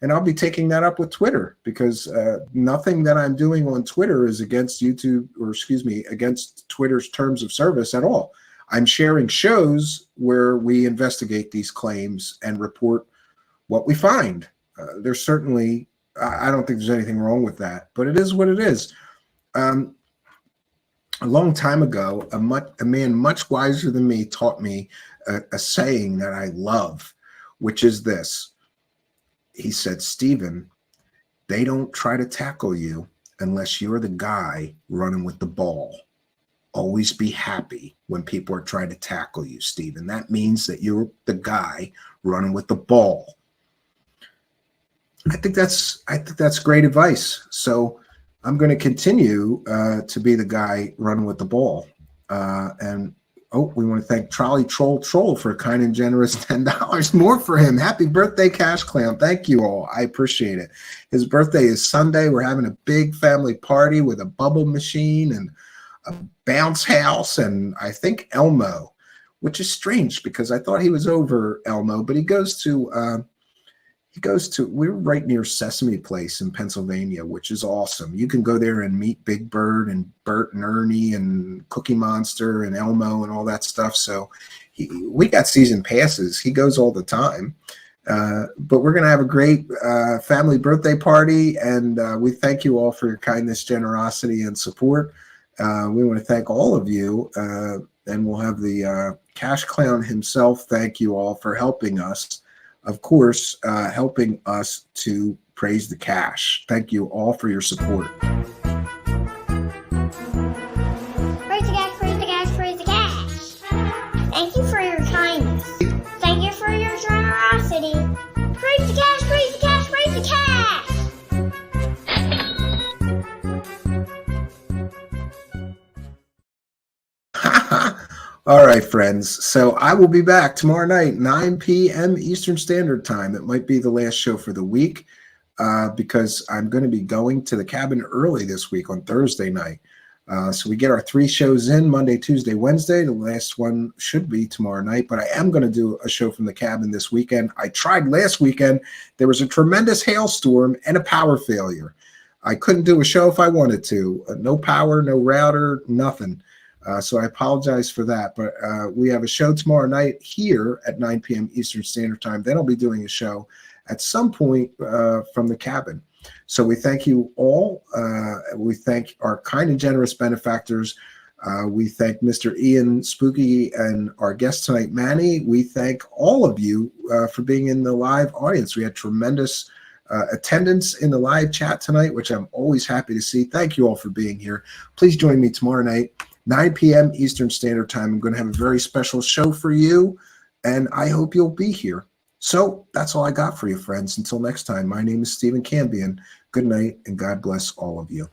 And I'll be taking that up with Twitter, because nothing that I'm doing on Twitter is against against Twitter's terms of service at all. I'm sharing shows where we investigate these claims and report what we find. There's certainly, I don't think there's anything wrong with that, but it is what it is. A long time ago, a man much wiser than me taught me a saying that I love, which is this. He said, Stephen, they don't try to tackle you unless you're the guy running with the ball. Always be happy when people are trying to tackle you, Stephen. That means that you're the guy running with the ball. I think that's great advice. So I'm going to continue to be the guy running with the ball. We want to thank Trolley Troll for a kind and generous $10 more for him. Happy birthday, Cash Clown. Thank you all. I appreciate it. His birthday is Sunday. We're having a big family party with a bubble machine and a bounce house, and I think Elmo, which is strange because I thought he was over Elmo, but he goes to we're right near Sesame Place in Pennsylvania, which is awesome. You can go there and meet Big Bird and Bert and Ernie and Cookie Monster and Elmo and all that stuff. So we got season passes. He goes all the time. But we're going to have a great family birthday party, and we thank you all for your kindness, generosity, and support. We want to thank all of you, and we'll have the Cash Clown himself thank you all for helping us. Of course, helping us to praise the cash. Thank you all for your support. Praise the cash, praise the cash, praise the cash. Thank you for your kindness. Thank you for your generosity. Praise the cash, praise the cash, praise the cash. All right, friends. So I will be back tomorrow night, 9 p.m. Eastern Standard Time. It might be the last show for the week because I'm going to be going to the cabin early this week on Thursday night. So we get our 3 shows in Monday, Tuesday, Wednesday. The last one should be tomorrow night, but I am going to do a show from the cabin this weekend. I tried last weekend. There was a tremendous hailstorm and a power failure. I couldn't do a show if I wanted to. No power, no router, nothing. So I apologize for that. But we have a show tomorrow night here at 9 p.m. Eastern Standard Time. Then I'll be doing a show at some point from the cabin. So we thank you all. We thank our kind and generous benefactors. We thank Mr. Ian Spooky and our guest tonight, Manny. We thank all of you for being in the live audience. We had tremendous attendance in the live chat tonight, which I'm always happy to see. Thank you all for being here. Please join me tomorrow night, 9 p.m. Eastern Standard Time. I'm going to have a very special show for you, and I hope you'll be here. So that's all I got for you, friends. Until next time, my name is Stephen Cambion. Good night, and God bless all of you.